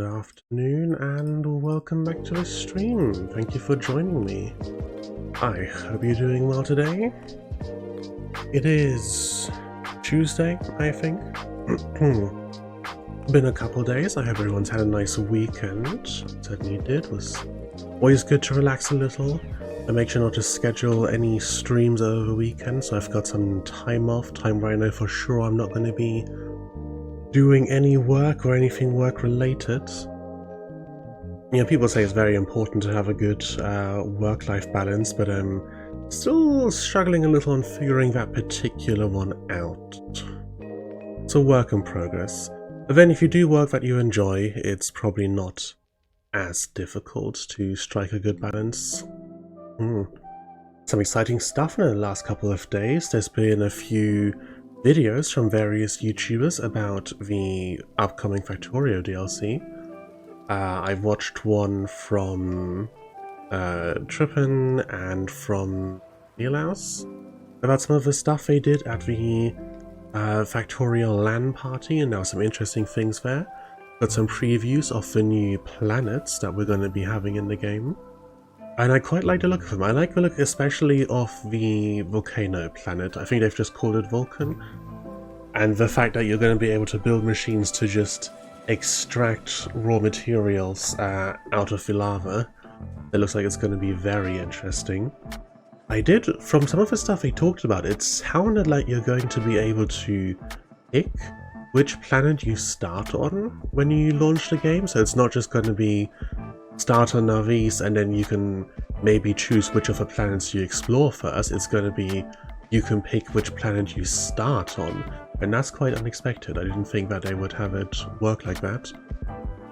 afternoon, and welcome back to the stream. Thank you for joining me. I hope you're doing well today. It is Tuesday, I think. Been a couple days. I hope everyone's had a nice weekend. Certainly did. Was always good to relax a little. I make sure not to schedule any streams over the weekend, so I've got some time off, time where I know for sure I'm not going to be doing any work or anything work related. You know, people say it's very important to have a good work-life balance, but I'm still struggling a little on figuring that particular one out. It's a work in progress. But then if you do work that you enjoy, it's probably not as difficult to strike a good balance. Some exciting stuff in the last couple of days. There's been a few videos from various YouTubers about the upcoming Factorio DLC. I've watched one from Trippin and from Neolaus about some of the stuff they did at the Factorio LAN party, and there were some interesting things there. Got some previews of the new planets that we're going to be having in the game. And I quite like the look of them. I like the look especially of the volcano planet. I think they've just called it Vulcan. And the fact that you're going to be able to build machines to just extract raw materials out of the lava. It looks like it's going to be very interesting. From some of the stuff they talked about, it sounded like you're going to be able to pick which planet you start on when you launch the game. So it's not just going to be start on Navis and then you can maybe choose which of the planets you explore first. It's going to be you can pick which planet you start on, and that's quite unexpected. I didn't think that they would have it work like that.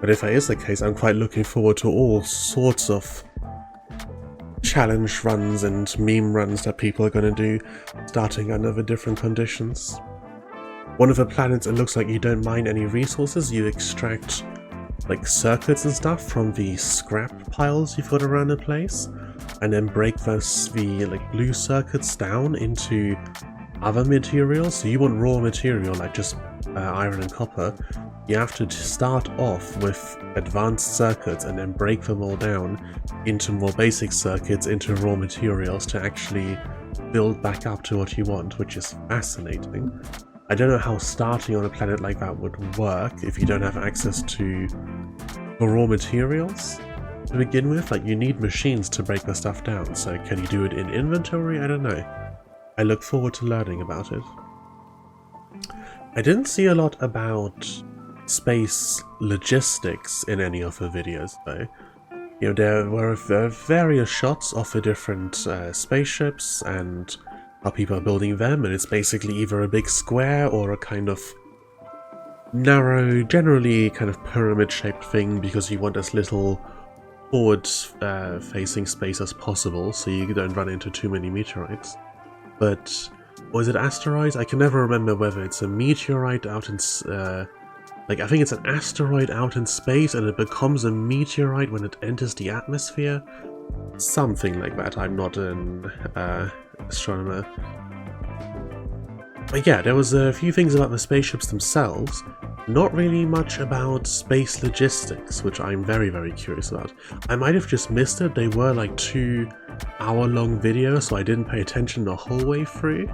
But if that is the case, I'm quite looking forward to all sorts of challenge runs and meme runs that people are going to do, starting under the different conditions. One of the planets, it looks like you don't mine any resources, you extract like circuits and stuff from the scrap piles you've got around the place, and then break the like blue circuits down into other materials. So you want raw material like just iron and copper. You have to start off with advanced circuits and then break them all down into more basic circuits, into raw materials to actually build back up to what you want, which is fascinating. I don't know how starting on a planet like that would work if you don't have access to the raw materials to begin with. Like, you need machines to break the stuff down, so can you do it in inventory? I don't know. I look forward to learning about it. I didn't see a lot about space logistics in any of the videos though. You know, there were various shots of the different spaceships and how people are building them, and it's basically either a big square or a kind of narrow, generally kind of pyramid-shaped thing, because you want as little forward-facing space as possible, so you don't run into too many meteorites. But, or is it asteroids? I can never remember whether it's a meteorite out in... like, I think it's an asteroid out in space, and it becomes a meteorite when it enters the atmosphere. Something like that. I'm not an astronomer. But yeah, there was a few things about the spaceships themselves, not really much about space logistics, which I'm very, very curious about. I might have just missed it. They were like 2-hour-long videos, so I didn't pay attention the whole way through.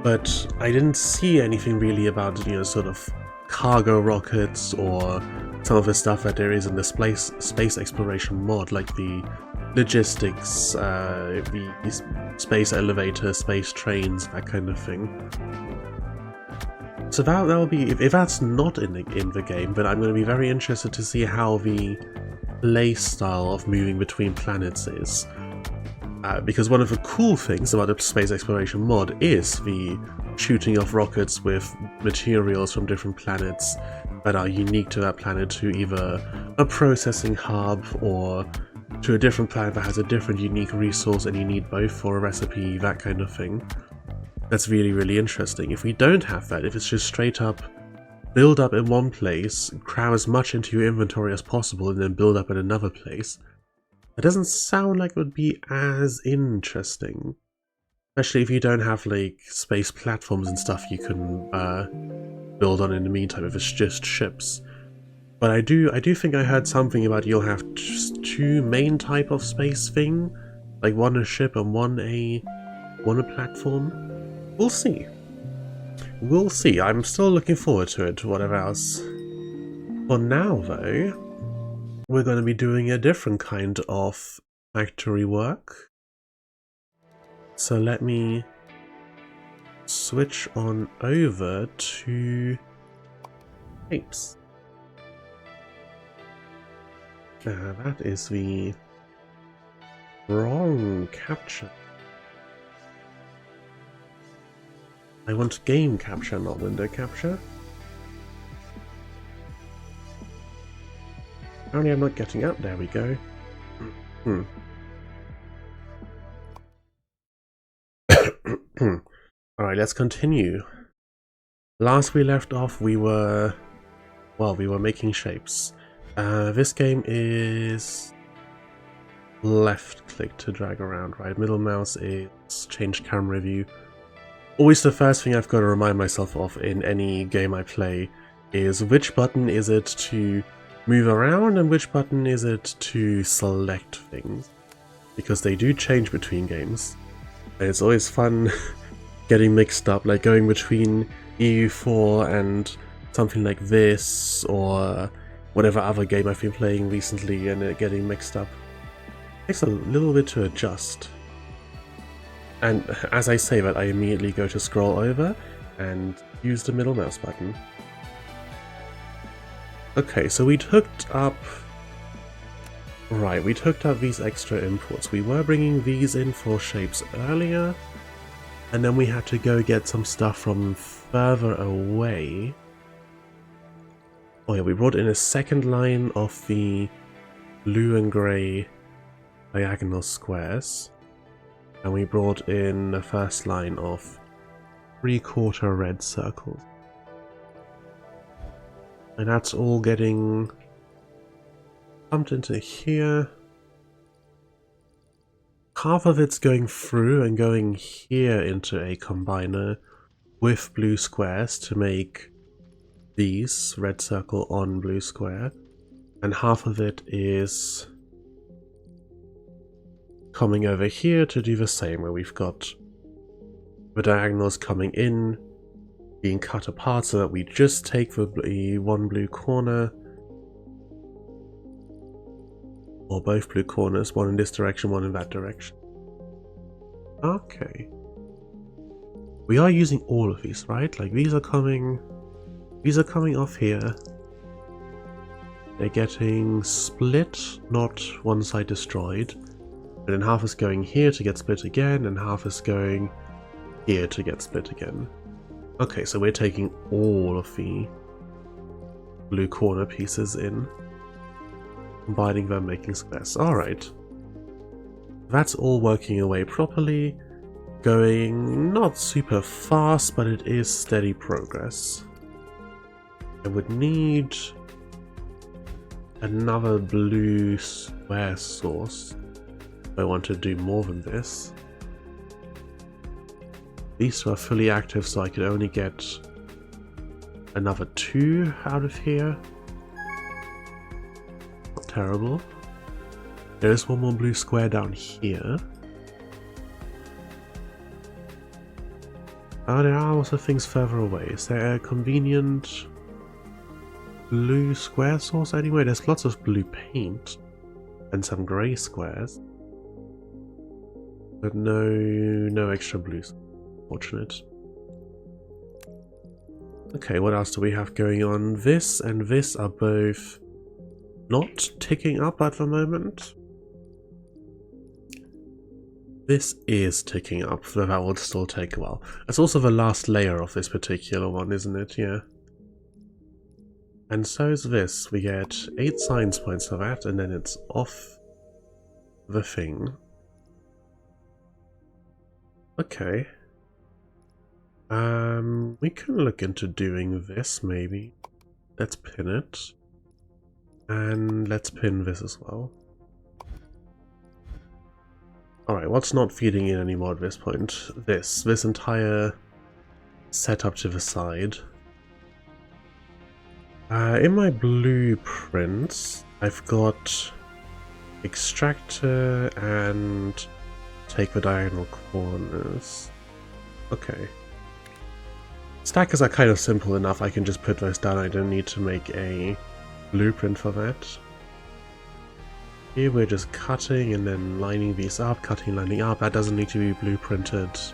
But I didn't see anything really about, you know, sort of cargo rockets or some of the stuff that there is in the space exploration mod, like the logistics, the space elevator, space trains, that kind of thing. So that will be, if that's not in the game, then I'm going to be very interested to see how the play style of moving between planets is. Because one of the cool things about the space exploration mod is the shooting of rockets with materials from different planets that are unique to that planet, to either a processing hub or to a different planet that has a different unique resource and you need both for a recipe, that kind of thing. That's really, really interesting. If we don't have that, if it's just straight up build up in one place, cram as much into your inventory as possible, and then build up in another place, that doesn't sound like it would be as interesting. Especially if you don't have like space platforms and stuff you can build on in the meantime, if it's just ships. But I do think I heard something about you'll have just 2 main type of space thing, like one a ship and one a platform. We'll see. We'll see. I'm still looking forward to it, whatever else. For now, though, we're going to be doing a different kind of factory work. So let me switch on over to shapes. That is the wrong capture. I want game capture, not window capture. Apparently I'm not getting up. There we go. Alright, let's continue. Last we left off, we were making shapes. This game is left click to drag around, right? Middle mouse is change camera view. Always the first thing I've got to remind myself of in any game I play is which button is it to move around and which button is it to select things. Because they do change between games. And it's always fun getting mixed up, like going between EU4 and something like this, or whatever other game I've been playing recently, and it getting mixed up. It takes a little bit to adjust. And as I say that, I immediately go to scroll over and use the middle mouse button. Okay, so we'd hooked up... Right, we'd hooked up these extra imports. We were bringing these in for shapes earlier, and then we had to go get some stuff from further away. Oh yeah, we brought in a second line of the blue and grey diagonal squares. And we brought in the first line of 3/4 red circles. And that's all getting pumped into here. Half of it's going through and going here into a combiner with blue squares to make these red circle on blue square. And half of it is coming over here to do the same, where we've got the diagonals coming in, being cut apart so that we just take the one blue corner, or both blue corners, one in this direction, one in that direction. Okay. We are using all of these, right? Like these are coming off here. They're getting split, not one side destroyed. And then half is going here to get split again, and half is going here to get split again. Okay, so we're taking all of the blue corner pieces in, combining them, making squares. Alright. That's all working away properly. Going not super fast, but it is steady progress. I would need another blue square source if I want to do more than this. These two are fully active, so I could only get another 2 out of here. Not terrible. There is one more blue square down here. Oh, there are also things further away. Is there a convenient blue square source anyway? There's lots of blue paint and some grey squares. But no extra blues. Fortunate. Okay, what else do we have going on? This and this are both not ticking up at the moment. This is ticking up, though that will still take a while. It's also the last layer of this particular one, isn't it? Yeah. And so is this. We get 8 science points for that, and then it's off the thing. Okay. We can look into doing this, maybe. Let's pin it. And let's pin this as well. Alright, what's not feeding in anymore at this point? This entire setup to the side. In my blueprints, I've got extractor and take the diagonal corners. Okay. Stackers are kind of simple enough, I can just put those down, I don't need to make a blueprint for that. Here we're just cutting and then lining these up, cutting, lining up, that doesn't need to be blueprinted.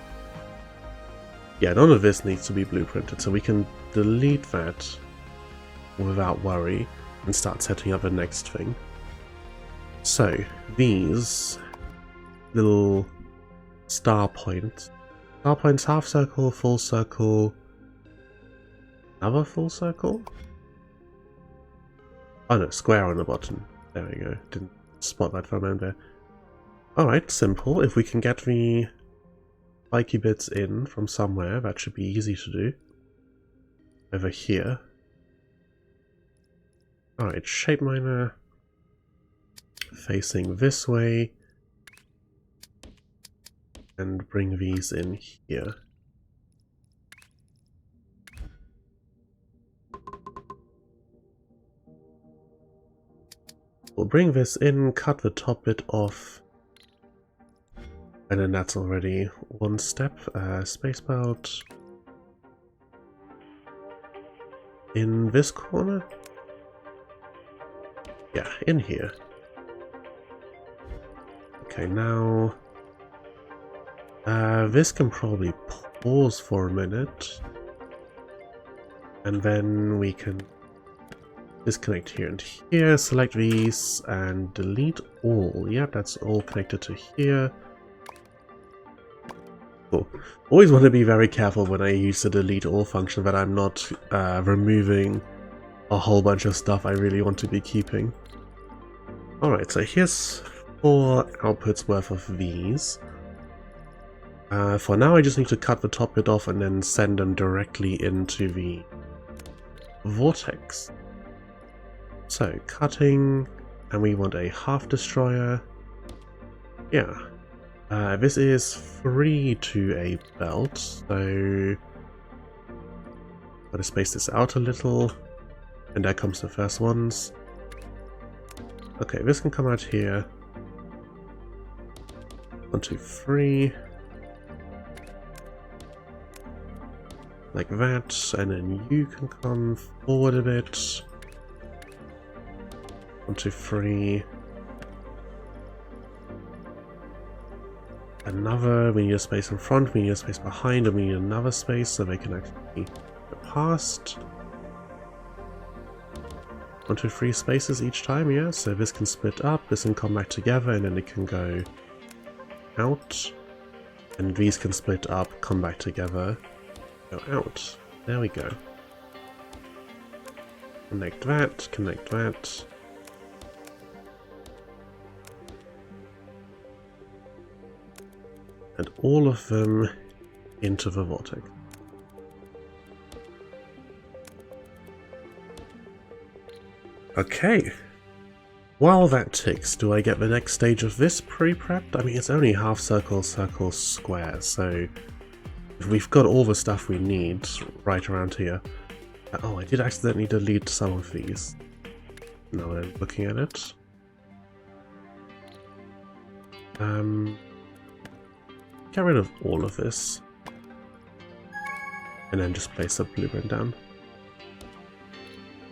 Yeah, none of this needs to be blueprinted, so we can delete that without worry and start setting up the next thing. So, these little star points, half circle, full circle, another full circle? Oh no, square on the bottom. There we go, didn't spot that for a moment there. Alright, simple. If we can get the spiky bits in from somewhere, that should be easy to do. Over here. Alright, shape miner facing this way. And bring these in here. We'll bring this in, cut the top bit off. And then that's already one step. Spacebar out. In this corner? Yeah, in here. Okay, now... this can probably pause for a minute. And then we can disconnect here and here, select these, and delete all. Yep, that's all connected to here. Cool. Always want to be very careful when I use the delete all function that I'm not removing a whole bunch of stuff I really want to be keeping. Alright, so here's 4 outputs worth of these. For now I just need to cut the top bit off and then send them directly into the vortex. So, cutting, and we want a half destroyer. Yeah. This is free to a belt, so gotta space this out a little, and there comes the first ones. Okay, this can come out here. 1, 2, 3. Like that, and then you can come forward a bit. 1, 2, 3. Another, we need a space in front, we need a space behind, and we need another space so they can actually go past. 1, 2, 3 spaces each time, yeah, so this can split up, this can come back together, and then it can go out. And these can split up, come back together, go out. There we go. Connect that, connect that. And all of them into the vortex. Okay. While that ticks, do I get the next stage of this pre-prepped? I mean, it's only half circle, circle, square, so we've got all the stuff we need right around here. Oh, I did accidentally delete some of these. Now that I'm looking at it. Get rid of all of this. And then just place a blueprint down.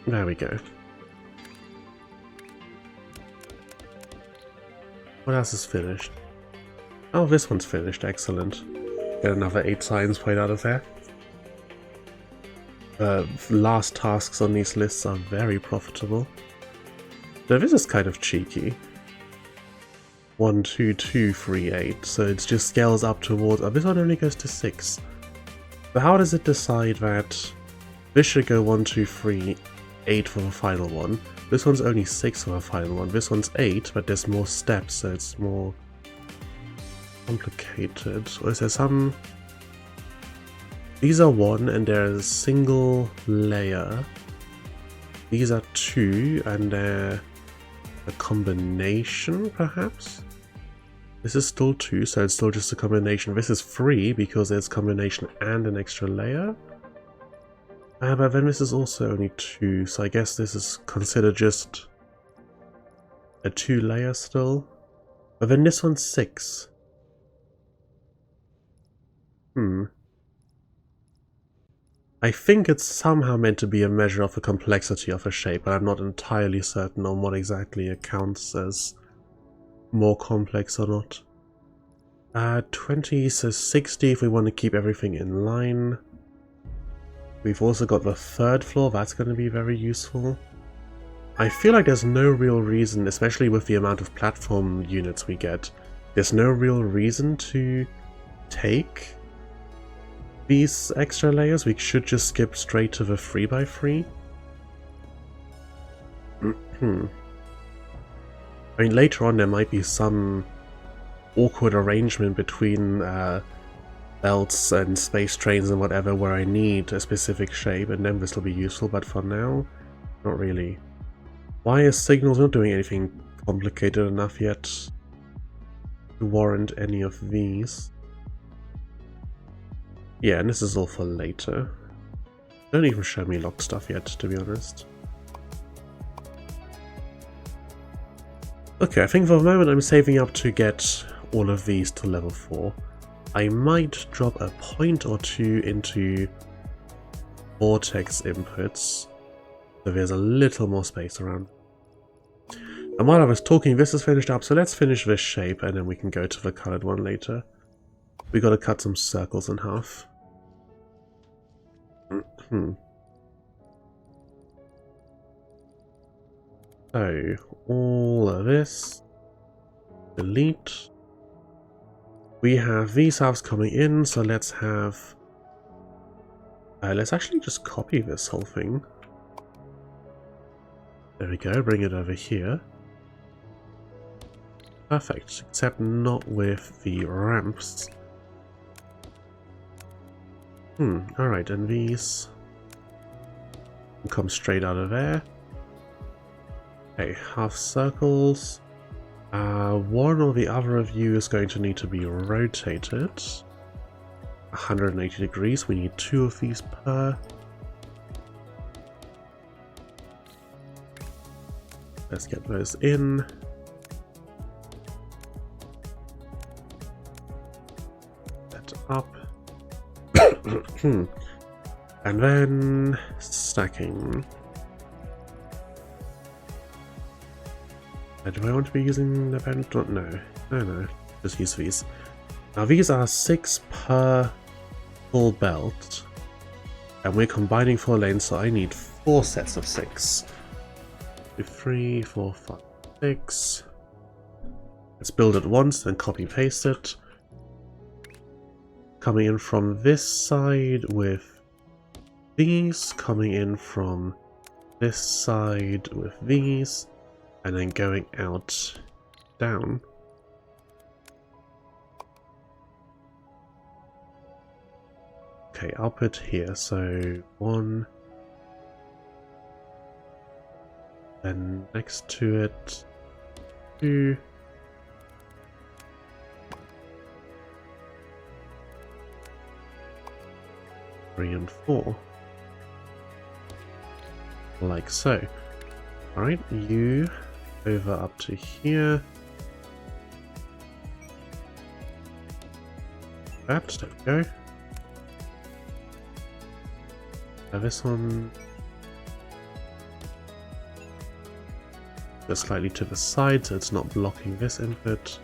There we go. What else is finished? Oh, this one's finished. Excellent. Get another 8 science point out of there. Last tasks on these lists are very profitable. Though this is kind of cheeky. 1, 2, 2, 3, 8. So it just scales up towards... Oh, this one only goes to 6. But how does it decide that this should go 1, 2, 3, 8 for the final one? This one's only 6 for the final one. This one's 8, but there's more steps, so it's more complicated. Or is there some... These are 1, and there's a single layer. These are 2, and they're a combination, perhaps? This is still 2, so it's still just a combination. This is 3, because there's combination and an extra layer. But then this is also only 2, so I guess this is considered just a 2-layer still. But then this one's 6. I think it's somehow meant to be a measure of the complexity of a shape, but I'm not entirely certain on what exactly it counts as more complex or not. 20 says 60 if we want to keep everything in line. We've also got the 3rd floor, that's going to be very useful. I feel like there's no real reason, especially with the amount of platform units we get, there's no real reason to take these extra layers. We should just skip straight to the 3x3. I mean, later on there might be some awkward arrangement between belts and space trains and whatever where I need a specific shape, and then this will be useful, but for now, not really. Why is Signals not doing anything complicated enough yet to warrant any of these? Yeah, and this is all for later. Don't even show me lock stuff yet, to be honest. Okay, I think for the moment I'm saving up to get all of these to level 4. I might drop a point or 2 into vortex inputs, so there's a little more space around. And while I was talking, this is finished up, so let's finish this shape and then we can go to the coloured one later. We gotta cut some circles in half. So, all of this, delete. We have these halves coming in, so let's have... let's actually just copy this whole thing. There we go, bring it over here. Perfect, except not with the ramps. Alright, and these come straight out of there. Okay, half circles. One or the other of you is going to need to be rotated 180 degrees. We need 2 of these per. Let's get those in. Set up. And then stacking. Do I want to be using the bent? No, just use these. Now these are 6 per full belt, and we're combining 4 lanes, so I need 4 sets of 6. 2, 3, 4, 5, 6. Let's build it once, then copy paste it. Coming in from this side with these, coming in from this side with these, and then going out down. Okay, I'll put here, so 1, then next to it 2, 3 and 4, like so. Alright, you over up to here. That, there we go. Now this one goes slightly to the side so it's not blocking this input.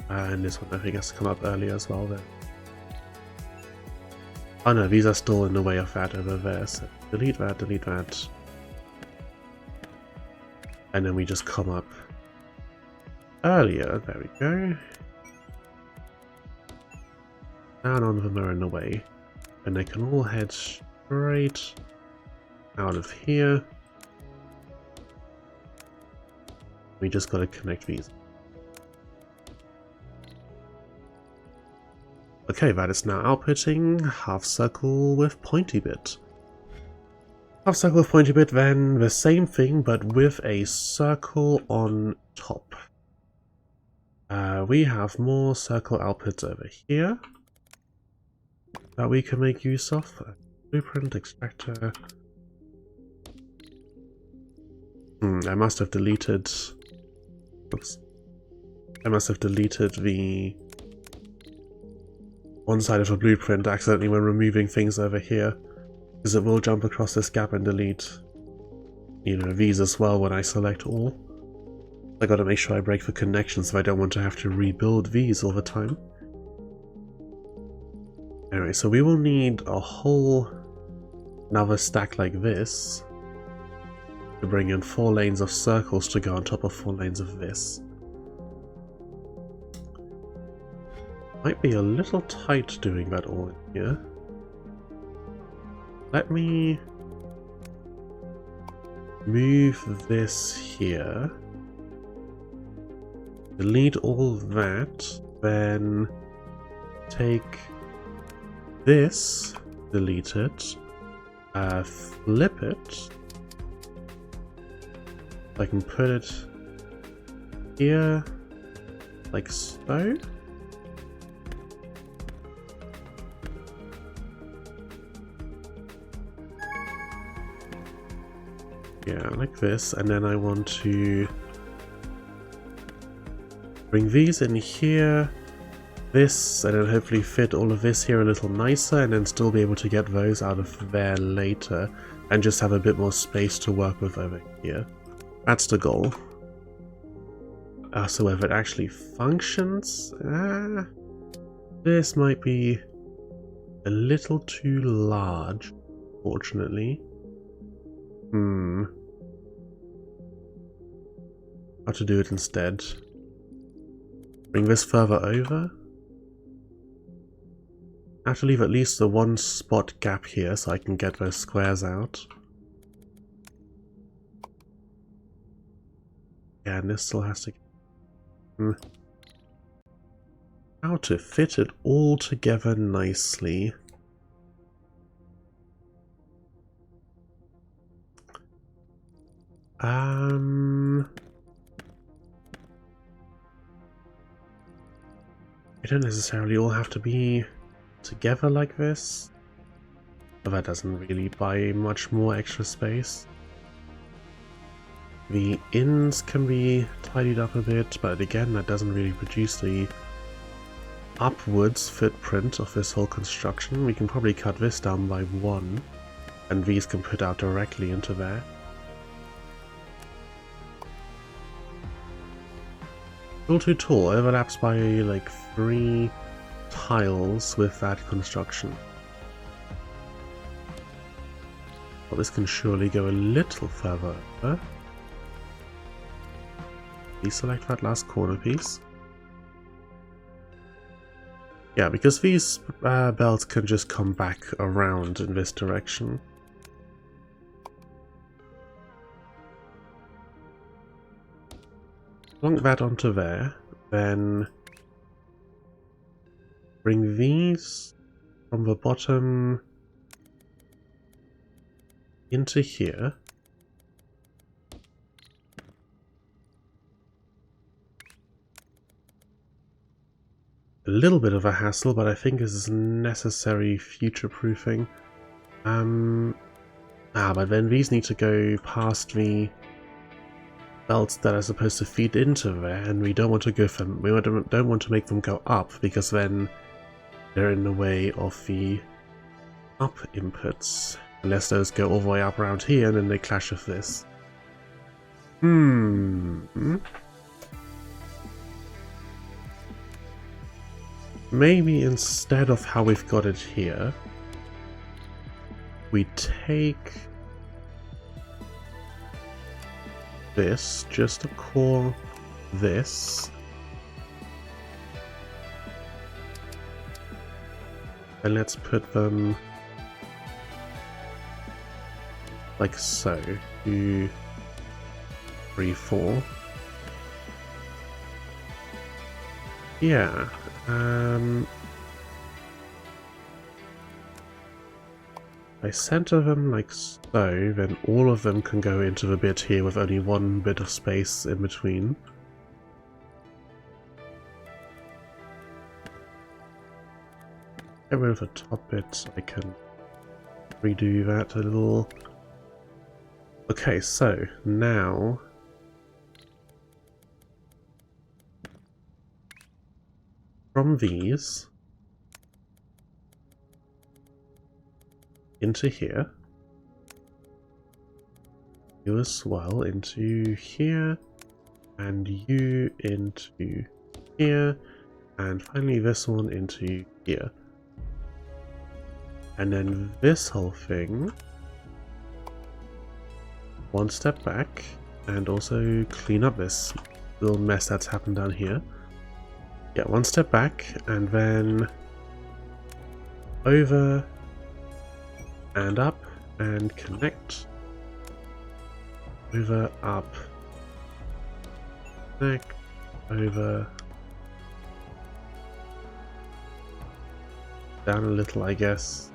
And this one I think has to come up earlier as well then. Oh no, these are still in the way of that over there, so delete that, delete that. And then we just come up earlier, there we go. Now none of them are in the way. And they can all head straight out of here. We just gotta connect these. Okay, that is now outputting half circle with pointy bit. Half circle with pointy bit, then the same thing but with a circle on top. We have more circle outputs over here. that we can make use of. Blueprint, extractor. I must have deleted... Oops. I must have deleted the one side of a blueprint accidentally when removing things over here, because it will jump across this gap and delete, you know, these as well when I select all. I gotta make sure I break the connections if I don't want to have to rebuild these all the time. Anyway, so we will need a whole another stack like this to bring in 4 lanes of circles to go on top of 4 lanes of this. Might be a little tight doing that all in here. Let me move this here. Delete all that, then take this, delete it, flip it. I can put it here, like so. Yeah, like this, and then I want to bring these in here, this, and then hopefully fit all of this here a little nicer, and then still be able to get those out of there later, and just have a bit more space to work with over here. That's the goal. So whether it actually functions, this might be a little too large, fortunately. How to do it instead? Bring this further over. I have to leave at least the 1 spot gap here so I can get those squares out. Yeah, and this still has to... How to fit it all together nicely. They don't necessarily all have to be together like this, but that doesn't really buy much more extra space. The ins can be tidied up a bit, but again, that doesn't really produce the upwards footprint of this whole construction. We can probably cut this down by 1, and these can put out directly into there. Still too tall, overlaps by like 3 tiles with that construction. Well, this can surely go a little further over. Deselect that last corner piece. Yeah, because these belts can just come back around in this direction. Plonk that onto there, then bring these from the bottom into here. A little bit of a hassle, but I think this is necessary future-proofing. But then these need to go past the belts that are supposed to feed into there, and we don't want to go from don't want to make them go up, because then they're in the way of the up inputs. Unless those go all the way up around here, and then they clash with this. Maybe instead of how we've got it here, we take this, just to core this, and let's put them like so. 2, 3, 4. Yeah. I center them like so, then all of them can go into the bit here with only 1 bit of space in between. get rid of the top bit so I can redo that a little. Okay, so now from these into here, you as well into here, and you into here, and finally this one into here. And then this whole thing one step back, and also clean up this little mess that's happened down here. Yeah, one step back, and then over and up and connect. Over, up, connect, over, down a little, I guess.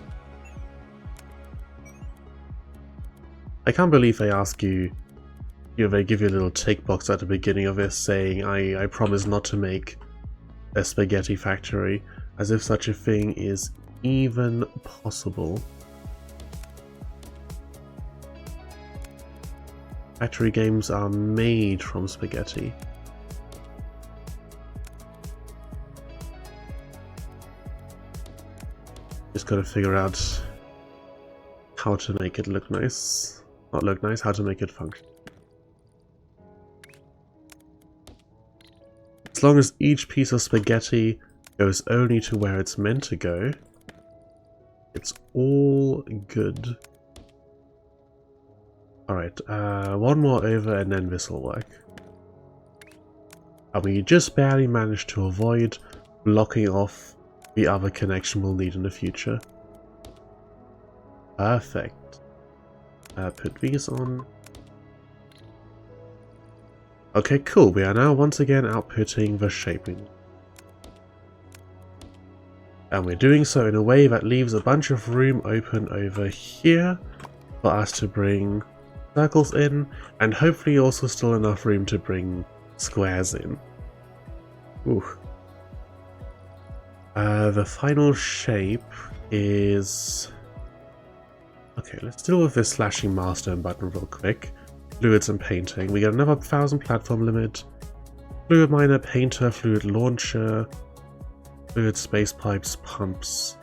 I can't believe they ask you, they give you a little tick box at the beginning of this saying, I promise not to make a spaghetti factory, as if such a thing is even possible. Factory games are made from spaghetti. Just gotta figure out how to make it look nice. Not look nice, how to make it function. As long as each piece of spaghetti goes only to where it's meant to go, it's all good. Alright, one more over and then this will work. And we just barely managed to avoid blocking off the other connection we'll need in the future. Perfect. Put these on. Okay, cool. We are now once again outputting the shaping. And we're doing so in a way that leaves a bunch of room open over here for us to bring circles in, and hopefully also still enough room to bring squares in. Ooh. The final shape is... Okay, let's deal with this slashing milestone button real quick. Fluids and painting. We get another 1000 platform limit. Fluid miner, painter, fluid launcher, fluid space pipes, pumps.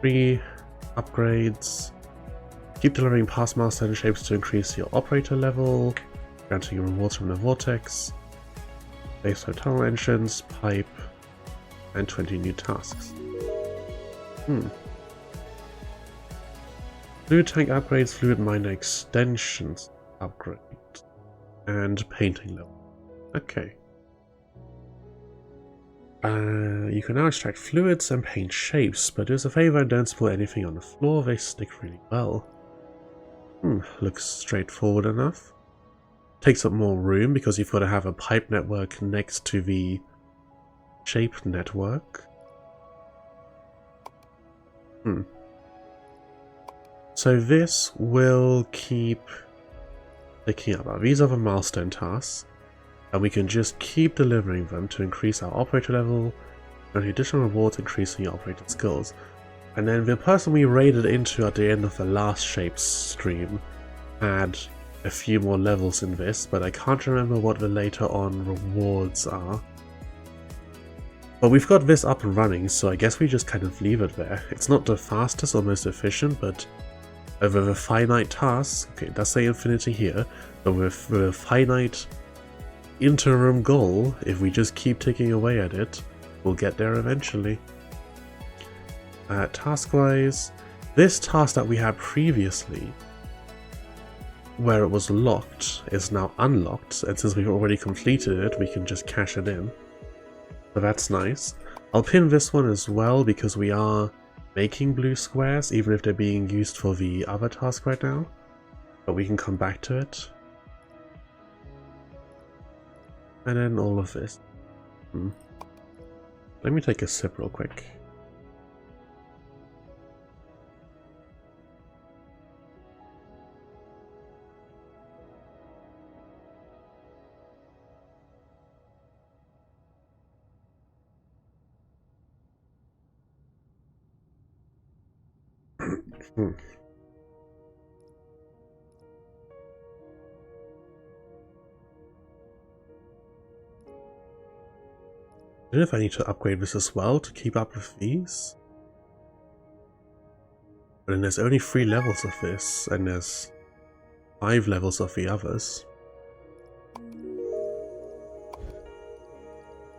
3 upgrades. Keep delivering past milestone shapes to increase your operator level, granting rewards from the vortex. Base hotel entrance, pipe, and 20 new tasks. Fluid tank upgrades, fluid miner extensions upgrade, and painting level. Okay. You can now extract fluids and paint shapes, but do us a favor and don't spill anything on the floor, they stick really well. Looks straightforward enough. Takes up more room because you've got to have a pipe network next to the shape network. So this will keep picking up. These are the milestone tasks, and we can just keep delivering them to increase our operator level, and the additional rewards increasing your operator skills. And then the person we raided into at the end of the last shape stream had a few more levels in this, but I can't remember what the later on rewards are. But we've got this up and running, so I guess we just kind of leave it there. It's not the fastest or most efficient, but over the finite tasks, okay, it does say infinity here, but with the finite interim goal, if we just keep ticking away at it, we'll get there eventually. Task-wise, this task that we had previously, where it was locked, is now unlocked, and since we've already completed it, we can just cash it in. So that's nice. I'll pin this one as well because we are making blue squares, even if they're being used for the other task right now. But we can come back to it. And then all of this. Let me take a sip real quick. I don't know if I need to upgrade this as well to keep up with these. But then there's only 3 levels of this, and there's 5 levels of the others.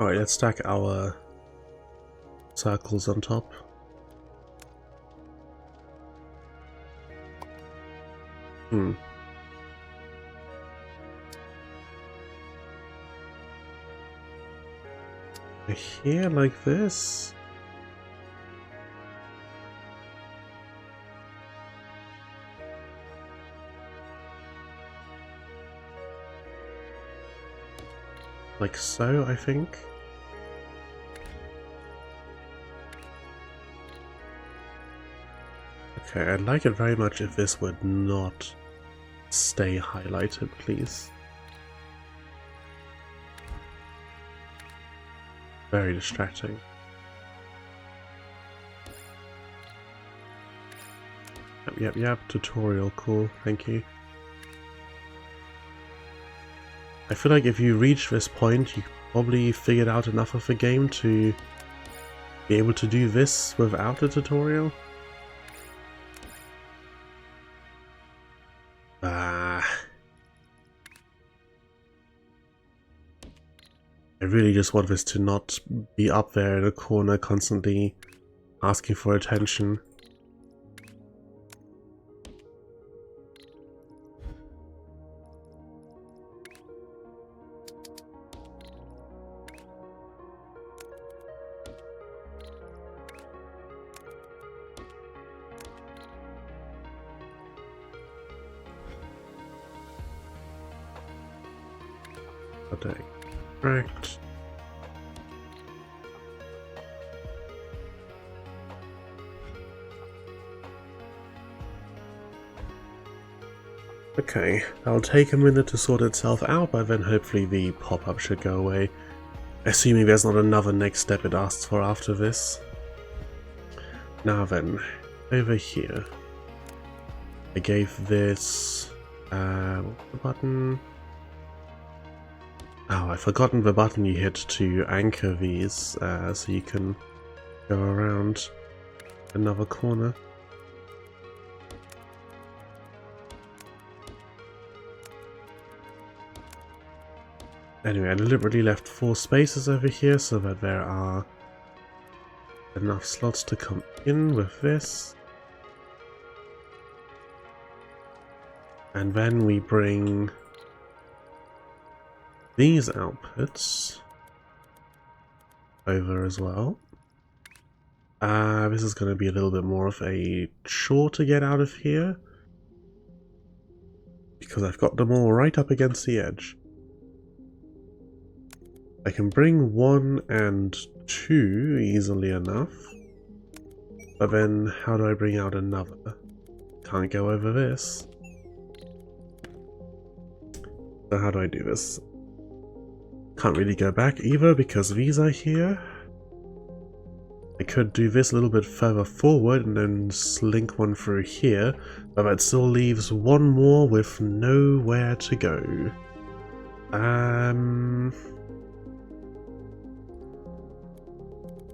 Alright, let's stack our circles on top. Here, like this. Like so, I think. Okay, I'd like it very much if this would not stay highlighted, please. Very distracting. Yep, tutorial, cool, thank you. I feel like if you reach this point, you probably figured out enough of the game to be able to do this without a tutorial. I really just want this to not be up there in a corner constantly asking for attention. Okay. Correct. Okay, that'll take a minute to sort itself out, but then hopefully the pop-up should go away. Assuming there's not another next step it asks for after this. Now then, over here. I gave this... what's the button? Oh, I've forgotten the button you hit to anchor these, so you can go around another corner. Anyway, I deliberately left 4 spaces over here so that there are enough slots to come in with this. And then we bring these outputs over as well. This is going to be a little bit more of a chore to get out of here, because I've got them all right up against the edge. I can bring 1 and 2 easily enough, but then how do I bring out another? Can't go over this. So how do I do this? Can't really go back either because these are here. I could do this a little bit further forward and then slink one through here, but that still leaves 1 more with nowhere to go.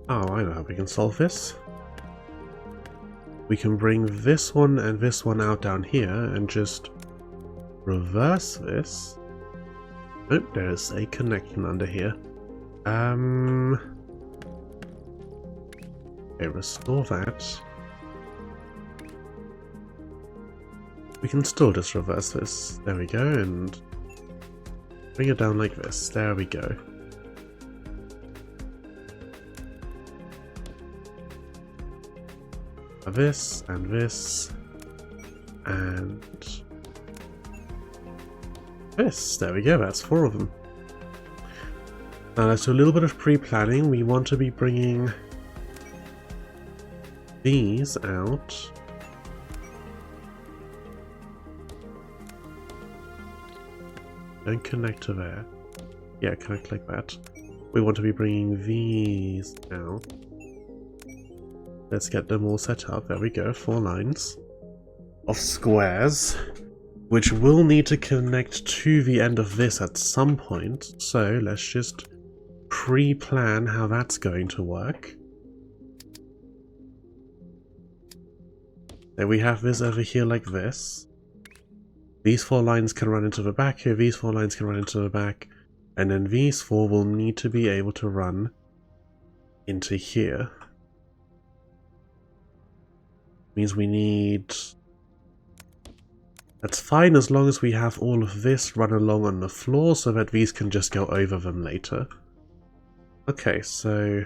Oh, I know how we can solve this. We can bring this one and this one out down here and just reverse this. Oh, there's a connection under here. Okay, restore that. We can still just reverse this. There we go, and bring it down like this. There we go. This, and this, and this. There we go, that's 4 of them. Now let's do a little bit of pre-planning. We want to be bringing these out. Don't connect to there. Yeah, connect like that. We want to be bringing these out. Let's get them all set up. There we go, 4 lines. of squares, which will need to connect to the end of this at some point. So let's just pre-plan how that's going to work. Then we have this over here like this. These 4 lines can run into the back here, these 4 lines can run into the back, and then these 4 will need to be able to run into here. Means we need... That's fine as long as we have all of this run along on the floor so that these can just go over them later. Okay, so...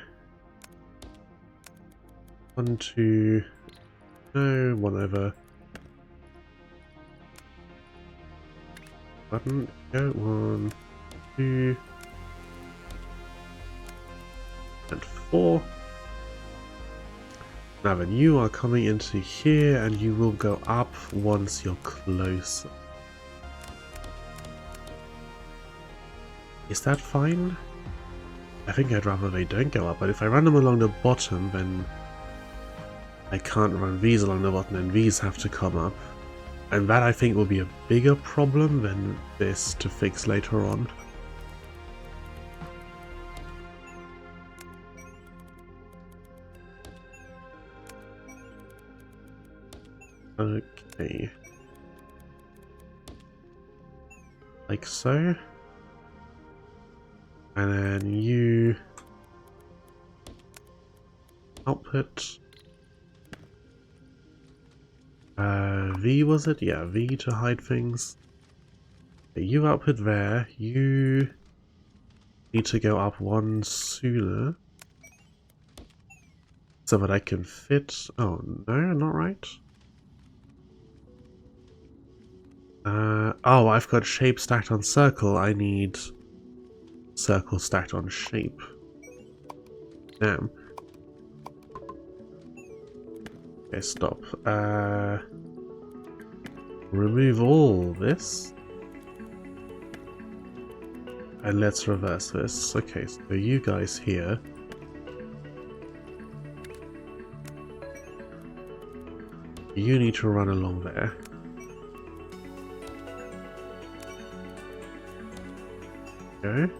1, 2... No, 1 over... Button, go, 1, 2... and 4. Now then, you are coming into here and you will go up once you're closer. Is that fine? I think I'd rather they don't go up, but if I run them along the bottom, then I can't run these along the bottom and these have to come up. And that I think will be a bigger problem than this to fix later on. Okay. Like so. And then you output. V was it? Yeah, V to hide things. Okay, you output there. You need to go up 1 sooner. So that I can fit... Oh, no, not right. Oh, I've got shape stacked on circle. I need circle stacked on shape. Damn. Okay, stop. Remove all this. And let's reverse this. Okay, so you guys here. You need to run along there. Okay.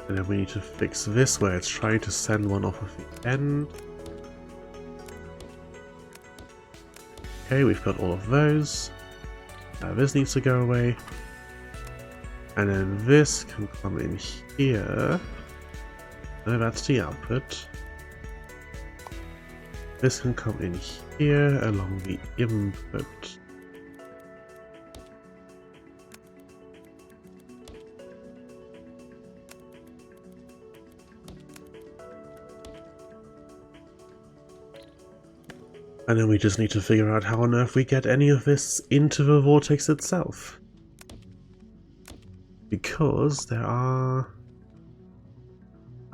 And then we need to fix this where it's trying to send one off of the end. Okay, we've got all of those. This needs to go away. And then this can come in here. No, that's the output. This can come in here along the input. And then we just need to figure out how on earth we get any of this into the vortex itself. Because there are...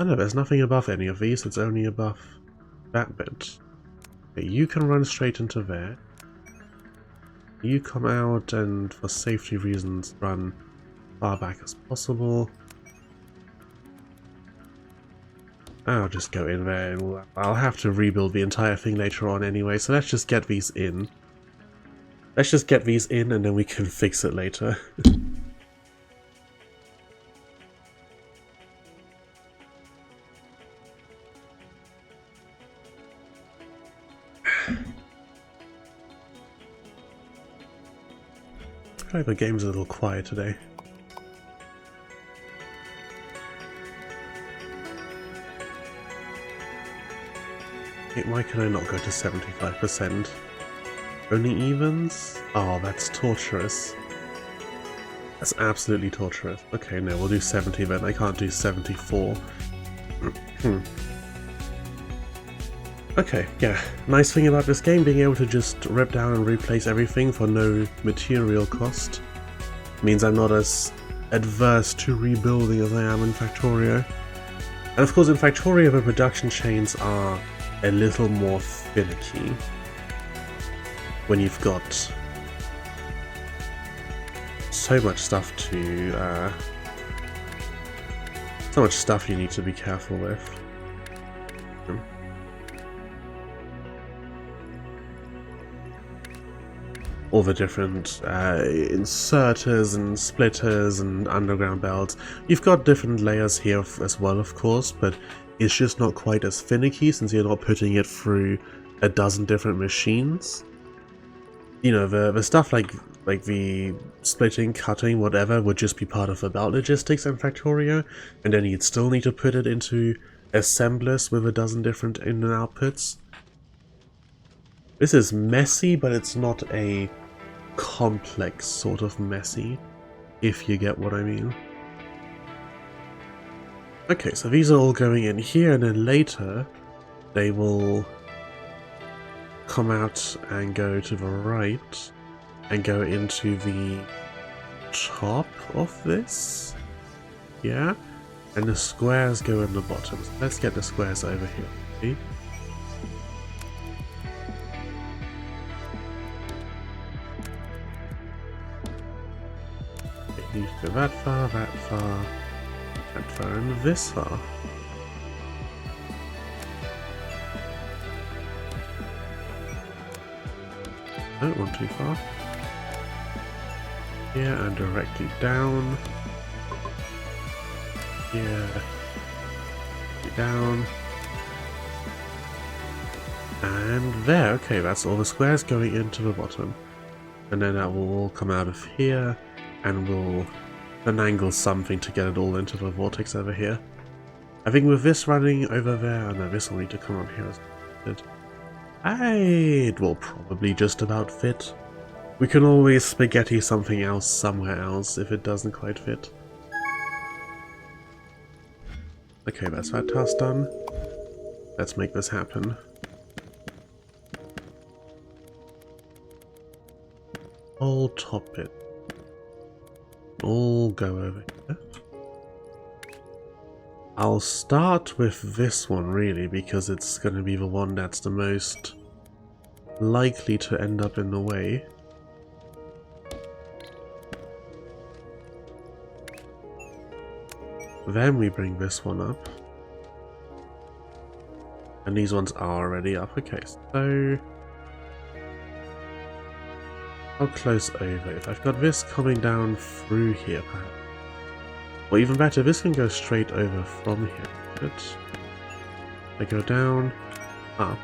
I know, there's nothing above any of these, it's only above that bit. Okay, you can run straight into there. You come out and, for safety reasons, run far back as possible. I'll just go in there and I'll have to rebuild the entire thing later on anyway, so let's just get these in. Let's just get these in and then we can fix it later. I feel like the game's a little quiet today. Why can I not go to 75%? Only evens? Oh, that's torturous. That's absolutely torturous. Okay, no, we'll do 70 then. I can't do 74. Okay, yeah. Nice thing about this game, being able to just rip down and replace everything for no material cost. Means I'm not as adverse to rebuilding as I am in Factorio. And of course in Factorio the production chains are a little more finicky when you've got so much stuff to so much stuff you need to be careful with. all the different inserters and splitters and underground belts. You've got different layers here as well, of course, but it's just not quite as finicky since you're not putting it through a dozen different machines. You know, the stuff like the splitting, cutting, whatever would just be part of the belt logistics in Factorio, and then you'd still need to put it into assemblers with a dozen different in and outputs. This is messy, but it's not a complex sort of messy, if you get what I mean. Okay, so these are all going in here, and then later they will come out and go to the right and go into the top of this. Yeah, and the squares go in the bottom. So let's get the squares over here. See? You need to go that far, that far, that far, and this far. No, one too far. Here and directly down. Here. Down. And there. Okay, that's all the squares going into the bottom. And then that will all come out of here. And we'll then angle something to get it all into the vortex over here. I think with this running over there, no, this will need to come up here as well. It will probably just about fit. We can always spaghetti something else somewhere else if it doesn't quite fit. Okay, that's that task done. Let's make this happen. All top it. All go over here. I'll start with this one really because it's going to be the one that's the most likely to end up in the way. Then we bring this one up. And these ones are already up. Okay, so how close over? If I've got this coming down through here perhaps. Or even better, this can go straight over from here. Good. I go down, up.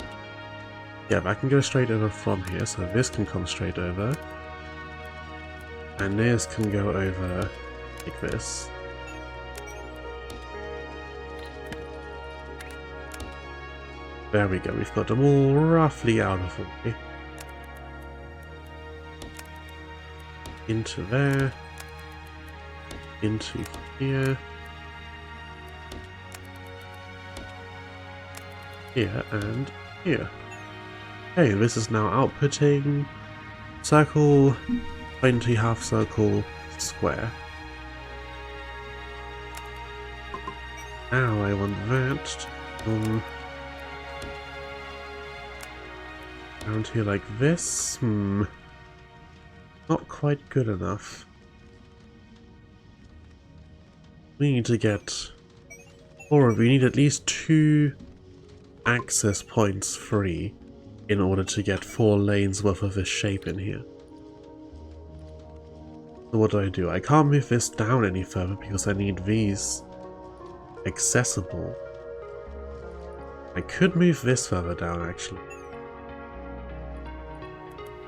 Yeah, I can go straight over from here, so this can come straight over. And this can go over like this. There we go, we've got them all roughly out of the way. Into there. Into here. Here and here. Okay, this is now outputting circle, 20 half circle, square. Now I want that to come down here like this. Not quite good enough. We need to get, or we need at least 2 access points free in order to get 4 lanes worth of this shape in here. So what do? I can't move this down any further because I need these accessible. I could move this further down actually.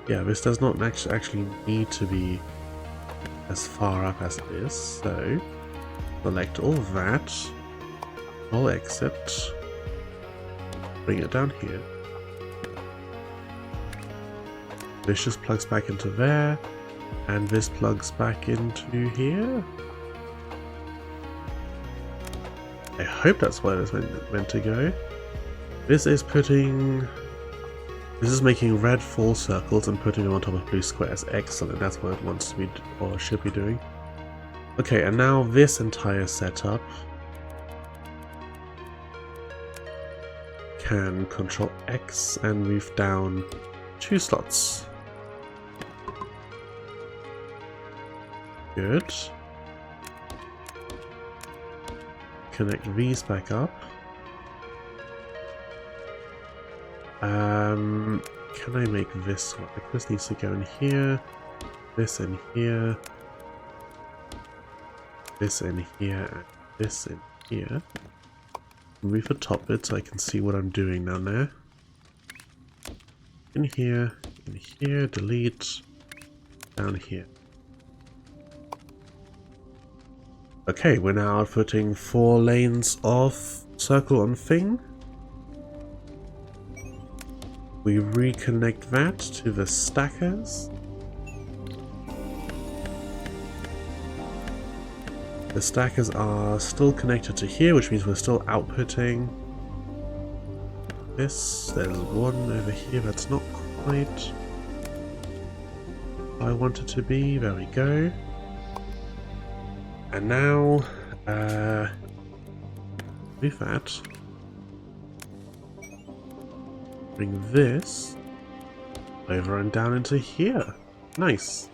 Yeah, this does not actually need to be as far up as it is, so select all of that, all exit, bring it down here. This just plugs back into there, and this plugs back into here. I hope that's where it's meant to go. This is making red full circles and putting them on top of blue squares. Excellent, that's what it wants to be, or should be doing. Okay, and now this entire setup can control X and move down 2 slots. Good. Connect these back up. Can I make this work? This needs to go in here, this in here, this in here, and this in here. Move the top bit so I can see what I'm doing down there. In here, delete, down here. Okay, we're now outputting 4 lanes of circle on thing. We reconnect that to the stackers. The stackers are still connected to here, which means we're still outputting this. There's one over here that's not quite how I want it to be. There we go. And now, move that. Bring this over and down into here. Nice.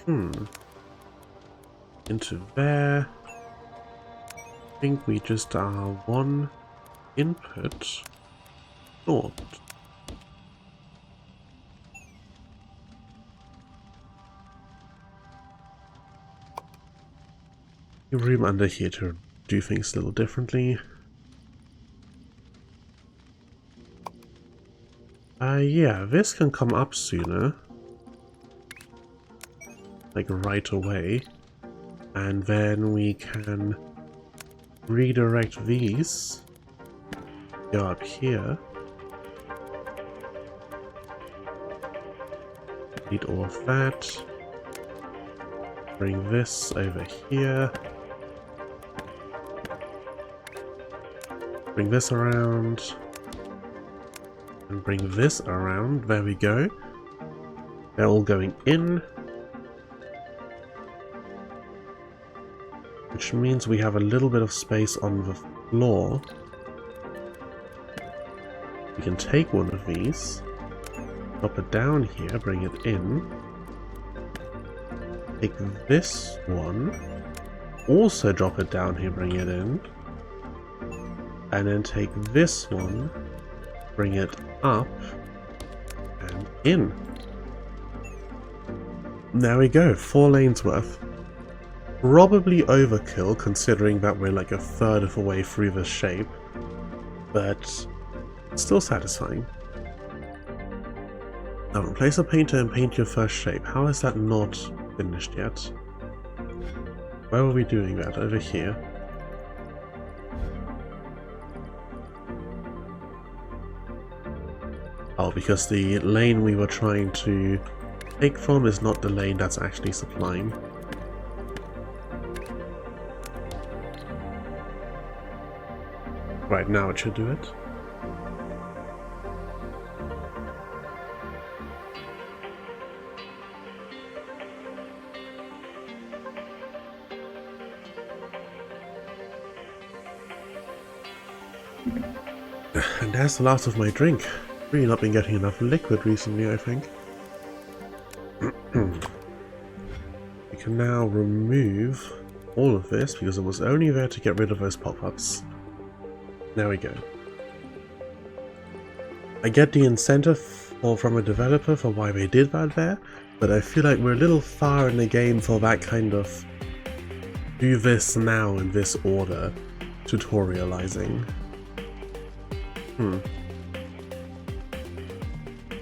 Into there. I think we just are one input short. Room under here to do things a little differently. Yeah, this can come up sooner. Like right away. And then we can redirect these. Go up here. Delete all of that. Bring this over here. Bring this around. And bring this around. There we go. They're all going in. Which means we have a little bit of space on the floor. We can take one of these, drop it down here, bring it in. Take this one, also drop it down here, bring it in. And then take this one, bring it up and in. There we go, 4 lanes worth. Probably overkill considering that we're like a third of the way through the shape, but still satisfying. Now, place a painter and paint your first shape. How is that not finished yet? Where were we doing that? Over here. Oh, because the lane we were trying to take from is not the lane that's actually supplying. Right, now it should do it. And that's the last of my drink. Really not been getting enough liquid recently, I think. We can now remove all of this because it was only there to get rid of those pop-ups. There we go. I get the incentive from a developer for why they did that there, but I feel like we're a little far in the game for that kind of do this now in this order tutorializing.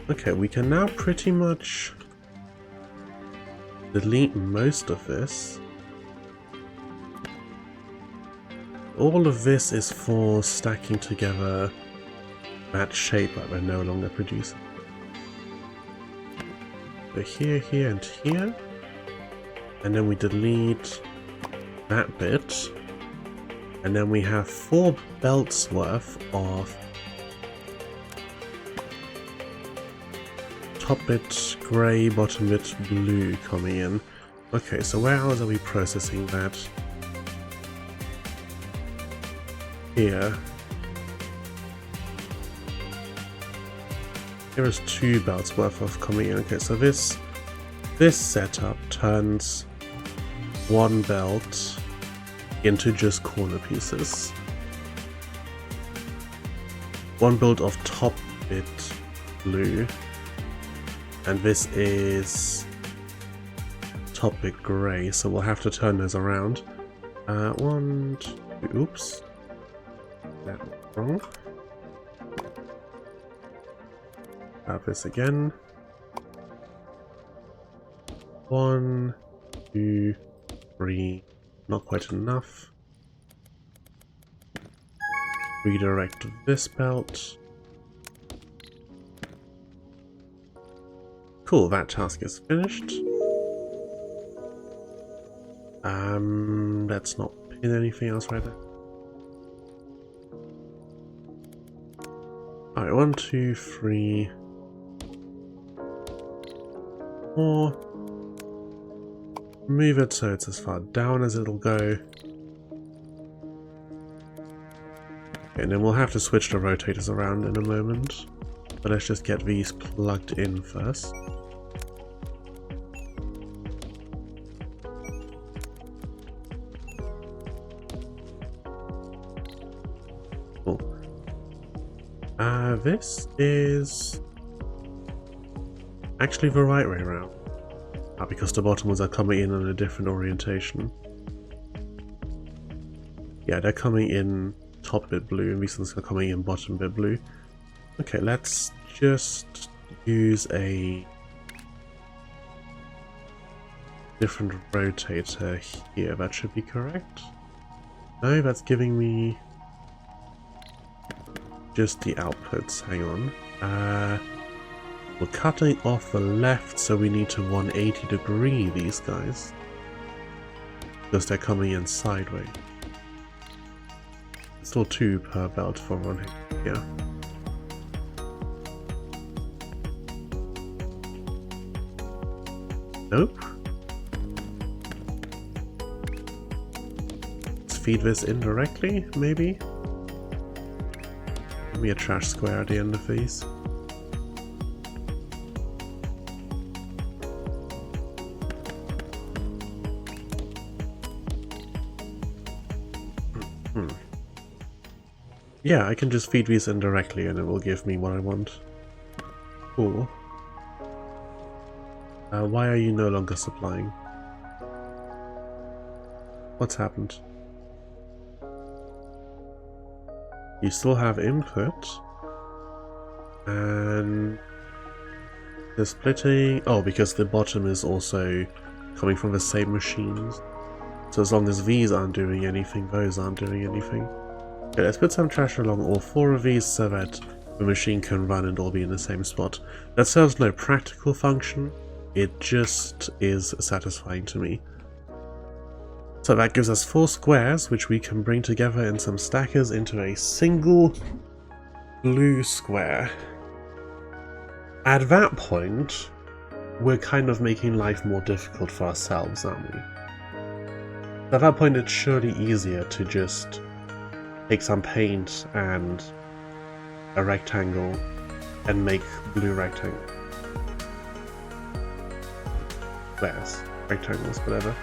Okay, we can now pretty much delete most of this. All of this is for stacking together that shape that we're no longer producing. So here, here, and here. And then we delete that bit. And then we have 4 belts worth of top bit grey, bottom bit blue coming in. Okay, so where else are we processing that? Here. Here is 2 belts worth of coming in. Okay, so this setup turns 1 belt into just corner pieces. 1 belt of top bit blue. And this is top bit grey, so we'll have to turn those around. 1, 2, oops. That was wrong. Grab this again. 1, 2, 3. Not quite enough. Redirect this belt. Cool, that task is finished. Let's not pin anything else right now. Alright, 1, 2, 3, 4. Move it so it's as far down as it'll go. Okay, and then we'll have to switch the rotators around in a moment. But let's just get these plugged in first. Cool. This is actually the right way around. Because the bottom ones are coming in on a different orientation. Yeah, they're coming in top bit blue, and these ones are coming in bottom bit blue. Okay, let's just use a different rotator here. That should be correct. No, that's giving me just the outputs. Hang on. We're cutting off the left, so we need to 180 degree these guys. Because they're coming in sideways. Still 2 per belt for one here. Nope. Let's feed this indirectly, maybe? Give me a trash square at the end of these. Yeah, I can just feed these indirectly and it will give me what I want. Cool. Why are you no longer supplying? What's happened? You still have input. And the splitting... Oh, because the bottom is also coming from the same machines. So as long as these aren't doing anything, those aren't doing anything. Okay, let's put some trash along all 4 of these so that the machine can run and all be in the same spot. That serves no practical function, it just is satisfying to me. So that gives us 4 squares, which we can bring together in some stackers into a single blue square. At that point, we're kind of making life more difficult for ourselves, aren't we? At that point, it's surely easier to just take some paint and a rectangle and make blue rectangle. Squares, rectangles, whatever.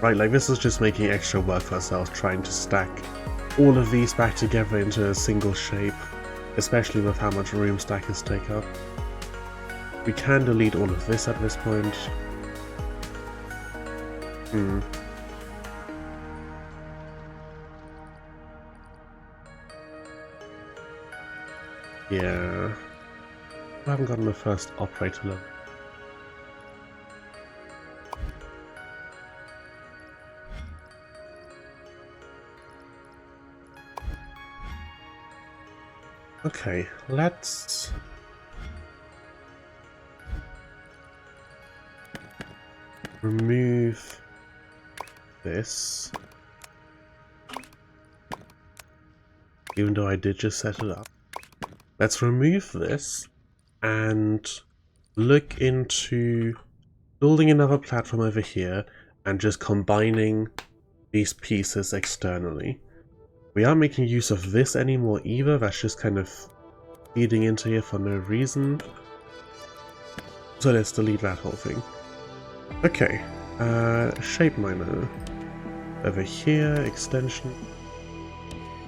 Right, like this is just making extra work for ourselves, trying to stack all of these back together into a single shape, especially with how much room stackers take up. We can delete all of this at this point. Yeah, I haven't gotten the first operator level. Okay, let's remove this, even though I did just set it up. Let's remove this and look into building another platform over here and just combining these pieces externally. We aren't making use of this anymore either, that's just kind of feeding into here for no reason. So let's delete that whole thing. Okay, shape miner. Over here, extension.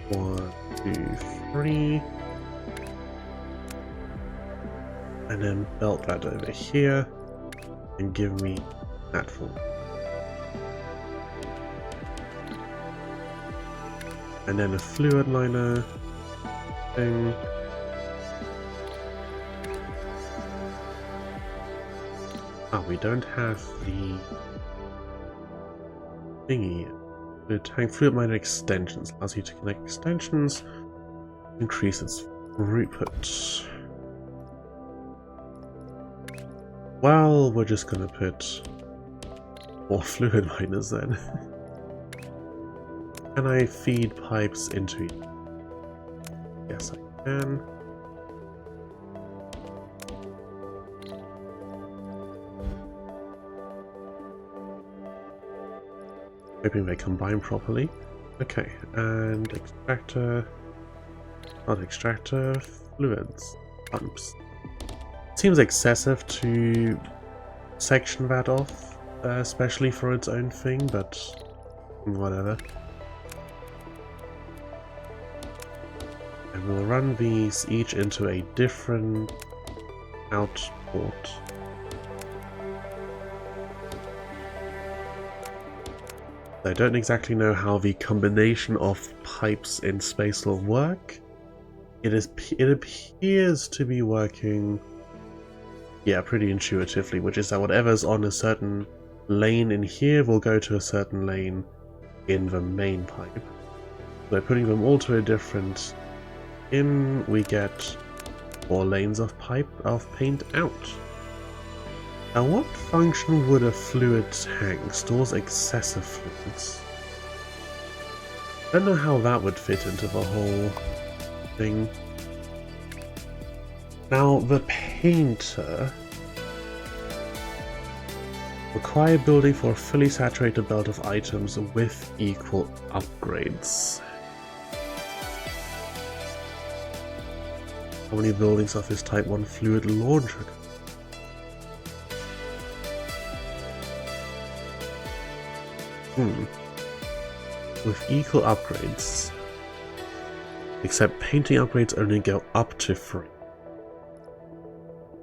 1, 2, 3. And then belt that over here and give me that form. And then a fluid liner thing. Oh, we don't have the thingy. The tank fluid liner extensions allows you to connect extensions, increase its throughput. Well, we're just gonna put more fluid liners then. Can I feed pipes into it? Yes, I can. Hoping they combine properly. Okay, and extractor, not extractor, fluids, pumps. Seems excessive to section that off, especially for its own thing, but whatever. And we'll run these each into a different output. I don't exactly know how the combination of pipes in space will work. It appears to be working, yeah, pretty intuitively, which is that whatever's on a certain lane in here will go to a certain lane in the main pipe. So putting them all to a different in, we get 4 lanes of paint out. Now, what function would a fluid tank? Stores excessive fluids. I don't know how that would fit into the whole thing. Now, the painter. Require building for a fully saturated belt of items with equal upgrades. How many buildings of this type 1 fluid launcher? With equal upgrades. Except painting upgrades only go up to 3.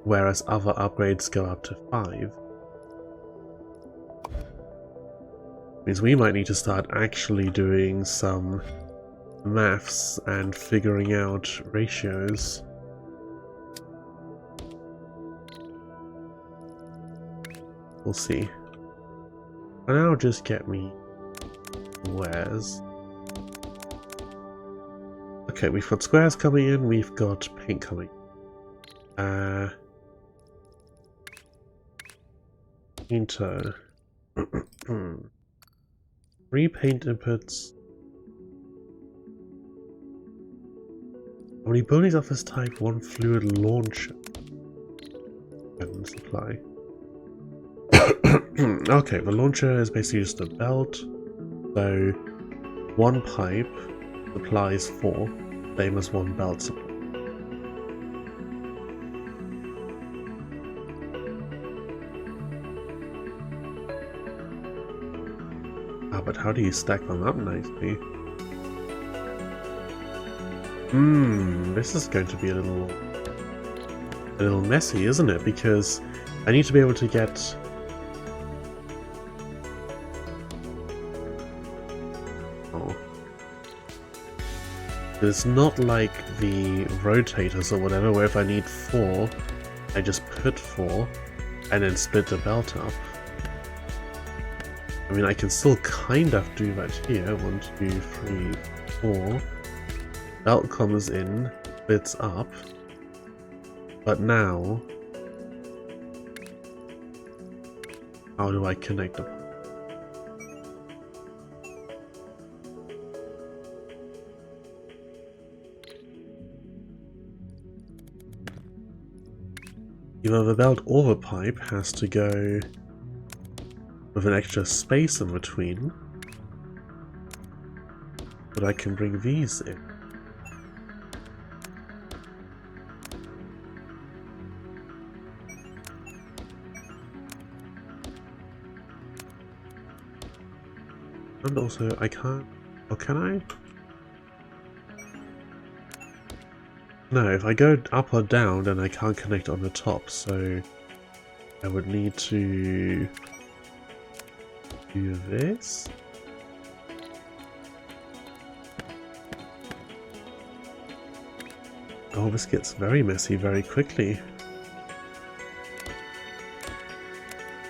Whereas other upgrades go up to 5. Means we might need to start actually doing some maths and figuring out ratios. We'll see. For now, just get me squares. Okay, we've got squares coming in, we've got paint coming. Painter. Repaint inputs. How many buildings of this type 1 fluid launcher can supply? Okay, the launcher is basically just a belt. So 1 pipe supplies 4, same as 1 belt supply. But how do you stack them up nicely? This is going to be a little messy, isn't it? Because I need to be able to get... Oh. It's not like the rotators or whatever, where if I need 4, I just put 4 and then split the belt up. I mean, I can still kind of do that here. 1, 2, 3, 4. Belt comes in, splits up. But now, how do I connect them? Either the belt or the pipe has to go with an extra space in between, but I can bring these in. And also, I can't... Or can I? No, if I go up or down, then I can't connect on the top, so I would need to do this. Oh, this gets very messy very quickly.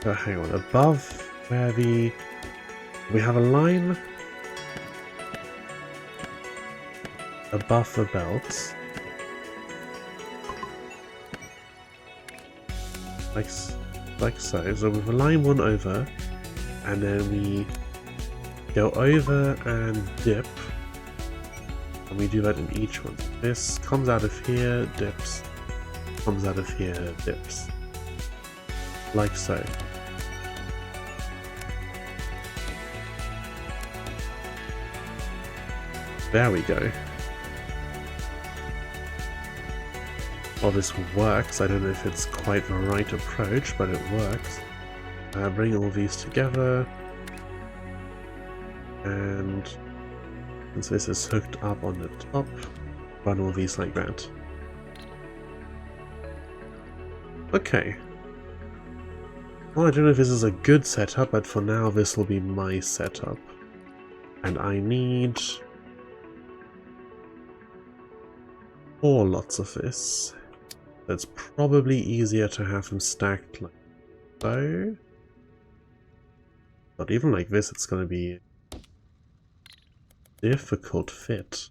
Oh, hang on, above where we have a line above the belts. Like so. So we've line one over, and then we go over and dip, and we do that in each one. This comes out of here, dips, comes out of here, dips, like so. There we go. Well, this works. I don't know if it's quite the right approach, but it works. Bring all these together, and since this is hooked up on the top, run all these like that. Okay. Well, I don't know if this is a good setup, but for now this will be my setup. And I need 4 lots of this. It's probably easier to have them stacked like so. But even like this, it's going to be a difficult fit.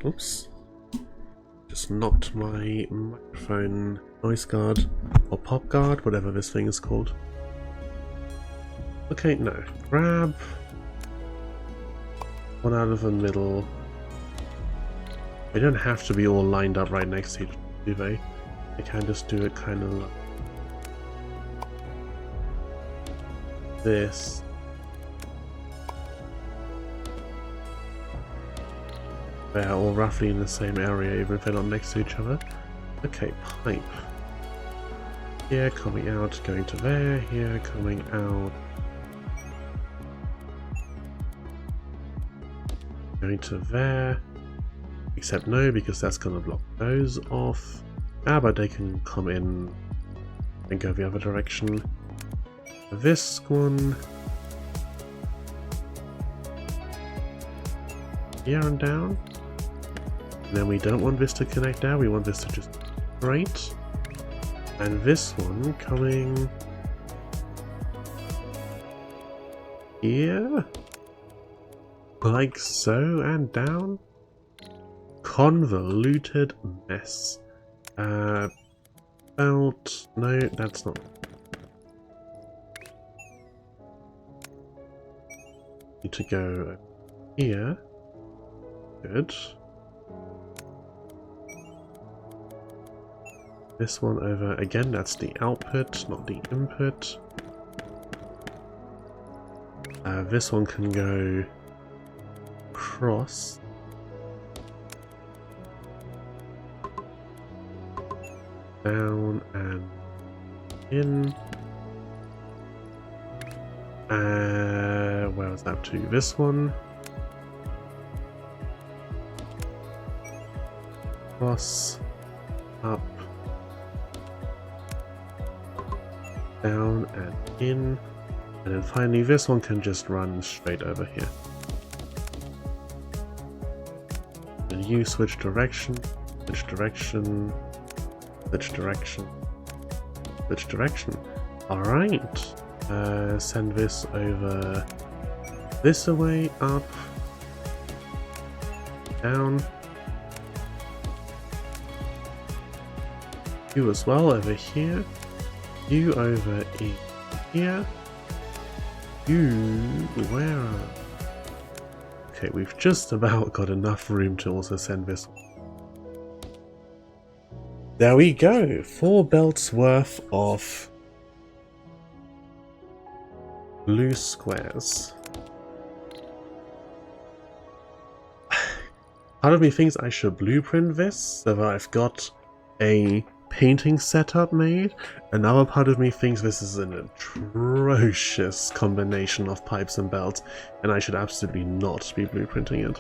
Oops. Just knocked my microphone noise guard, or pop guard, whatever this thing is called. Okay, no. Grab one out of the middle. They don't have to be all lined up right next to each other, do they? They can just do it kind of like this. They're all roughly in the same area, even if they're not next to each other. Okay, pipe. Here, coming out, going to there, here, coming out. Going to there, except no, because that's going to block those off. But they can come in and go the other direction. This one here and down. And then we don't want this to connect down, we want this to just straight. And this one coming here. Like so, and down. Convoluted mess. Belt. No, that's not. Need to go here. Good. This one over again, that's the output, not the input. This one can go across. Down and in. Where was that to? This one. Across. Up. Down and in. And then finally this one can just run straight over here. And you switch direction, switch direction, switch direction, switch direction. Alright. Send this over this away, up, down. You as well over here. You over in here. You where? Okay, we've just about got enough room to also send this. There we go. 4 belts worth of blue squares. Part of me thinks I should blueprint this so that I've got a painting setup made. Another part of me thinks this is an atrocious combination of pipes and belts, and I should absolutely not be blueprinting it.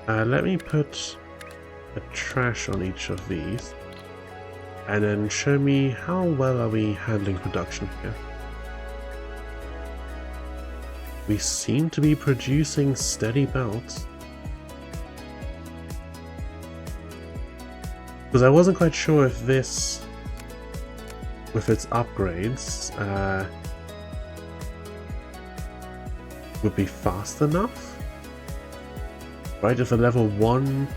Let me put a trash on each of these, and then show me how well are we handling production here. We seem to be producing steady belts. Because I wasn't quite sure if this, with its upgrades, would be fast enough. Right, if a level 1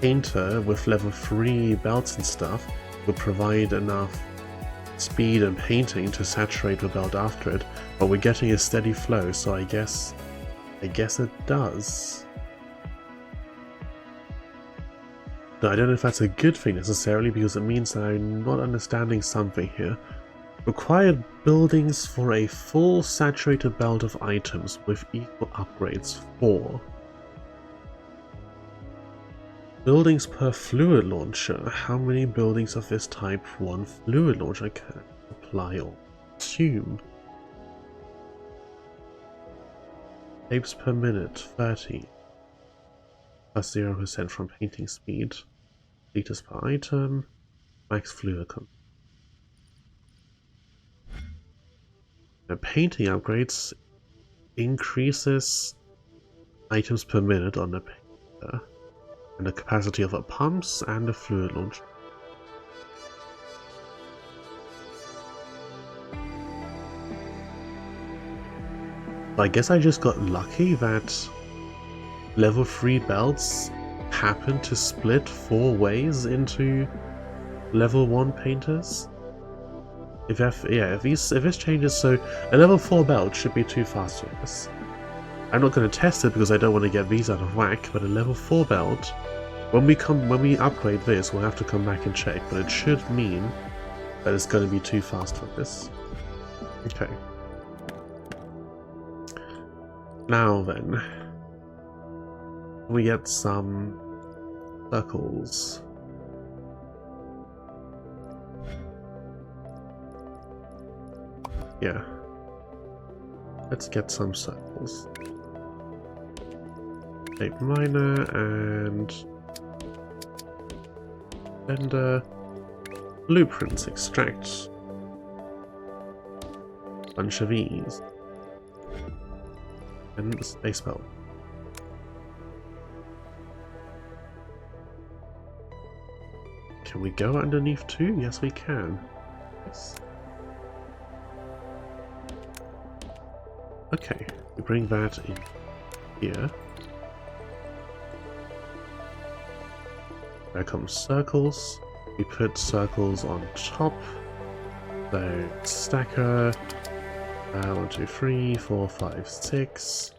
painter with level 3 belts and stuff would provide enough speed and painting to saturate the belt after it, but we're getting a steady flow, so I guess it does. Now, I don't know if that's a good thing necessarily, because it means that I'm not understanding something here. Required buildings for a full saturated belt of items with equal upgrades 4. Buildings per fluid launcher. How many buildings of this type one fluid launcher can apply or consume? Tapes per minute, 30. Plus 0% from painting speed. Liters per item. Max fluid consumption. Painting upgrades increases items per minute on the painter, and the capacity of the pumps and the fluid launcher. I guess I just got lucky that level 3 belts happen to split 4 ways into level 1 painters. If this changes, so a level 4 belt should be too fast for this. I'm not going to test it because I don't want to get these out of whack, but a level 4 belt, when we upgrade this, we'll have to come back and check, but it should mean that it's going to be too fast for this. Okay. Now then, we get some circles. Yeah. Let's get some circles. Tape miner and blueprints, extract a bunch of these and the space belt. Can we go underneath too? Yes, we can. Yes. Okay, we bring that in here. There comes circles. We put circles on top. So stacker. 1, 2, 3, 4, 5, 6.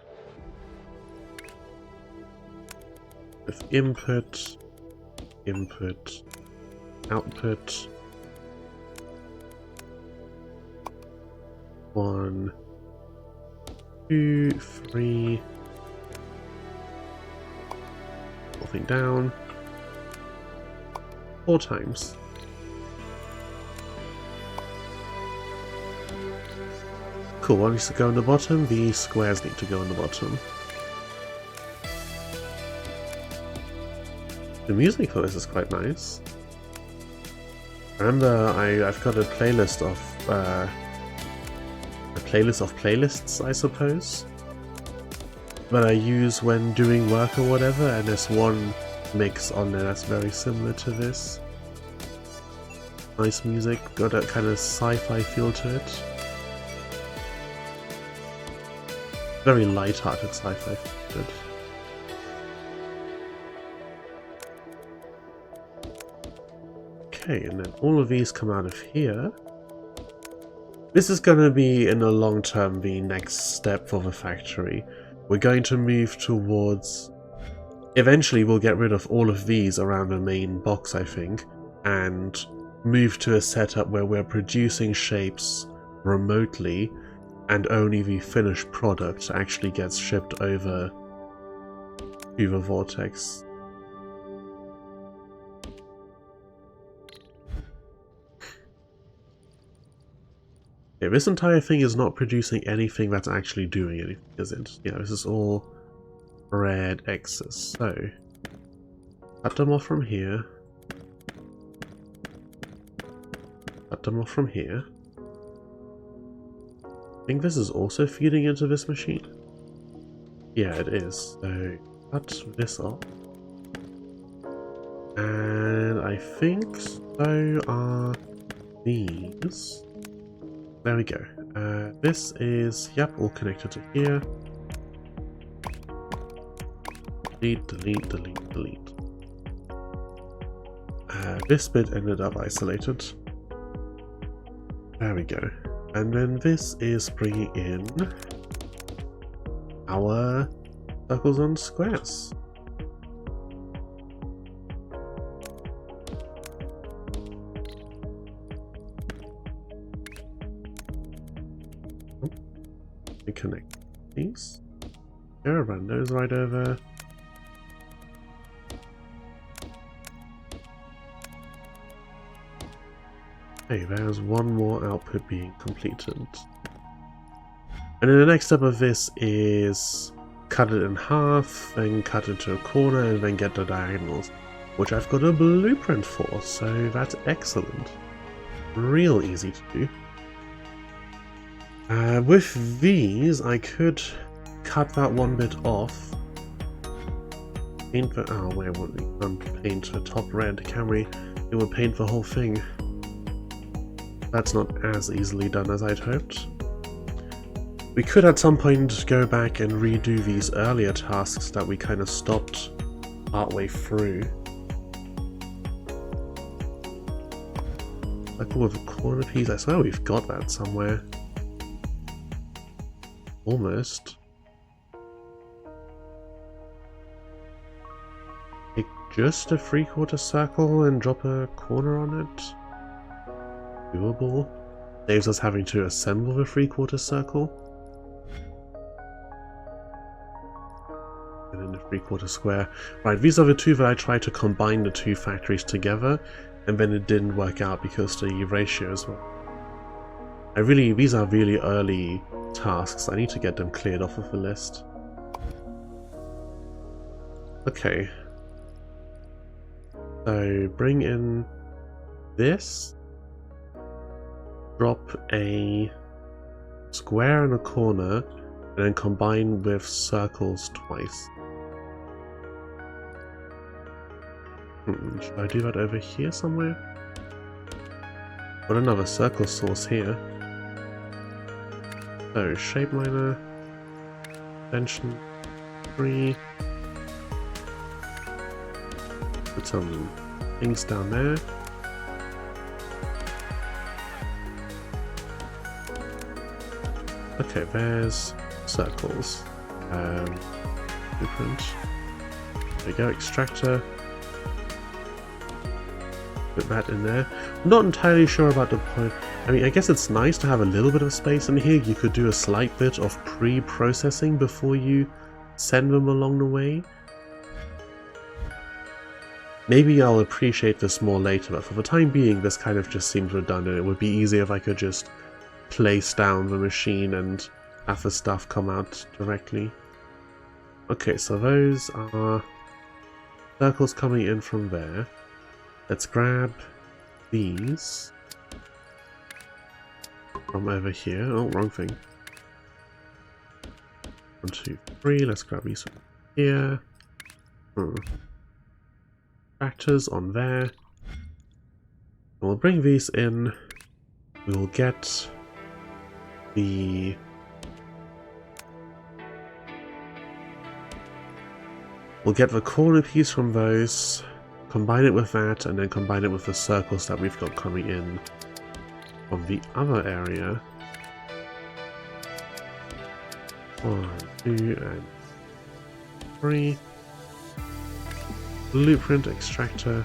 With input, output. 1, 2, 3. Nothing down. 4 times. Cool, what needs to go on the bottom? The squares need to go on the bottom. The music for this is quite nice. Remember, I've got a playlist of playlists, I suppose, that I use when doing work or whatever, and there's one mix on there that's very similar to this. Nice music, got a kind of sci-fi feel to it. Very light-hearted sci-fi feel to it. Okay, and then all of these come out of here. This is going to be, in the long term, the next step for the factory. We're going to move towards... Eventually we'll get rid of all of these around the main box, I think, and move to a setup where we're producing shapes remotely, and only the finished product actually gets shipped over to the Vortex. Okay, this entire thing is not producing anything that's actually doing anything, is it? Yeah, this is all red X's. So, cut them off from here. Cut them off from here. I think this is also feeding into this machine. Yeah, it is. So, cut this off. And I think so are these. There we go. This is, yep, all connected to here. Delete, delete, delete, delete. This bit ended up isolated. There we go. And then this is bringing in our circles and squares. We connect these. Here, run those right over. Okay, there's one more output being completed. And then the next step of this is cut it in half, then cut into a corner, and then get the diagonals, which I've got a blueprint for, so that's excellent. Real easy to do. With these, I could cut that one bit off. Paint the... oh, wait, we can't paint the top red, can we? It would paint the whole thing. That's not as easily done as I'd hoped. We could at some point go back and redo these earlier tasks that we kind of stopped partway through. Like with a corner piece, I swear we've got that somewhere. Almost. Take just a 3/4 circle and drop a corner on it. Doable. Saves us having to assemble the 3/4 circle. And then the 3/4 square. Right, these are the two that I tried to combine the two factories together, and then it didn't work out because the ratios were... these are really early tasks. I need to get them cleared off of the list. Okay. So bring in this. Drop a square and a corner, and then combine with circles twice. Should I do that over here somewhere? Got another circle source here. So, shape miner, extension 3. Put some things down there. Okay, there's circles. Blueprint. There we go, extractor. Put that in there. I'm not entirely sure about the point. I mean, I guess it's nice to have a little bit of space in here. You could do a slight bit of pre-processing before you send them along the way. Maybe I'll appreciate this more later, but for the time being, this kind of just seems redundant. It would be easier if I could just place down the machine and have the stuff come out directly. Okay, so those are circles coming in from there. Let's grab these from over here. Oh, wrong thing. 1, 2, 3. Let's grab these from here. Factors on there. And we'll bring these in. We will get the... we'll get the corner piece from those, combine it with that, and then combine it with the circles that we've got coming in from the other area. 1, 2, and 3. Blueprint extractor.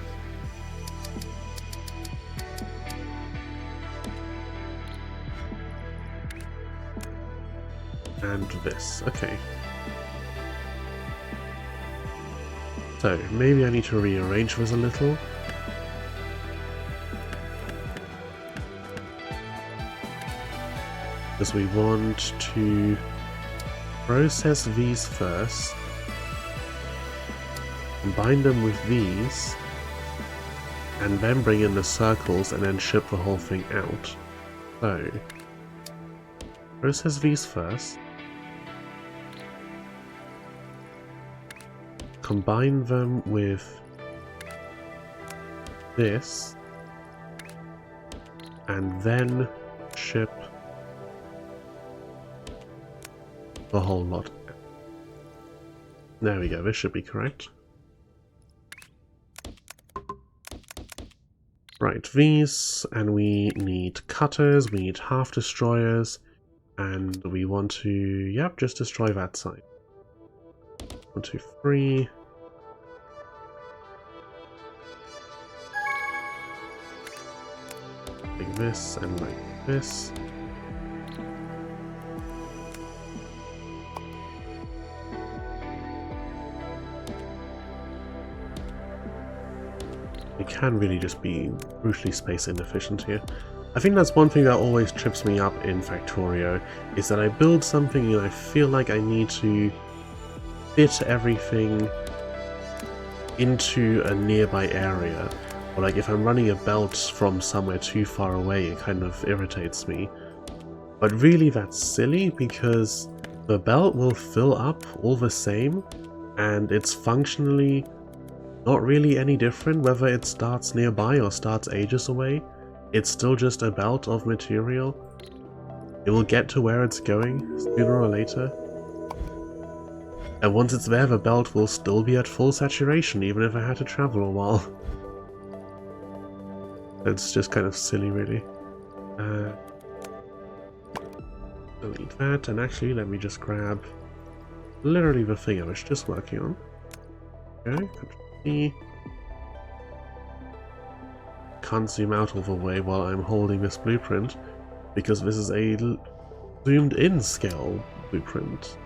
And this. Okay. So, maybe I need to rearrange this a little. Because we want to process these first, combine them with these, and then bring in the circles and then ship the whole thing out. So, process these first, combine them with this, and then ship the whole lot. There we go, this should be correct. Right, these, and we need cutters, we need half destroyers, and we want to, yep, just destroy that side. 1, 2, 3. Like this and like this. It can really just be brutally space inefficient here. I think that's one thing that always trips me up in Factorio, is that I build something and I feel like I need to fit everything into a nearby area. Or like if I'm running a belt from somewhere too far away, it kind of irritates me. But really that's silly, because the belt will fill up all the same, and it's functionally not really any different whether it starts nearby or starts ages away. It's still just a belt of material. It will get to where it's going sooner or later. And once it's there, the belt will still be at full saturation, even if I had to travel a while. It's just kind of silly, really. Delete that, and actually let me just grab literally the thing I was just working on. Okay, Control-C. Can't zoom out all the way while I'm holding this blueprint, because this is a zoomed in scale blueprint.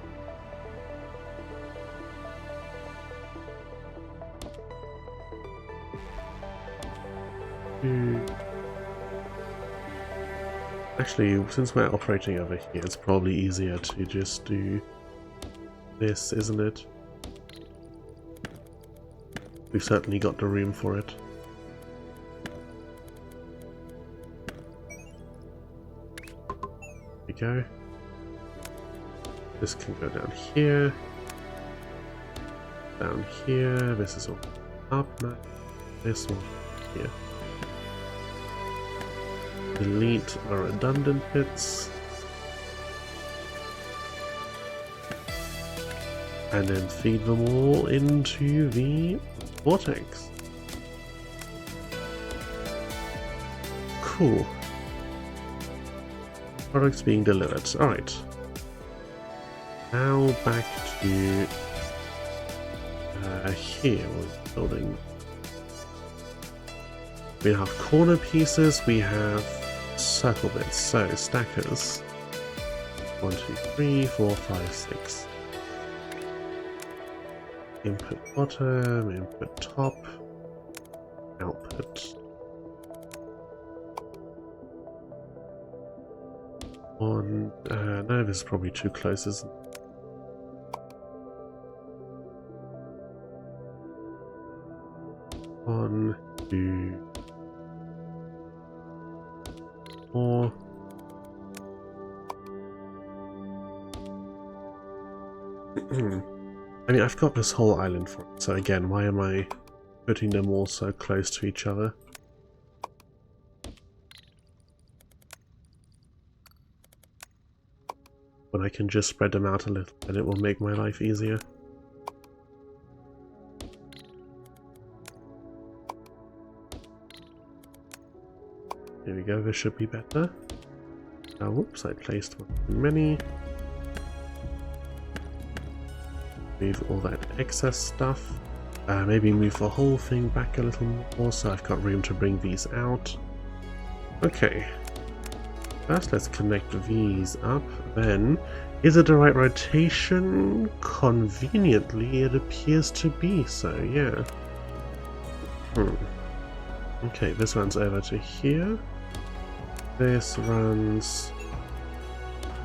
Actually, since we're operating over here, it's probably easier to just do this, isn't it? We've certainly got the room for it. There we go. This can go down here. Down here. This is all up now. This one here. Delete our redundant bits. And then feed them all into the vortex. Cool. Products being delivered. Alright. Now back to here. We're building. We have corner pieces, we have circle bits, so stackers. 1, 2, 3, 4, 5, 6. Input bottom, input top, output. One, no, this is probably too close, isn't it? One, two, four. I mean, I've got this whole island for it, so again, why am I putting them all so close to each other? When I can just spread them out a little, and it will make my life easier. Here we go, this should be better. Whoops, I placed one too many. Move all that excess stuff. Maybe move the whole thing back a little more so I've got room to bring these out. Okay. First, let's connect these up. Then, is it the right rotation? Conveniently, it appears to be so, yeah. Okay, this runs over to here. This runs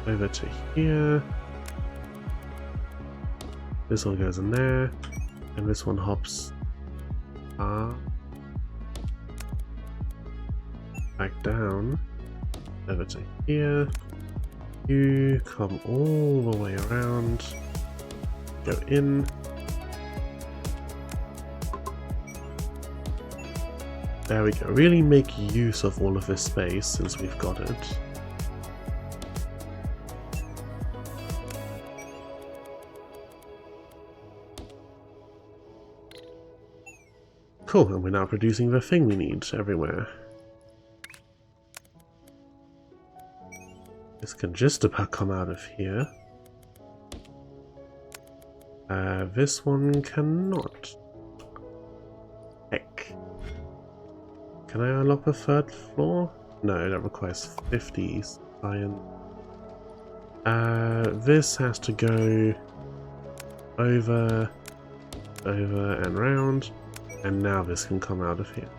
over to here. This one goes in there, and this one hops back down over to here. You come all the way around, go in. There we go. Really make use of all of this space since we've got it. Cool, and we're now producing the thing we need everywhere. This can just about come out of here. This one cannot. Heck. Can I unlock the third floor? No, that requires 50 iron. This has to go over, and round, and now this can come out of here.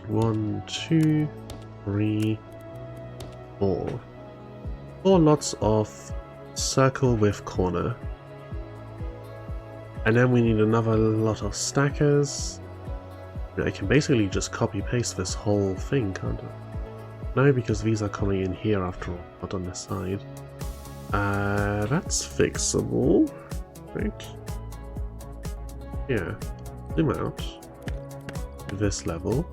1, 2, 3, 4. 4 lots of circle with corner. And then we need another lot of stackers. I can basically just copy paste this whole thing, can't I? No, because these are coming in here after all, not on this side. That's fixable. Right? Yeah. Zoom out. To this level.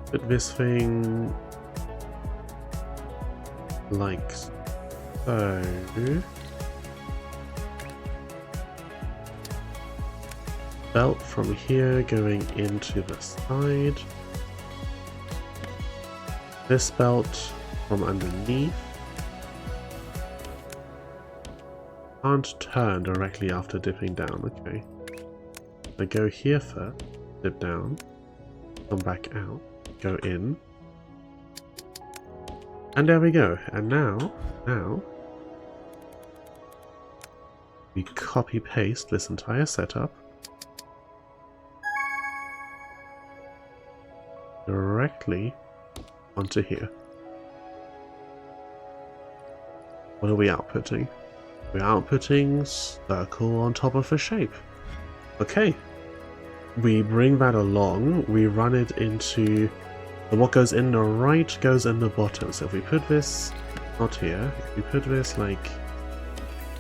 Put this thing like so. Belt from here going into the side. This belt from underneath. Can't turn directly after dipping down, okay. I go here first, dip down, come back out, go in. And there we go. And now we copy paste this entire setup directly onto here. What are we outputting? We're outputting circle on top of a shape. Okay. We bring that along, we run it into what goes in the right goes in the bottom. So if we put this not here, if we put this like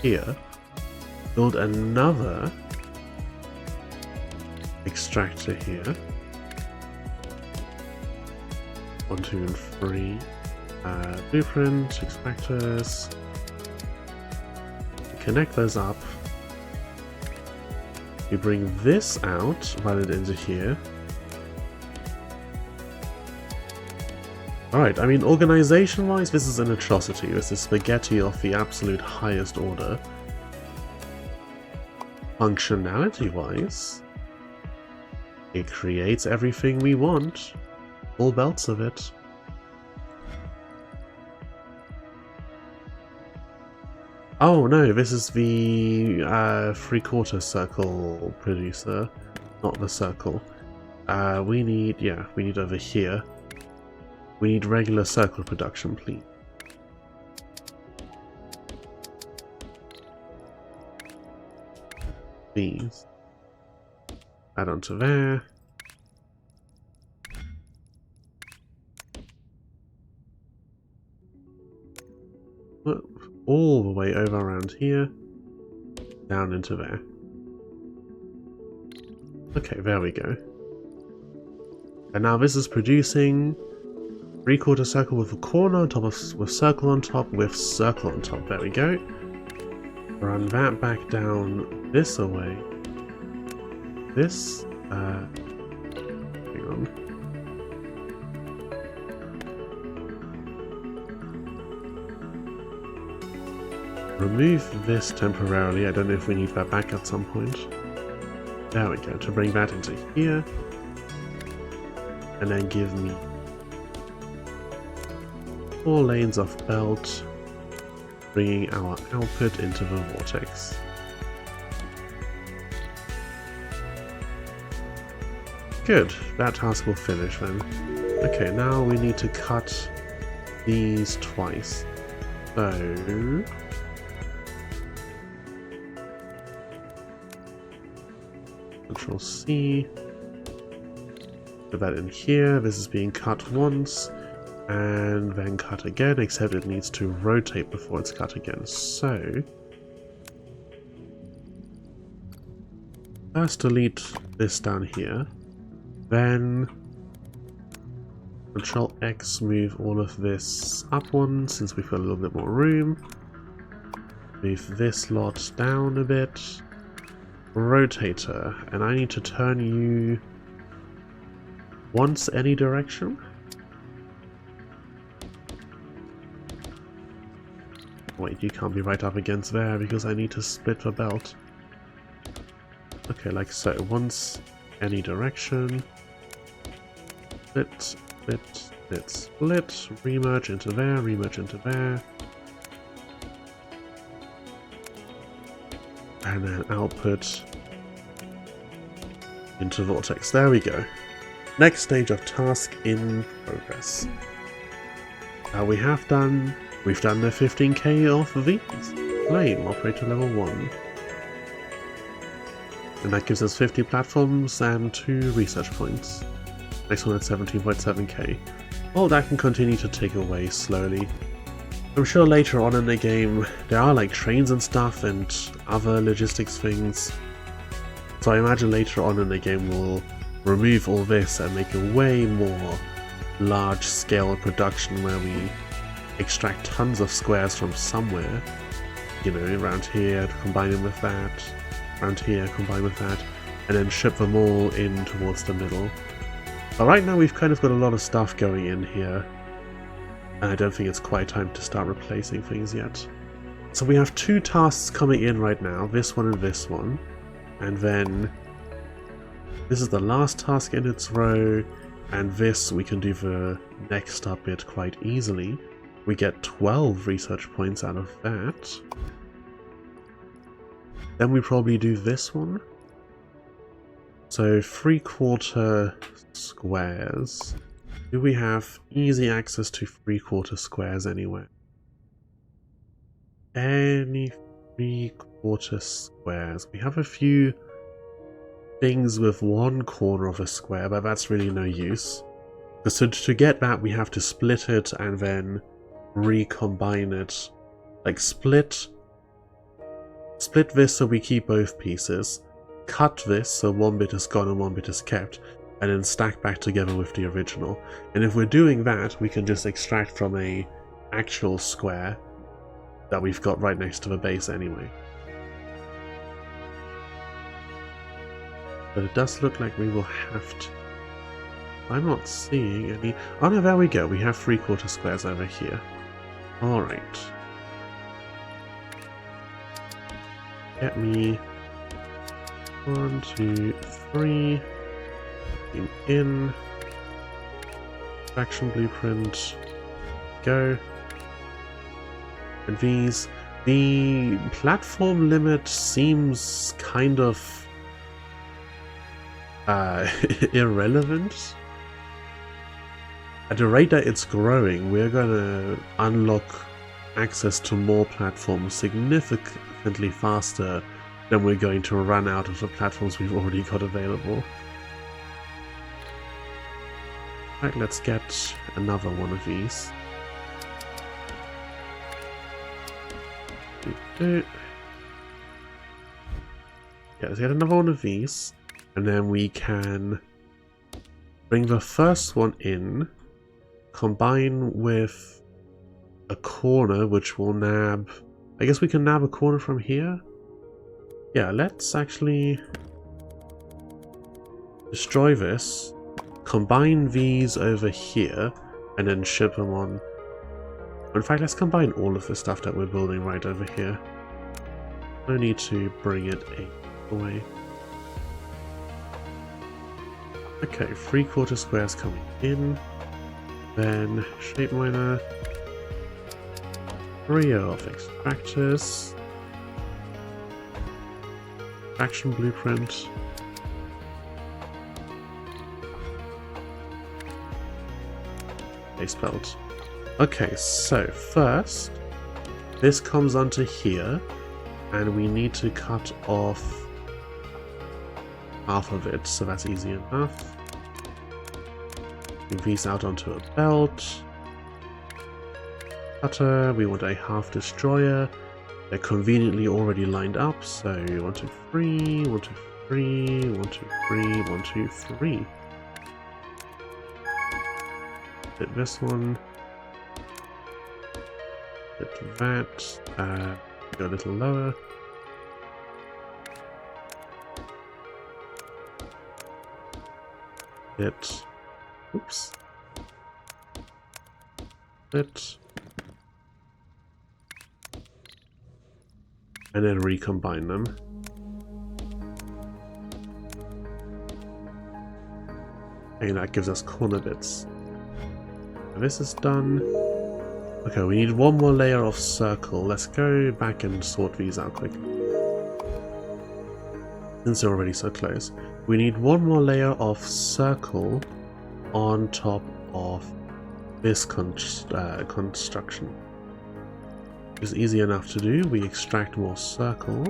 here, build another extractor here. 1, 2, and 3. Blueprint, extractors. Connect those up. We bring this out, run it into here. Alright, I mean, organization-wise, this is an atrocity. This is spaghetti of the absolute highest order. Functionality-wise, it creates everything we want. All belts of it. Oh no, this is the 3/4 circle producer, not the circle. We need over here. We need regular circle production, please. These. Add onto there. All the way over around here, down into there. Okay, there we go. And now this is producing 3/4 circle with a corner on top of with circle on top with circle on top. There we go. Run that back down this away. This hang on. Remove this temporarily. I don't know if we need that back at some point. There we go, to bring that into here. And then give me 4 lanes of belt, bringing our output into the vortex. Good, that task will finish then. Okay, now we need to cut these twice. So Control C. Put that in here. This is being cut once and then cut again, except it needs to rotate before it's cut again. So first delete this down here, then Control X, move all of this up one since we've got a little bit more room. Move this lot down a bit. Rotator, and I need to turn you once any direction. Wait, you can't be right up against there because I need to split the belt. Okay, like so. Once any direction. Split, split, split, split. Remerge into there, remerge into there. And then output into Vortex. There we go. Next stage of task in progress. We've done the 15k of these. Flame, operator level 1. And that gives us 50 platforms and 2 research points. Next one at 17.7k. Well, that can continue to tick away slowly. I'm sure later on in the game there are like trains and stuff and other logistics things. So I imagine later on in the game we'll remove all this and make a way more large scale production where we extract tons of squares from somewhere. You know, around here, combine them with that, around here, combine with that, and then ship them all in towards the middle. But right now we've kind of got a lot of stuff going in here. And I don't think it's quite time to start replacing things yet. So we have 2 tasks coming in right now, this one and this one. And then this is the last task in its row, and this we can do the next up bit quite easily. We get 12 research points out of that. Then we probably do this one. So 3/4 squares. Do we have easy access to 3/4 squares anywhere? Any 3/4 squares? We have a few things with 1 corner of a square, but that's really no use. So to get that, we have to split it and then recombine it. Like split this so we keep both pieces. Cut this so 1 bit is gone and 1 bit is kept. And then stack back together with the original. And if we're doing that, we can just extract from a actual square that we've got right next to the base anyway. But it does look like we will have to. I'm not seeing any. Oh no, there we go. We have 3/4 squares over here. Alright. Get me 1, 2, 3. In faction blueprint, go. And these, the platform limit seems kind of irrelevant. At the rate that it's growing, we're gonna unlock access to more platforms significantly faster than we're going to run out of the platforms we've already got available. Right, let's get another one of these. Yeah, let's get another one of these, and then we can bring the first one in, combine with a corner which will nab. I guess we can nab a corner from here. Yeah, let's actually destroy this. Combine these over here, and then ship them on. In fact, let's combine all of the stuff that we're building right over here. No need to bring it away. Okay, 3/4 squares coming in. Then shape miner. 3 of extractors. Action blueprint. Base belt. Okay, so first, this comes onto here, and we need to cut off half of it, so that's easy enough. Move these out onto a belt. Cutter, we want a half destroyer. They're conveniently already lined up, so 1, 2, 3, 1, 2, 3, 1, 2, 3, 1, 2, 3. Hit this one. Hit that. Go a little lower. Hit. Oops. Hit. And then recombine them. And that gives us corner bits. And this is done. Okay, we need one more layer of circle. Let's go back and sort these out quick. Since they're already so close. We need one more layer of circle on top of this construction. It's easy enough to do. We extract more circle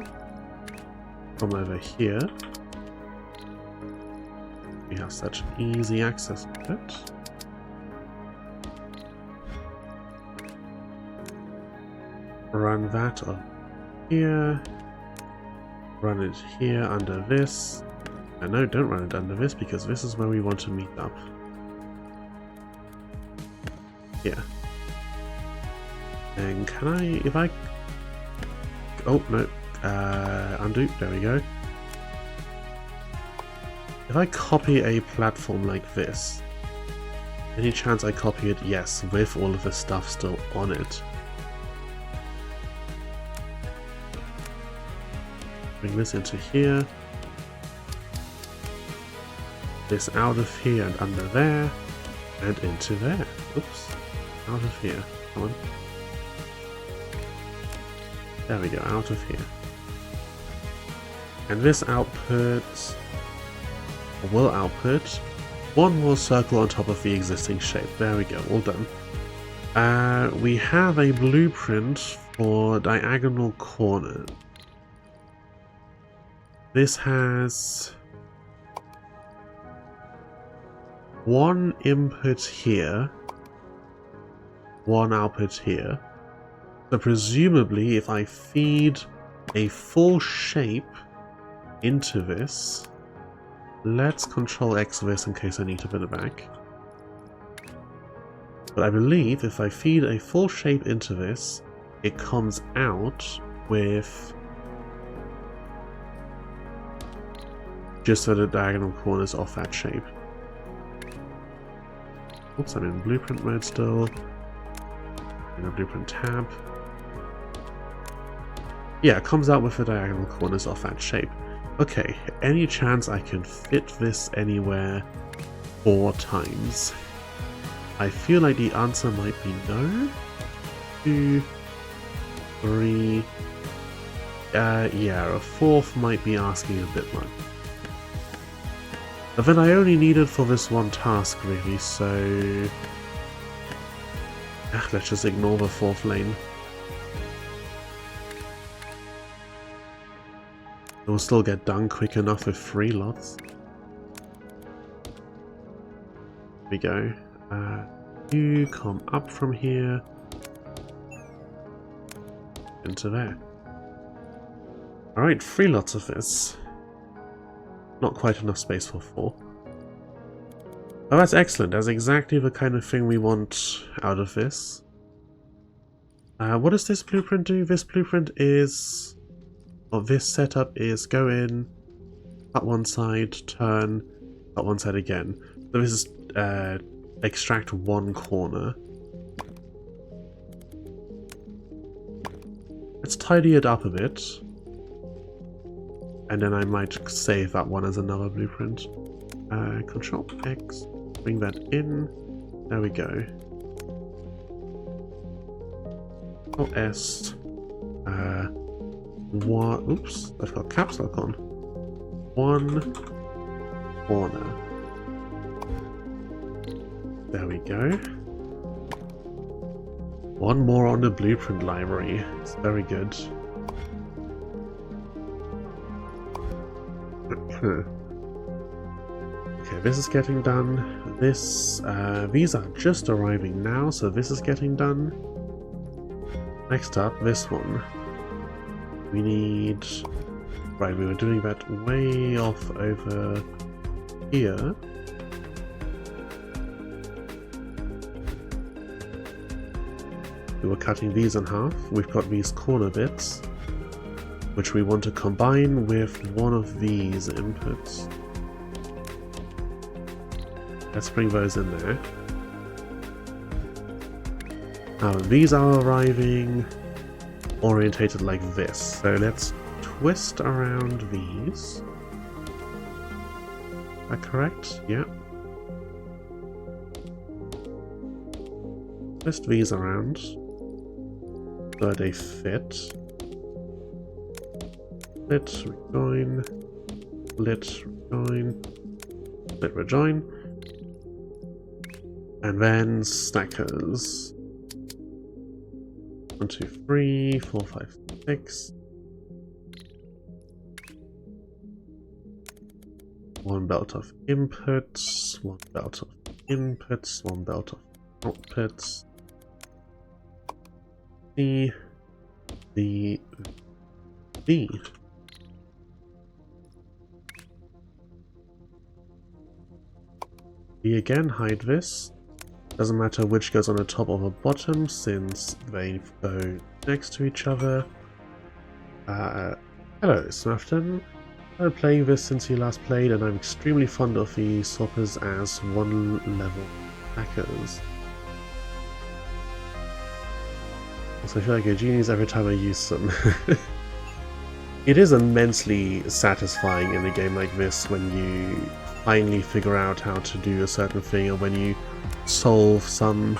from over here. We have such easy access to it. Run that up here. Run it here under this. No, don't run it under this because this is where we want to meet up. Here. And can I, if I, oh no, undo, there we go. If I copy a platform like this, any chance I copy it? Yes, with all of the stuff still on it. Bring this into here. This out of here and under there. And into there. Oops. Out of here. Come on. There we go, out of here. And this outputs, or will output, one more circle on top of the existing shape. There we go, all done. We have a blueprint for diagonal corner. This has one input here, one output here. So presumably if I feed a full shape into this, let's Control X this in case I need to put it back. But I believe if I feed a full shape into this, it comes out with just so the diagonal corners off that shape. Oops, I'm in blueprint mode still. In a blueprint tab. Yeah, it comes out with the diagonal corners off that shape. Okay, any chance I can fit this anywhere 4 times? I feel like the answer might be no. 2, 3. Yeah, a 4th might be asking a bit much. But then I only need it for this one task, really, so let's just ignore the 4th lane. It will still get done quick enough with 3 lots. There we go. You come up from here into there. Alright, 3 lots of this. Not quite enough space for 4. Oh, that's excellent. That's exactly the kind of thing we want out of this. What does this blueprint do? This blueprint is... or this setup is go in, cut one side, turn, cut one side again. So this is extract one corner. Let's tidy it up a bit. And then I might save that one as another blueprint. Control X, bring that in. There we go. Control S. One. Oops, I've got caps lock on. One corner. There we go. One more on the blueprint library. It's very good. Okay, this is getting done. These are just arriving now, so this is getting done. Next up, this one. We need... Right, we were doing that way off over here. We were cutting these in half. We've got these corner bits, which we want to combine with one of these inputs. Let's bring those in there. Now these are arriving orientated like this. So let's twist around these. Is that correct? Yeah. Twist these around so they fit. Split, rejoin, split, rejoin, split, rejoin, and then stackers. 1, 2, 3, 4, 5, 6. One belt of inputs, one belt of inputs, one belt of outputs. The V. We again hide this. Doesn't matter which goes on the top or the bottom since they go next to each other. Hello, Snafton. I've been playing this since you last played and I'm extremely fond of the swappers as one level hackers. Also, I feel like a genius every time I use them. It is immensely satisfying in a game like this when you finally figure out how to do a certain thing, or when you solve some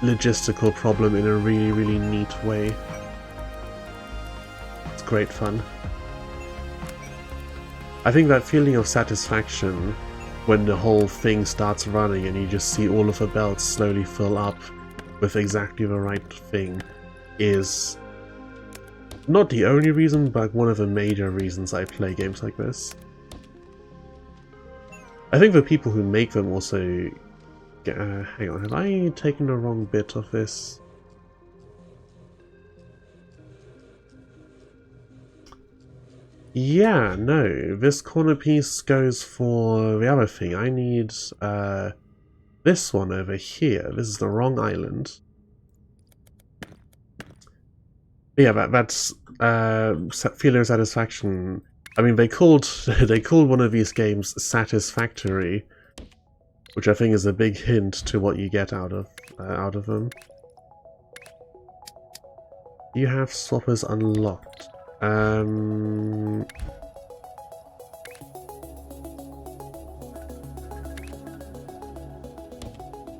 logistical problem in a really, really neat way. It's great fun. I think that feeling of satisfaction when the whole thing starts running and you just see all of the belts slowly fill up with exactly the right thing is not the only reason, but one of the major reasons I play games like this. I think the people who make them also get... hang on, have I taken the wrong bit of this? Yeah, no, this corner piece goes for the other thing. I need this one over here. This is the wrong island. But yeah, that's feeling of satisfaction. I mean, they called one of these games Satisfactory, which I think is a big hint to what you get out of them. You have swappers unlocked.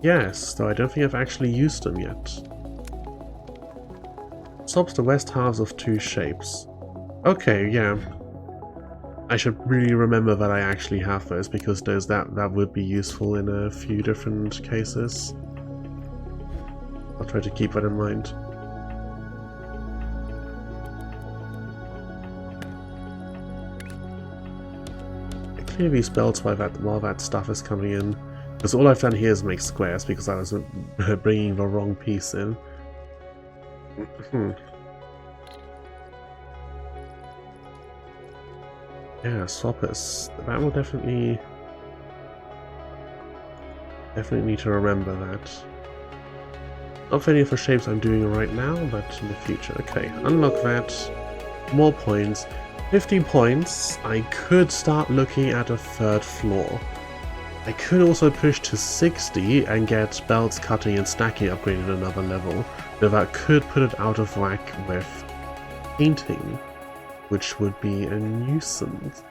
Yes, though I don't think I've actually used them yet. Swaps the west halves of two shapes. Okay, yeah. I should really remember that I actually have those, because that would be useful in a few different cases. I'll try to keep that in mind. Clear these belts while that stuff is coming in, because all I've done here is make squares because I was bringing the wrong piece in. Yeah, swappers. That will definitely need to remember that. Not for any of the shapes I'm doing right now, but in the future. Okay, unlock that. More points. 50 points. I could start looking at a third floor. I could also push to 60 and get belts, cutting and stacking upgraded another level, though that could put it out of whack with painting, which would be a nuisance.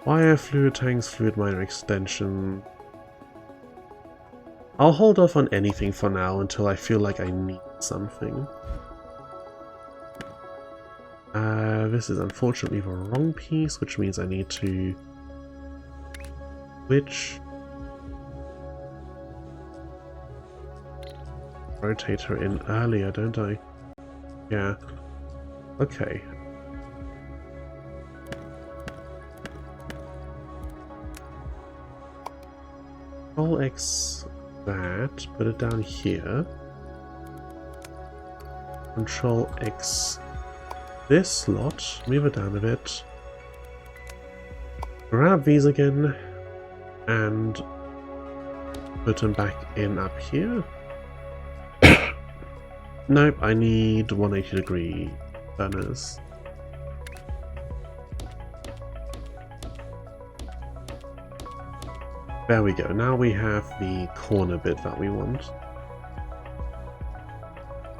Wire, fluid tanks, fluid miner extension. I'll hold off on anything for now until I feel like I need something. This is unfortunately the wrong piece, which means I need to switch. rotator in earlier, don't I? Yeah. Okay. Control X that, put it down here. Control X this slot, move it down a bit. Grab these again, and put them back in up here. Nope, I need 180-degree burners. There we go, now we have the corner bit that we want.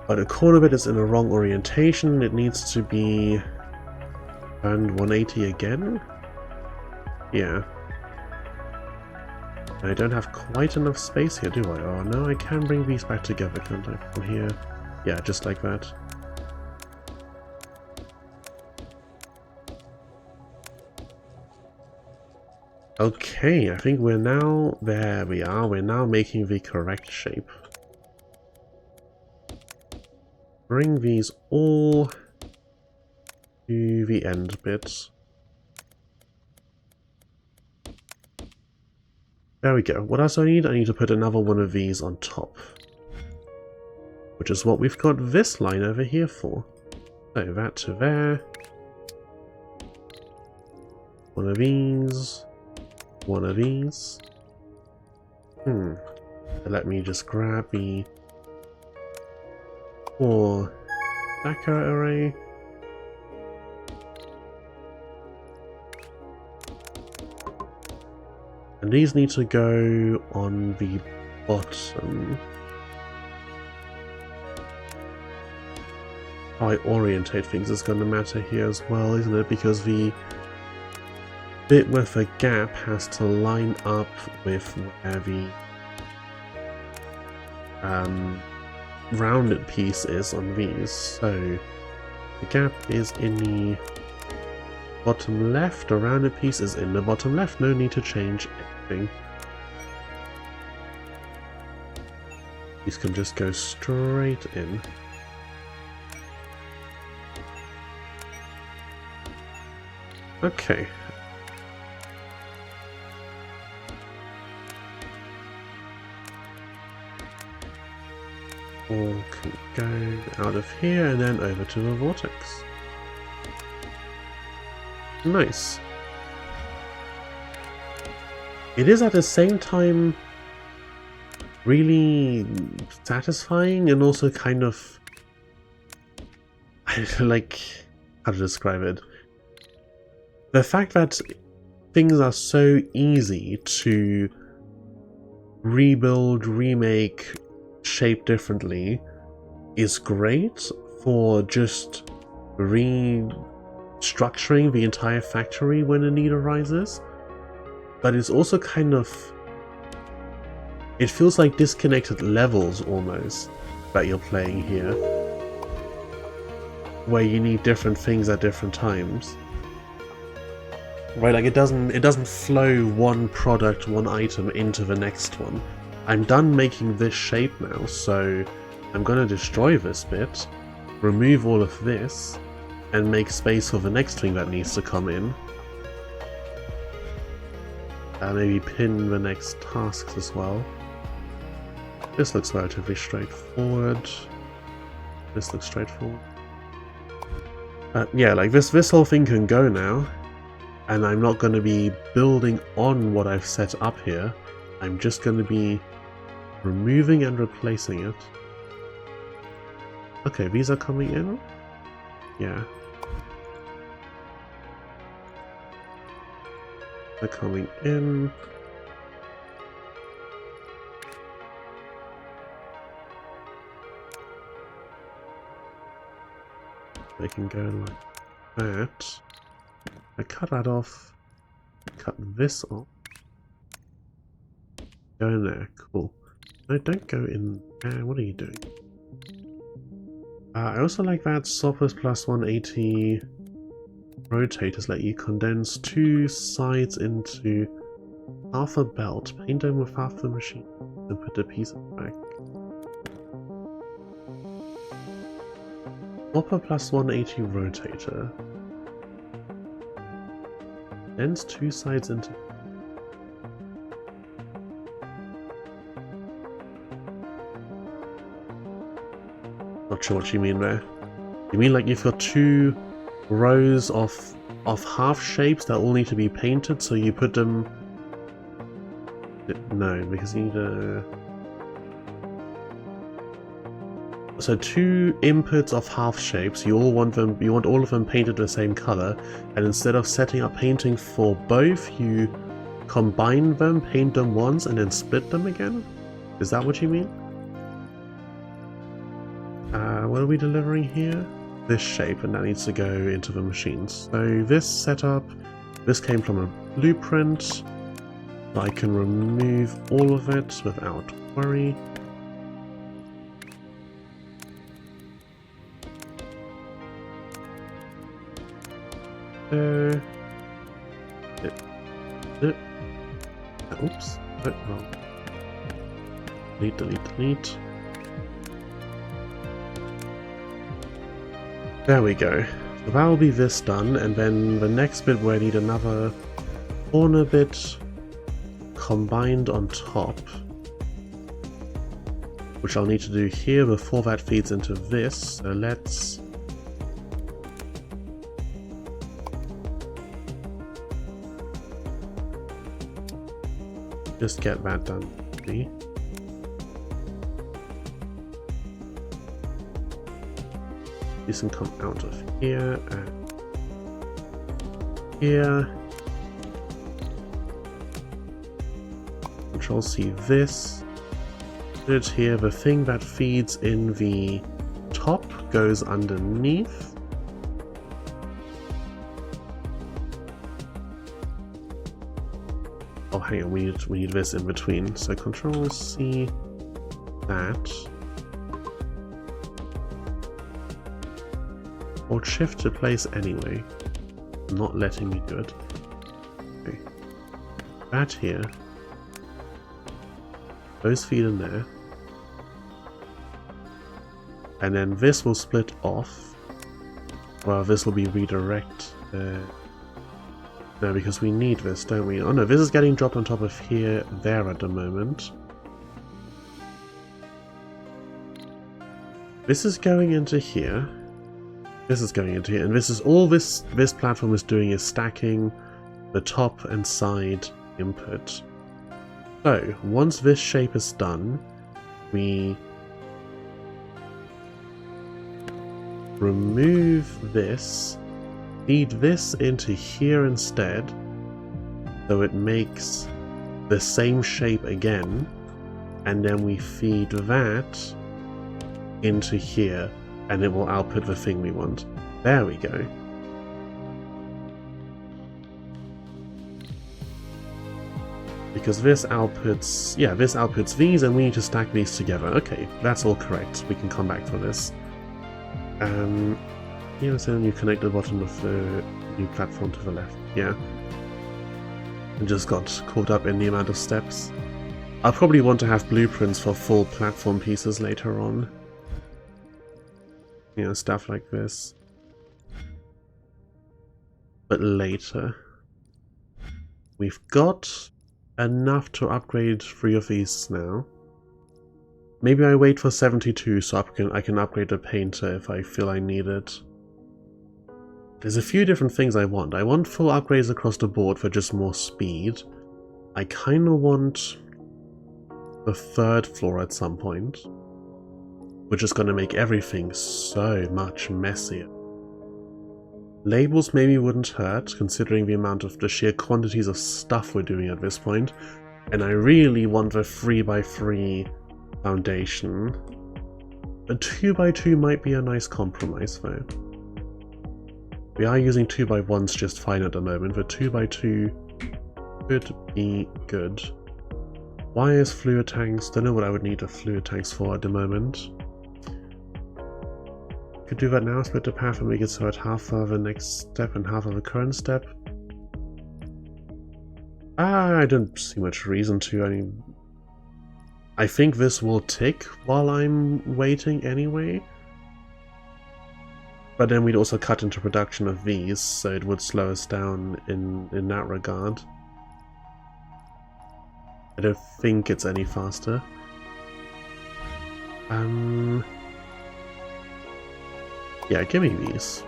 But the corner bit is in the wrong orientation, it needs to be turned 180 again? Yeah. I don't have quite enough space here, do I? Oh no, I can bring these back together, can't I? From here. Yeah, just like that. Okay, I think we're now... There we are, we're now making the correct shape. Bring these all to the end bit. There we go. What else do I need? I need to put another one of these on top. Which is what we've got this line over here for. So that to there. One of these. One of these. Let me just grab the 4 backer array. And these need to go on the bottom. How I orientate things is going to matter here as well, isn't it? Because the bit with a gap has to line up with where the rounded piece is on these. So the gap is in the bottom left, the rounded piece is in the bottom left, no need to change anything. These can just go straight in. Okay. All can go out of here and then over to the vortex. Nice. It is at the same time really satisfying and also kind of like, how to describe it. The fact that things are so easy to rebuild, remake, shape differently is great for just restructuring the entire factory when a need arises, but it's also kind of, it feels like disconnected levels almost that you're playing here, where you need different things at different times. Right, like it doesn't flow one product, one item into the next one. I'm done making this shape now, so I'm gonna destroy this bit, remove all of this, and make space for the next thing that needs to come in. Maybe pin the next tasks as well. This looks relatively straightforward. This looks straightforward. Yeah, like this whole thing can go now. And I'm not going to be building on what I've set up here. I'm just going to be removing and replacing it. Okay, these are coming in? Yeah. They're coming in. They can go like that. I cut that off, cut this off, go in there, cool. No, don't go in there, what are you doing? I also like that Soppers plus 180 rotators let you condense 2 sides into half a belt, paint them with half the machine, and put the piece back. Hopper plus 180 rotator. Bends two sides into... Not sure what you mean there. You mean like you've got two rows of half shapes that all need to be painted, so you put them... No, because you need a... So two inputs of half shapes, you want all of them painted the same color, and instead of setting up painting for both, you combine them, paint them once, and then split them again? Is that what you mean? What are we delivering here? This shape, and that needs to go into the machines. So this setup, this came from a blueprint. I can remove all of it without worry. Oops. Oh, wrong. Delete, delete, delete. There we go. So that will be this done, and then the next bit where I need another corner bit combined on top, which I'll need to do here before that feeds into this. So let's just get that done. See? This can come out of here and here. Control C this. Put it here. The thing that feeds in the top goes underneath. Oh, hang on, we need this in between. So Control C that. Hold Shift to place anyway. Not letting me do it. Okay. That here. Those feed in there. And then this will split off. Well, this will be redirect. No, because we need this, don't we? Oh no, this is getting dropped on top of here, there at the moment. This is going into here. This is going into here, and this is all this platform is doing is stacking the top and side input. So, once this shape is done, we remove this, feed this into here instead, so it makes the same shape again, and then we feed that into here, and it will output the thing we want. There we go. Because this outputs, yeah, this outputs these, and we need to stack these together. Okay, that's all correct. We can come back to this. Yeah, so then you connect the bottom of the new platform to the left. Yeah. And just got caught up in the amount of steps. I'll probably want to have blueprints for full platform pieces later on. You know, stuff like this. But later. We've got enough to upgrade 3 of these now. Maybe I wait for 72 so I can upgrade the painter if I feel I need it. There's a few different things I want. I want full upgrades across the board for just more speed. I kind of want the 3rd floor at some point, which is going to make everything so much messier. Labels maybe wouldn't hurt, considering the amount of the sheer quantities of stuff we're doing at this point, and I really want the 3x3 foundation. A 2x2 might be a nice compromise though. We are using 2x1s just fine at the moment, but 2x2 could be good. Wires, fluid tanks, don't know what I would need the fluid tanks for at the moment. Could do that now, split the path and make it so at half of the next step and half of the current step. I don't see much reason to. I mean, I think this will tick while I'm waiting anyway. But then we'd also cut into production of these, so it would slow us down in that regard. I don't think it's any faster. Yeah, give me these.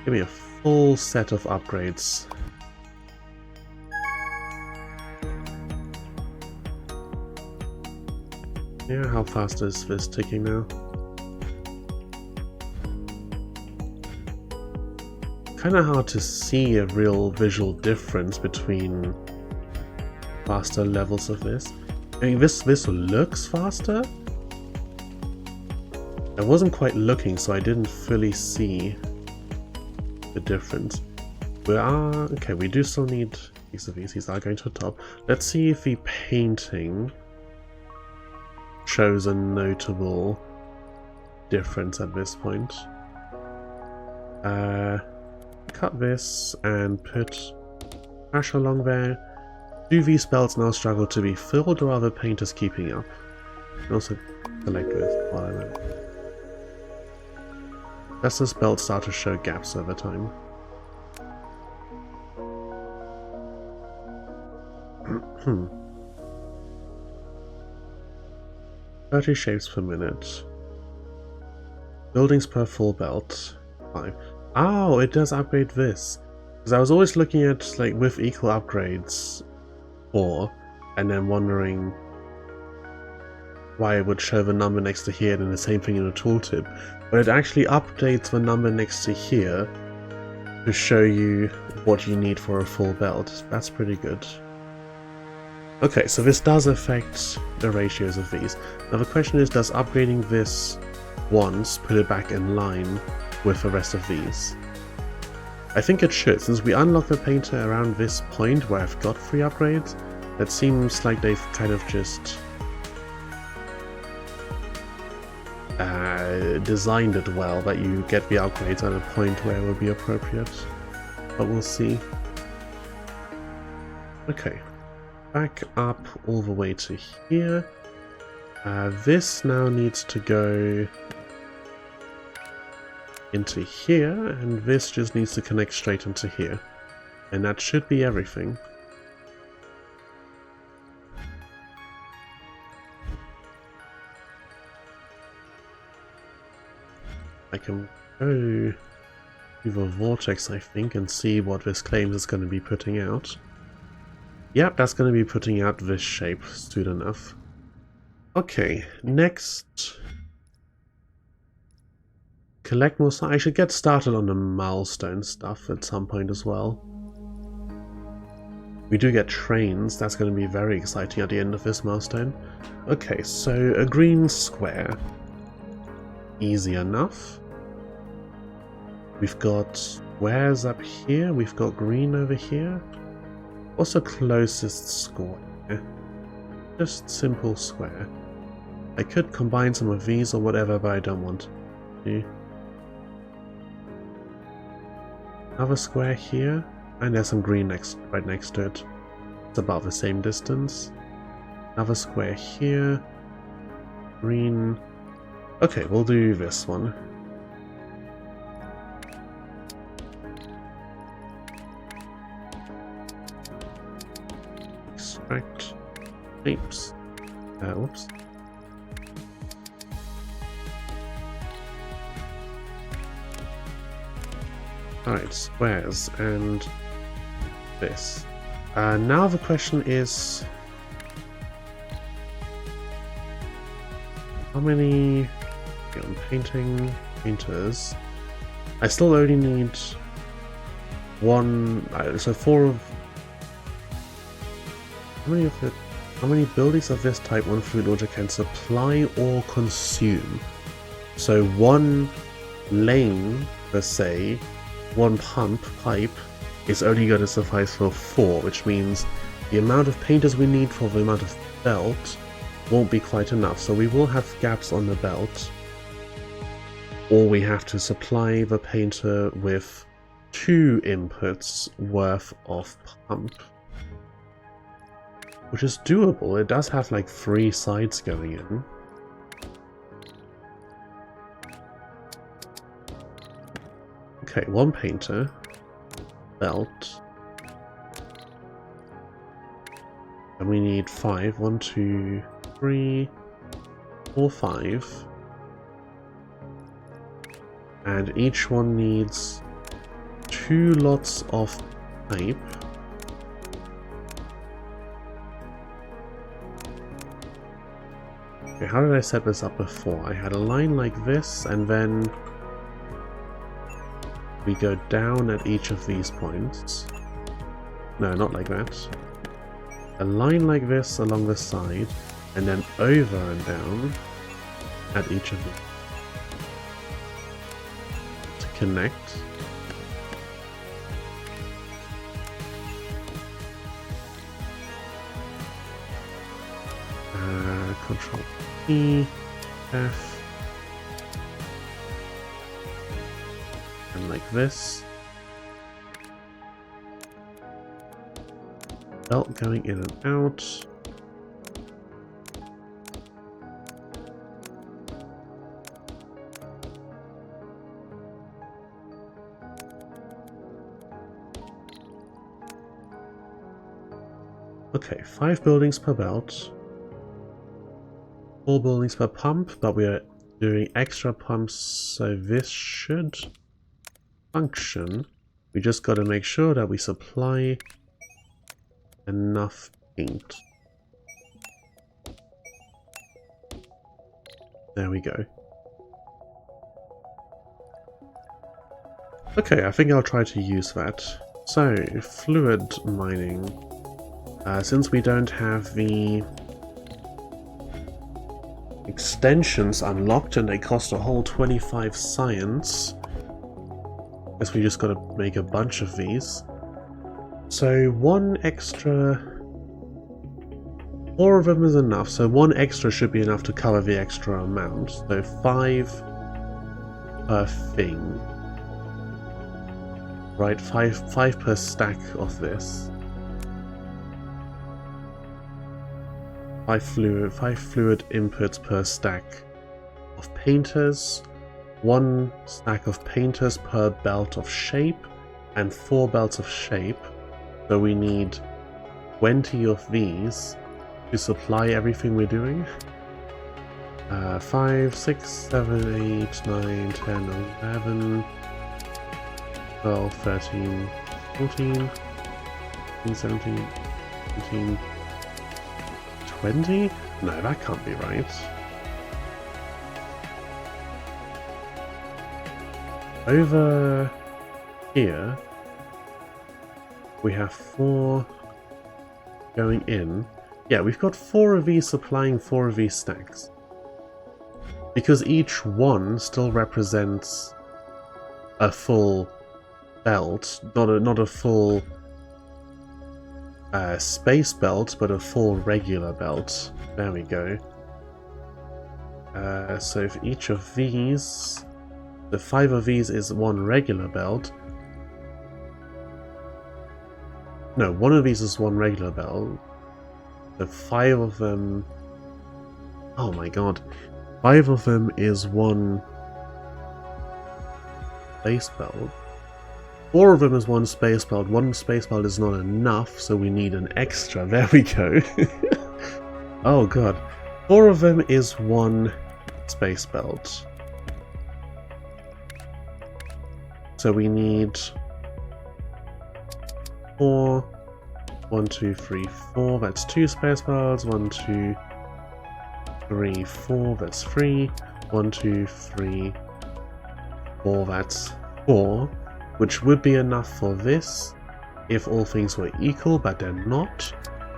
Give me a full set of upgrades. Yeah, how fast is this ticking now? Kinda hard to see a real visual difference between faster levels of this. I mean, this looks faster. I wasn't quite looking, so I didn't fully see the difference. Okay, we do still need these of these. These are going to the top. Let's see if the painting shows a notable difference at this point. Cut this and put trash along there. Do these belts now struggle to be filled, or are the painters keeping up? And also collect this while I'm at. Does this belt start to show gaps over time? 30 shapes per minute. Buildings per full belt. 5. Oh, it does upgrade this. Because I was always looking at, like, with equal upgrades 4, and then wondering why it would show the number next to here and the same thing in the tooltip. But it actually updates the number next to here to show you what you need for a full belt. That's pretty good. Okay, so this does affect the ratios of these. Now the question is, does upgrading this once put it back in line with the rest of these? I think it should, since we unlock the painter around this point where I've got 3 upgrades. It seems like they've kind of just designed it well, that you get the upgrades at a point where it would be appropriate. But we'll see. Okay, back up all the way to here. This now needs to go into here, and this just needs to connect straight into here. And that should be everything. I can go to the vortex, I think, and see what this claims is going to be putting out. Yep, that's going to be putting out this shape soon enough. Okay, next. Collect more stuff. I should get started on the milestone stuff at some point as well. We do get trains. That's going to be very exciting at the end of this milestone. Okay, so a green square. Easy enough. We've got squares up here. We've got green over here. What's the closest square? Just simple square. I could combine some of these or whatever, but I don't want to. Another square here, and there's some green right next to it. It's about the same distance. Another square here. Green. Okay, we'll do this one. Extract shapes. Whoops. Alright, squares and this. Now the question is, how many painters? I still only need one, so 4 of, how many buildings of this type one fluid launcher can supply or consume? So 1 lane, per se, 1 pipe is only going to suffice for 4, which means the amount of painters we need for the amount of belt won't be quite enough. So we will have gaps on the belt, or we have to supply the painter with 2 inputs worth of pump, which is doable. It does have like 3 sides going in. Okay, one painter. Belt. And we need 5. 1, 2, 3, 4, 5. And each one needs 2 lots of pipe. Okay, how did I set this up before? I had a line like this, and then we go down at each of these points. No, not like that. A line like this along the side, and then over and down at each of them to connect. Control E, F, and like this. Belt going in and out. Okay, 5 buildings per belt. 4 buildings per pump, but we are doing extra pumps, so this should function. We just got to make sure that we supply enough paint. There we go. Okay, I think I'll try to use that. So, fluid mining. Since we don't have the extensions unlocked and they cost a whole 25 science, guess we just gotta make a bunch of these. So 1 extra, 4 of them is enough, so 1 extra should be enough to cover the extra amount. So 5 per thing. Right, 5 per stack of this. 5 fluid inputs per stack of painters, 1 stack of painters per belt of shape, and 4 belts of shape. So we need 20 of these to supply everything we're doing. 5, 6, 7, 8, 9, 10, 11, 12, 13, 14, 15, 17, 18, 20? No, that can't be right. Over here, we have 4 going in. Yeah, we've got 4 of these supplying 4 of these stacks. Because each one still represents a full belt, not a full space belt, but a full regular belt. There we go. So if each of these, the 5 of these is 1 regular belt. No, 1 of these is 1 regular belt. The 5 of them, oh my god, 5 of them is 1 space belt. 4 of them is 1 space belt. 1 space belt is not enough, so we need an extra. There we go. Oh god. 4 of them is 1 space belt. So we need 4. 1, 2, 3, 4. That's 2 space belts. 1, 2, 3, 4. That's 3. 1, 2, 3, 4. That's 4. Which would be enough for this if all things were equal, but they're not.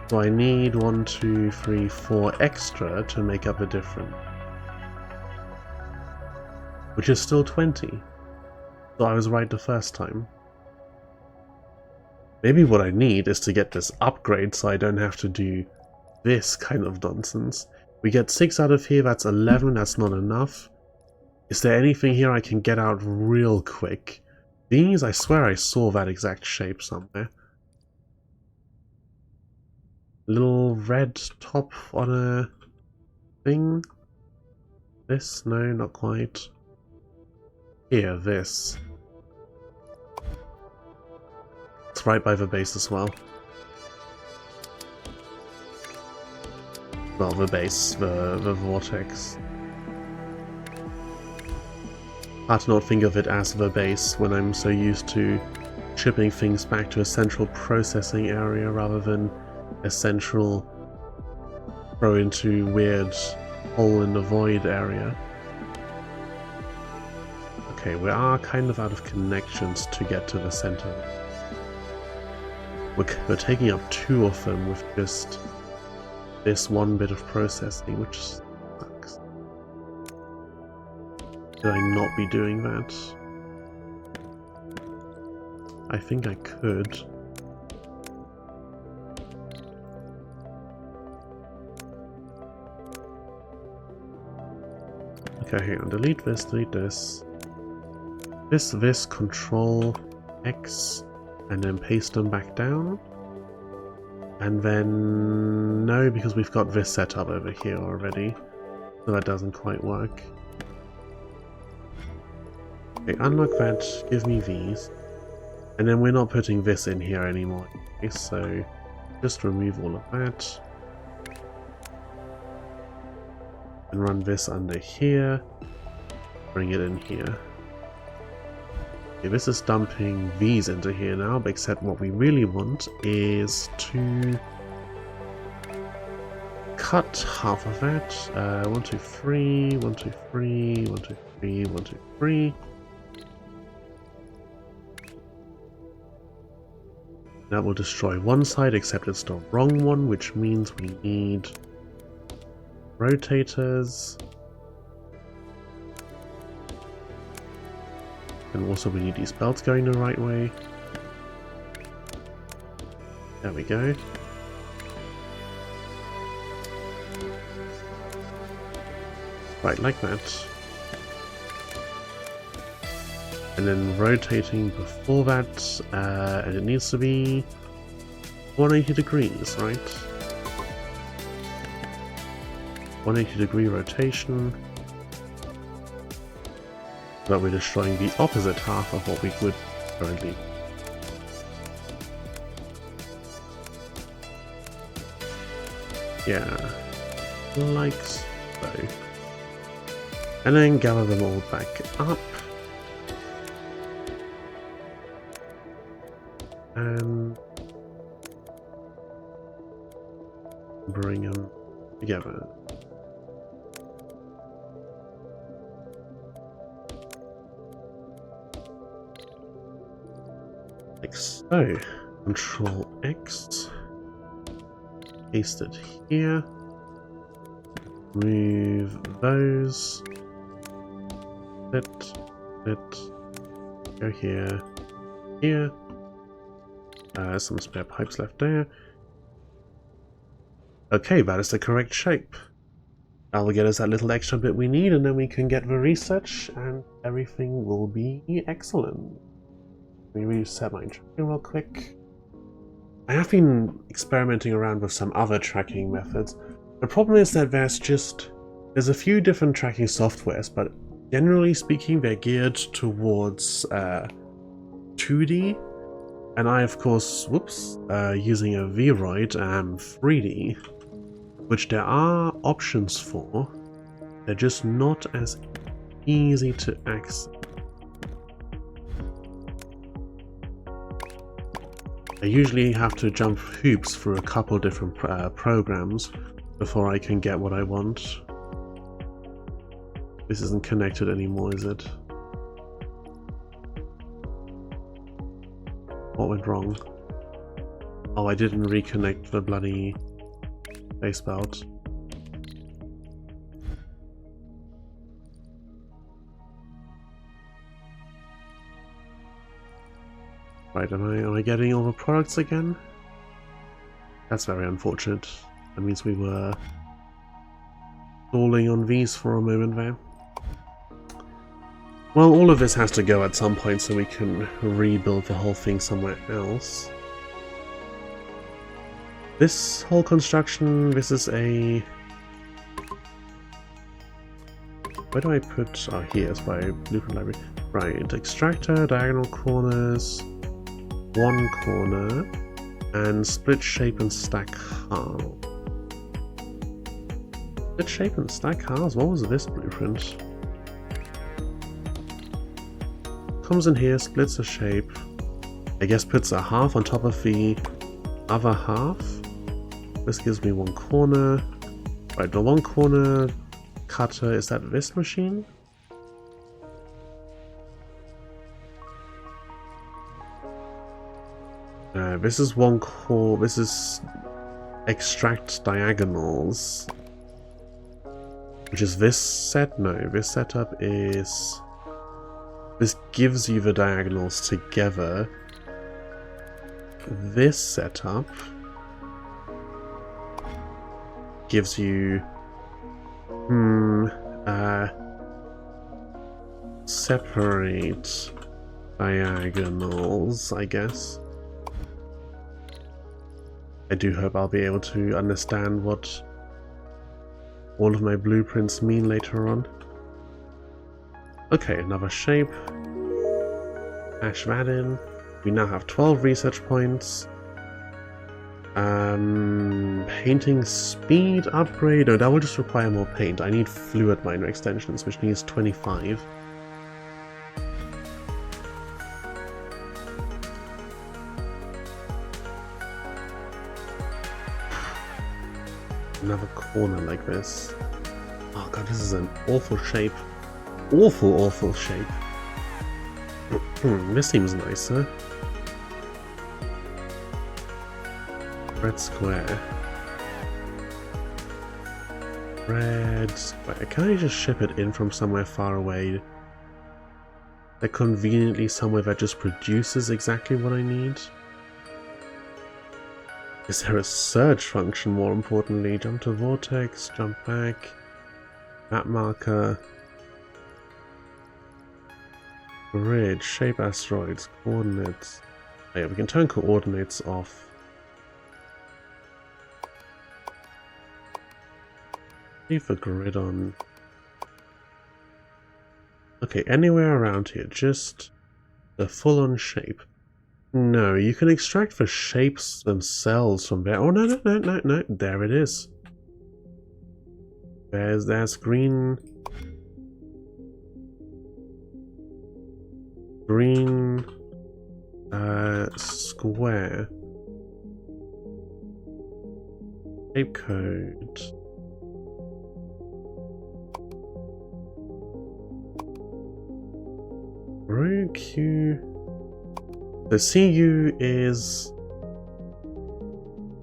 So I need 1, 2, 3, 4 extra to make up the difference. Which is still 20. So I was right the first time. Maybe what I need is to get this upgrade so I don't have to do this kind of nonsense. We get 6 out of here, that's 11, that's not enough. Is there anything here I can get out real quick? These, I swear I saw that exact shape somewhere. Little red top on a thing? This? No, not quite. Here, this. it's right by the base as well. Well, the base, the vortex. Hard to not think of it as the base when I'm so used to shipping things back to a central processing area rather than a central throw into weird hole in the void area. Okay, we are kind of out of connections to get to the center. We're taking up 2 of them with just this one bit of processing, which sucks. Should I not be doing that? I think I could. Okay, hang on. Delete this, this, Control X, and then paste them back down. And then no, because we've got this set up over here already, so that doesn't quite work. Okay, unlock that, give me these. And then we're not putting this in here anymore, okay, so just remove all of that. And run this under here, bring it in here. Okay, this is dumping these into here now, but except what we really want is to cut half of that. 1, 2, 3, 1, 2, 3, 1, 2, 3, 1, 2, 3. That will destroy one side, except it's the wrong one, which means we need rotators. And also we need these belts going the right way. There we go. Right, like that. And then rotating before that, and it needs to be 180 degrees, right? 180 degree rotation. But we're destroying the opposite half of what we would currently. Yeah, like so. And then gather them all back up. And bring them together. Like so. Control X. Paste it here. Move those. Go here. Here. Some spare pipes left there. Okay, that is the correct shape. That will get us that little extra bit we need, and then we can get the research, and everything will be excellent. Let me reset my tracking real quick. I have been experimenting around with some other tracking methods. The problem is that there's a few different tracking softwares, but generally speaking they're geared towards 2D. And I, of course, using a Vroid, am 3D, which there are options for. They're just not as easy to access. I usually have to jump hoops through a couple different programs before I can get what I want. This isn't connected anymore, is it? What went wrong? Oh, I didn't reconnect the bloody base belt. Right, am I getting all the products again? That's very unfortunate. That means we were stalling on these for a moment there. Well, all of this has to go at some point so we can rebuild the whole thing somewhere else. This whole construction, this is a... Where do I put... Oh, here's my blueprint library. Right, extractor, diagonal corners. one corner, and split shape and stack halves. Split shape and stack halves? What was this blueprint? Comes in here, splits a shape. I guess puts a half on top of the other half. This gives me one corner. Right, the one corner cutter, is that this machine? This is one core, this is extract diagonals. Which is this set? No, this setup is... This gives you the diagonals together. This setup gives you... separate diagonals, I guess. I do hope I'll be able to understand what all of my blueprints mean later on. Okay, another shape. Ash that in. We now have 12 research points. Painting speed upgrade. Oh, that will just require more paint. I need fluid miner extensions, which needs 25. Another corner like this. Oh god, this is an awful shape. Awful, awful shape. This seems nicer. Red square. Red square. Can I just ship it in from somewhere far away? Like conveniently somewhere that just produces exactly what I need? Is there a search function, more importantly? Jump to vortex, jump back, map marker, grid, shape asteroids, coordinates. Oh yeah, we can turn coordinates off. Leave the grid on. Okay, anywhere around here, just the full-on shape. No, you can extract the shapes themselves from there. Oh, no, no, no, no, no. There it is. There's green. Green. Square. Shape code. Row Q. The CU is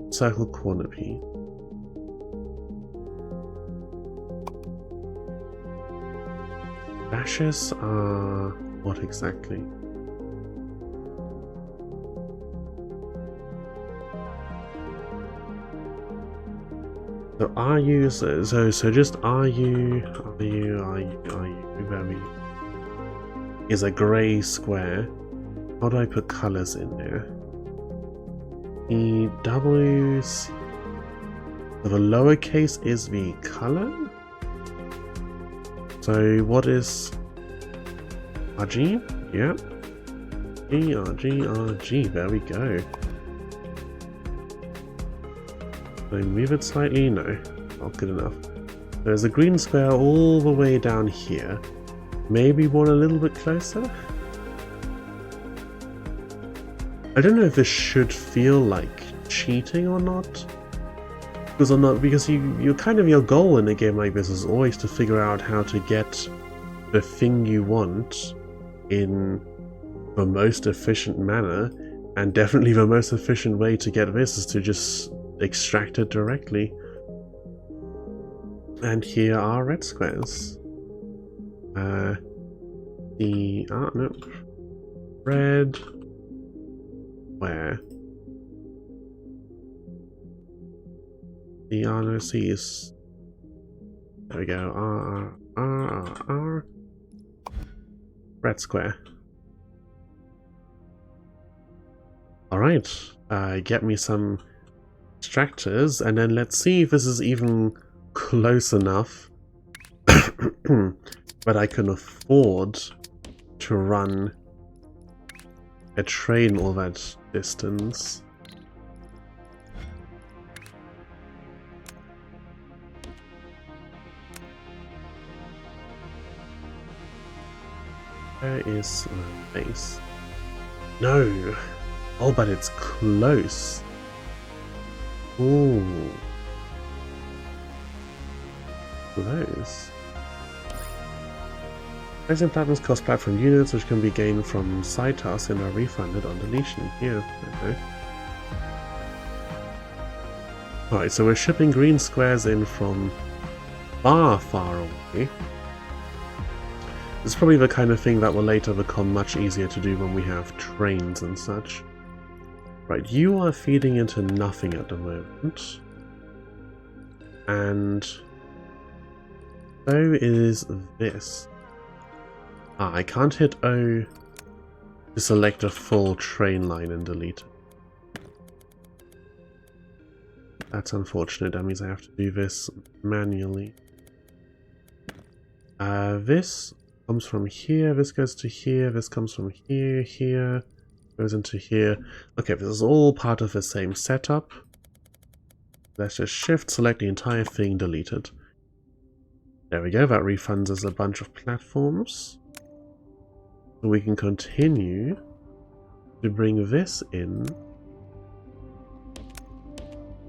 circle corner P. Dashes are what exactly? So RU, so just RU, very is a grey square. How do I put colors in there? The W's. So the lowercase is the color. So what is RG? Yeah. RG. There we go. So move it slightly. No, not good enough. There's a green square all the way down here. Maybe one a little bit closer. I don't know if this should feel like cheating or not. Because you kind of, your goal in a game like this is always to figure out how to get the thing you want in the most efficient manner, and definitely the most efficient way to get this is to just extract it directly. And here are red squares. No. Red. Where? The no C's. There we go. R. Red square. Alright. Get me some extractors, and then let's see if this is even close enough that I can afford to run a train all that distance. Where is the base? No! Oh, but it's close. Ooh. Close. Placing platforms cost platform units, which can be gained from side tasks and are refunded on deletion. Here, okay. Alright, so we're shipping green squares in from far away. It's probably the kind of thing that will later become much easier to do when we have trains and such. Right, you are feeding into nothing at the moment. And so is this. Ah, I can't hit O to select a full train line and delete it. That's unfortunate. That means I have to do this manually. This comes from here, this goes to here, this comes from here, here, goes into here. Okay, this is all part of the same setup. Let's just shift, select the entire thing, delete it. There we go, that refunds us a bunch of platforms. So we can continue to bring this in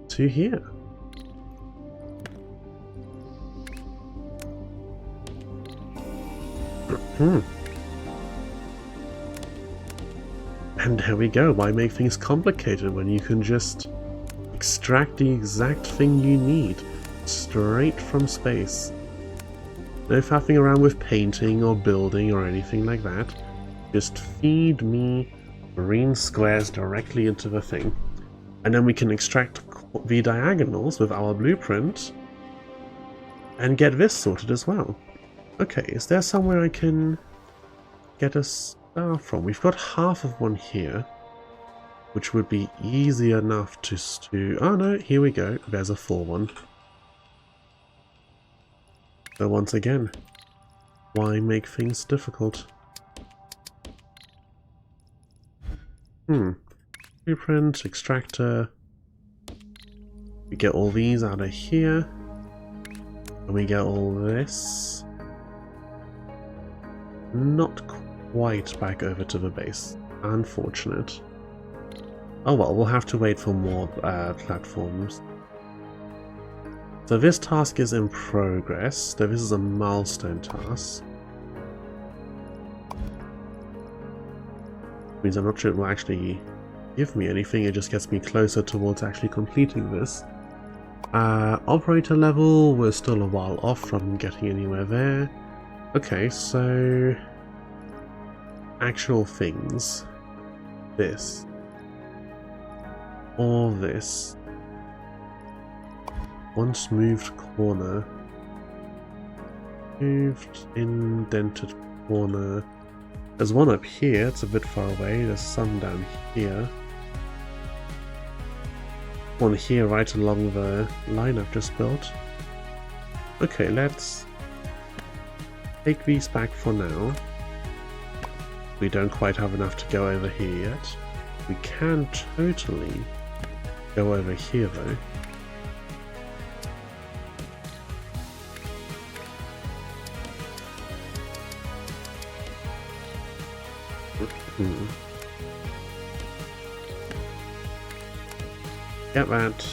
to here. And there we go. Why make things complicated when you can just extract the exact thing you need straight from space? No faffing around with painting or building or anything like that. Just feed me green squares directly into the thing. And then we can extract the diagonals with our blueprint and get this sorted as well. Okay, is there somewhere I can get a star from? We've got half of one here, which would be easy enough to... Oh no, here we go. There's a full one. So once again, why make things difficult? Blueprint, extractor. We get all these out of here. And we get all this. Not quite back over to the base. Unfortunate. Oh well, we'll have to wait for more platforms. So this task is in progress. So this is a milestone task. Means I'm not sure it will actually give me anything, it just gets me closer towards actually completing this. Operator level, we're still a while off from getting anywhere there. Okay, so actual things. This. Or this. Once moved corner. Moved indented corner. There's one up here, it's a bit far away. There's some down here. One here right along the line I've just built. Okay, let's take these back for now. We don't quite have enough to go over here yet. We can totally go over here though. Get that.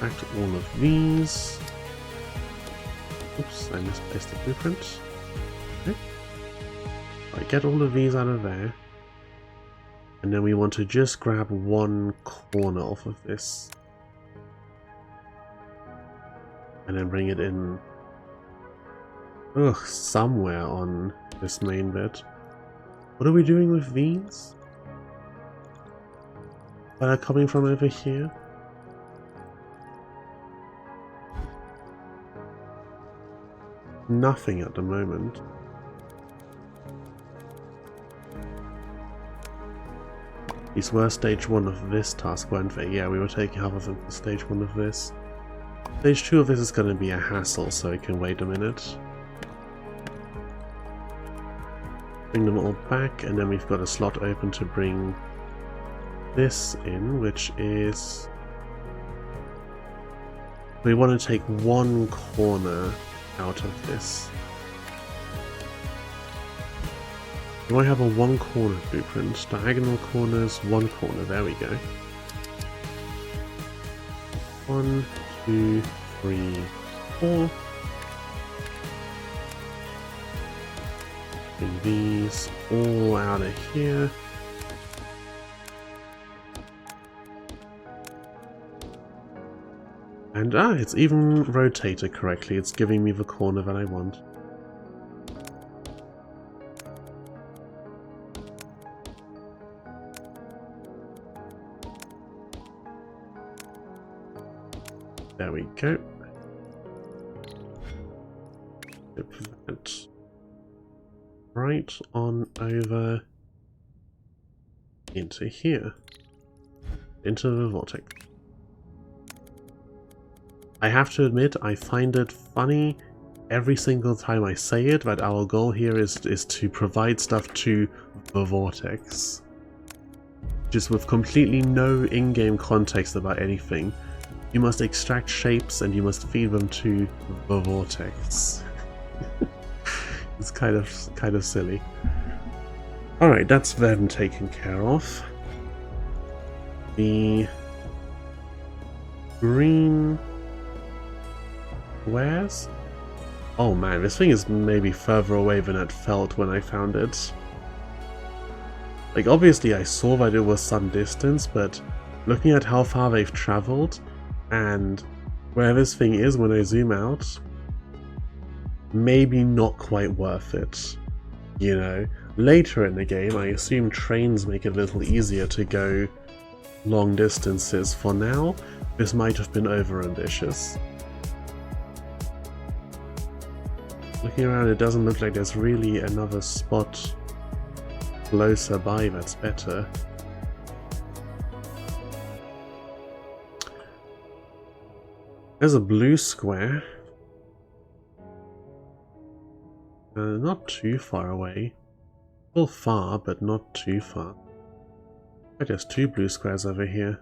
Back to all of these. Oops, I misplaced the blueprint. Okay. Right, get all of these out of there. And then we want to just grab one corner off of this. And then bring it in. Ugh, somewhere on this main bit. What are we doing with these? That are coming from over here? Nothing at the moment. These were stage 1 of this task, weren't they? Yeah, we were taking half of them for stage 1 of this. Stage 2 of this is going to be a hassle, so it can wait a minute. Bring them all back, and then we've got a slot open to bring this in, which is... we want to take one corner out of this. Do I have a one corner blueprint? Diagonal corners, one corner, there we go. 1, 2, 3, 4. Bring these all out of here. And it's even rotated correctly. It's giving me the corner that I want. There we go. Flip that right on over into here. Into the vortex. I have to admit, I find it funny every single time I say it that our goal here is to provide stuff to the vortex. Just with completely no in-game context about anything. You must extract shapes and you must feed them to the vortex. It's kind of silly. Alright, that's them taken care of. The green squares? Oh man, this thing is maybe further away than it felt when I found it. Like, obviously I saw that it was some distance, but looking at how far they've traveled and where this thing is when I zoom out, maybe not quite worth it. You know, later in the game I assume trains make it a little easier to go long distances. For now, this might have been overambitious. Looking around, it doesn't look like there's really another spot closer by that's better. There's a blue square. Not too far away. Still far, but not too far. Oh, there's two blue squares over here.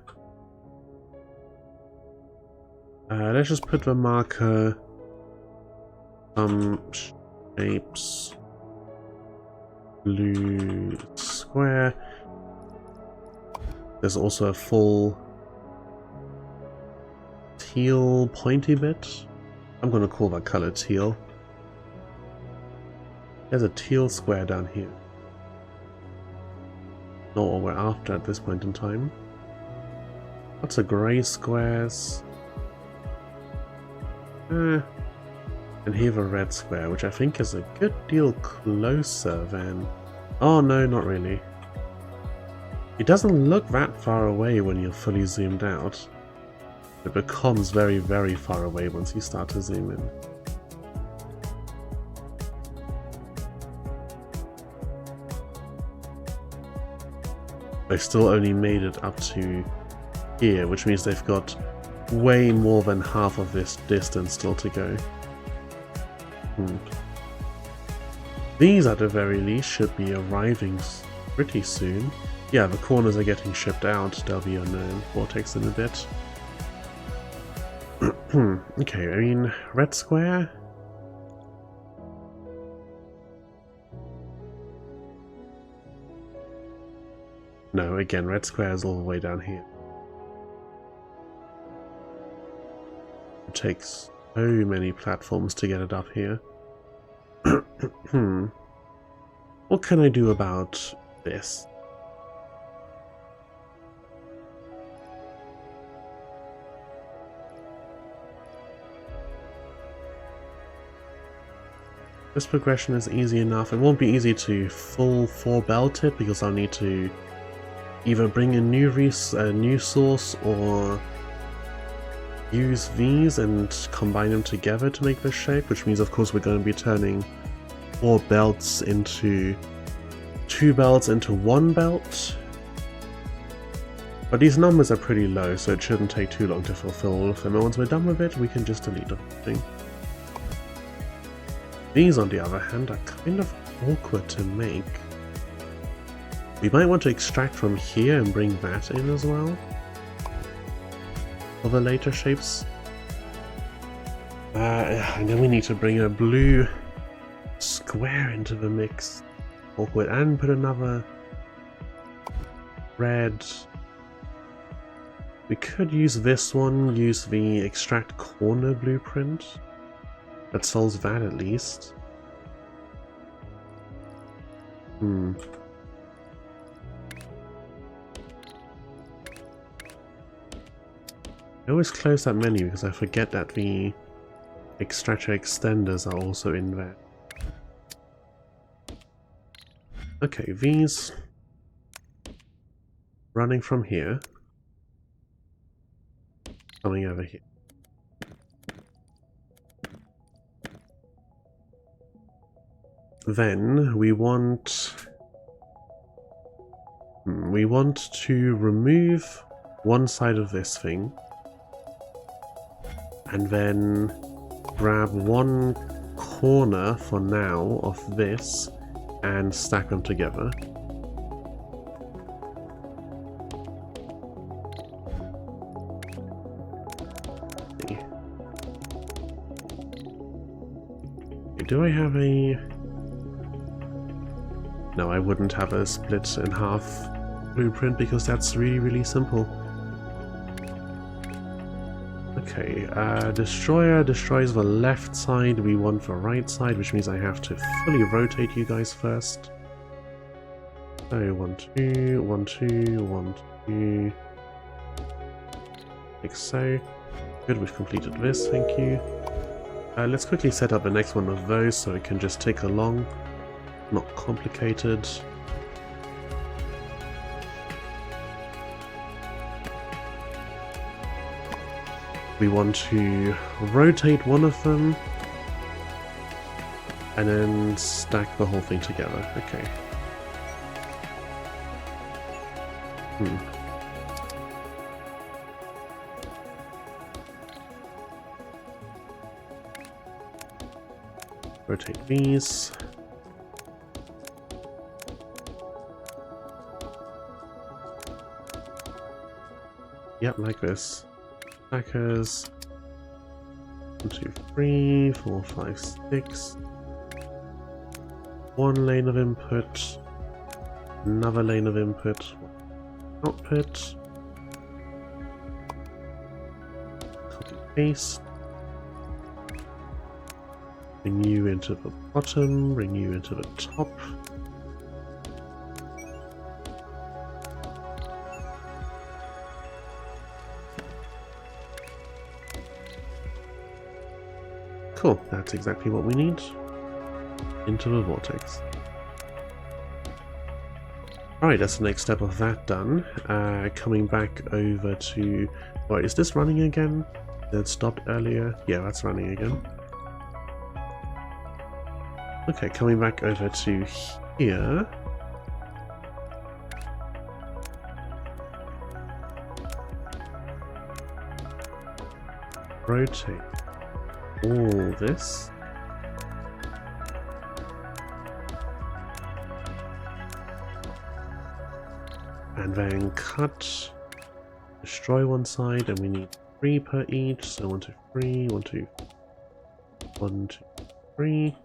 Let's just put the marker... shapes... blue square. There's also a full... teal pointy bit. I'm gonna call that color teal. There's a teal square down here. Not what we're after at this point in time. Lots of grey squares. And here a red square, which I think is a good deal closer than... oh no, not really. It doesn't look that far away when you're fully zoomed out. It becomes very, very far away once you start to zoom in. They've still only made it up to here, which means they've got way more than half of this distance still to go. These, at the very least, should be arriving pretty soon. Yeah, the corners are getting shipped out. They'll be on the vortex in a bit. Okay, I mean, red square? No, again, red square is all the way down here. It takes so many platforms to get it up here. What can I do about this? This progression is easy enough. It won't be easy to full 4-belt it because I'll need to either bring a new source or use these and combine them together to make this shape, which means of course we're going to be turning 4 belts into 2 belts into 1 belt. But these numbers are pretty low, so it shouldn't take too long to fulfill all of them, and once we're done with it, we can just delete the whole thing. These, on the other hand, are kind of awkward to make. We might want to extract from here and bring that in as well for the later shapes. And then we need to bring a blue square into the mix. Awkward. And put another red. We could use this one, use the extract corner blueprint. That solves that at least. I always close that menu because I forget that the extractor extenders are also in there. Okay, these running from here, coming over here. Then we want to remove one side of this thing and then grab one corner for now of this and stack them together. Do I have a... No, I wouldn't have a split in half blueprint because that's really simple. Okay, Destroyer destroys the left side, we want the right side, which means I have to fully rotate you guys first. So 1, 2, 1, 2, 1, 2. Like so. Good, we've completed this, thank you. Let's quickly set up the next one of those so it can just tick along. Not complicated. We want to rotate one of them and then stack the whole thing together. Okay. Rotate these. Yep, like this. Stackers. 1, 2, 3, 4, 5, 6. One lane of input. Another lane of input. Output. Copy paste. Bring you into the bottom, bring you into the top. Cool, that's exactly what we need. Into the vortex. Alright, that's the next step of that done. Coming back over to... Wait, is this running again? That stopped earlier? Yeah, that's running again. Okay, coming back over to here. Rotate all this. And then cut, destroy one side, and we need 3 per each. So 1, 2, 3, 1, 2, 1, 2, 3.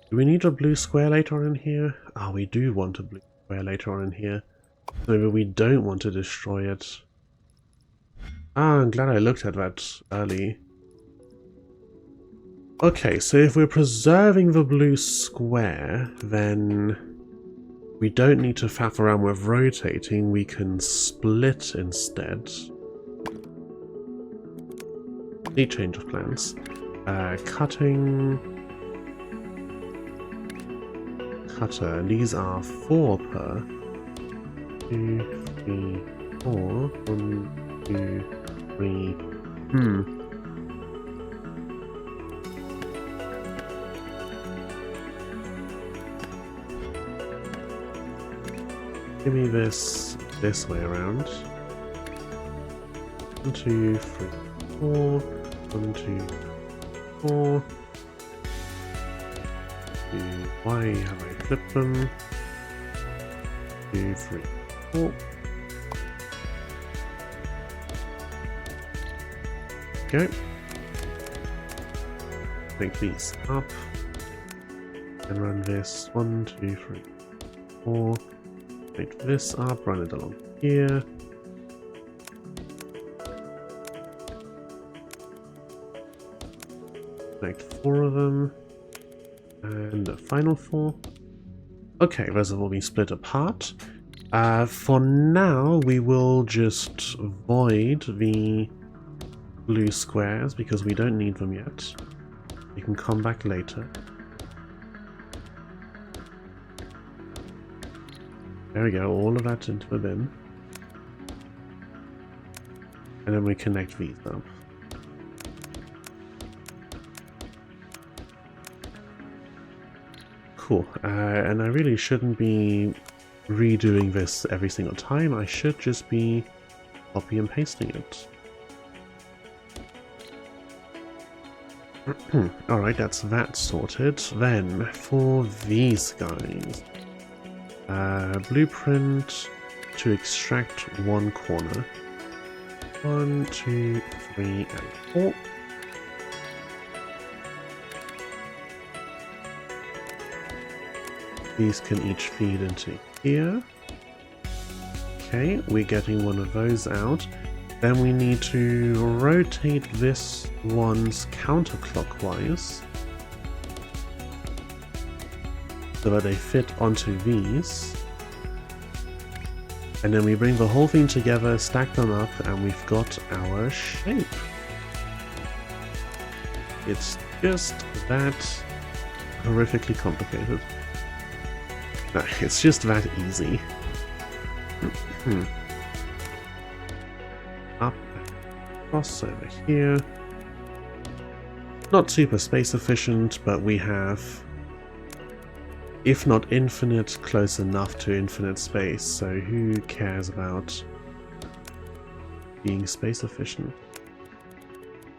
Do we need a blue square later on in here? Ah, we do want a blue square later on in here. Maybe we don't want to destroy it. Ah, I'm glad I looked at that early. Okay, so if we're preserving the blue square, then we don't need to faff around with rotating, we can split instead. Need change of plans. Cutting... Cutter, these are 4 per. 2, 3, 4. 1, 2, 3. Give me this way around. 1, 2, 3, 4. 1, 2, 4. Why have I flipped them? 2, 3, 4. Go. Make these up. And run this 1, 2, 3, 4. Make this up, run it along here. Connect 4 of them. And the final 4. Okay, those have all been split apart. For now, we will just void the blue squares because we don't need them yet. We can come back later. There we go, all of that into the bin. And then we connect these up. Cool, and I really shouldn't be redoing this every single time. I should just be copy and pasting it. Alright, that's that sorted. Then, for these guys, blueprint to extract one corner. 1, 2, 3, and 4. These can each feed into here. Okay, we're getting one of those out. Then we need to rotate this one's counterclockwise so that they fit onto these. And then we bring the whole thing together, stack them up, and we've got our shape. It's just that horrifically complicated. No, it's just that easy. Up and across over here. Not super space efficient, but we have, if not infinite, close enough to infinite space, so who cares about being space efficient?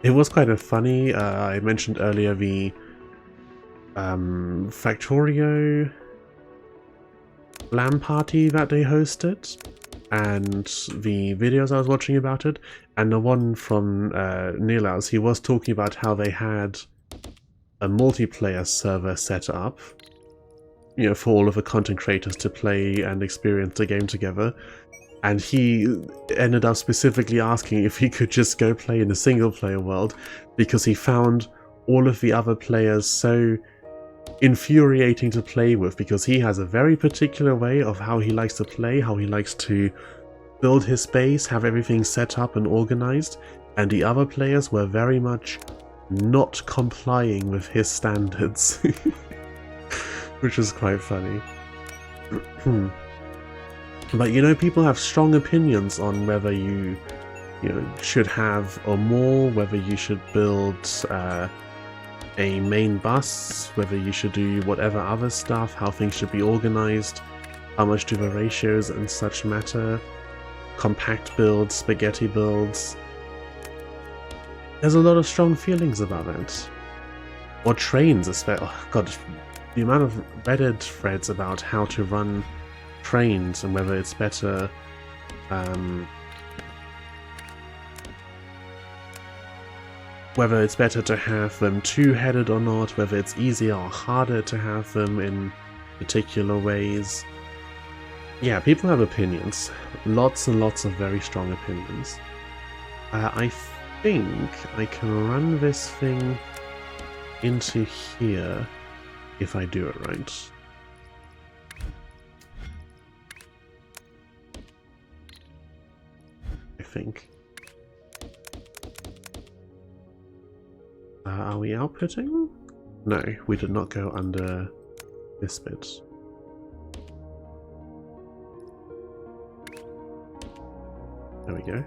It was kind of funny, I mentioned earlier the Factorio LAN party that they hosted, and the videos I was watching about it, and the one from Nilaus, he was talking about how they had a multiplayer server set up, you know, for all of the content creators to play and experience the game together, and he ended up specifically asking if he could just go play in a single player world because he found all of the other players so infuriating to play with, because he has a very particular way of how he likes to play, how he likes to build his base, have everything set up and organized, and the other players were very much not complying with his standards. Which is quite funny. But you know, people have strong opinions on whether you should have a mall, whether you should build a main bus, whether you should do whatever other stuff, how things should be organized, how much do the ratios and such matter, compact builds, spaghetti builds. There's a lot of strong feelings about that. Or trains, especially. Oh god, the amount of Reddit threads about how to run trains and whether it's better whether it's better to have them two-headed or not, whether it's easier or harder to have them in particular ways. Yeah, people have opinions. Lots and lots of very strong opinions. I think I can run this thing into here if I do it right. I think. Are we outputting? No, we did not go under this bit. There we go.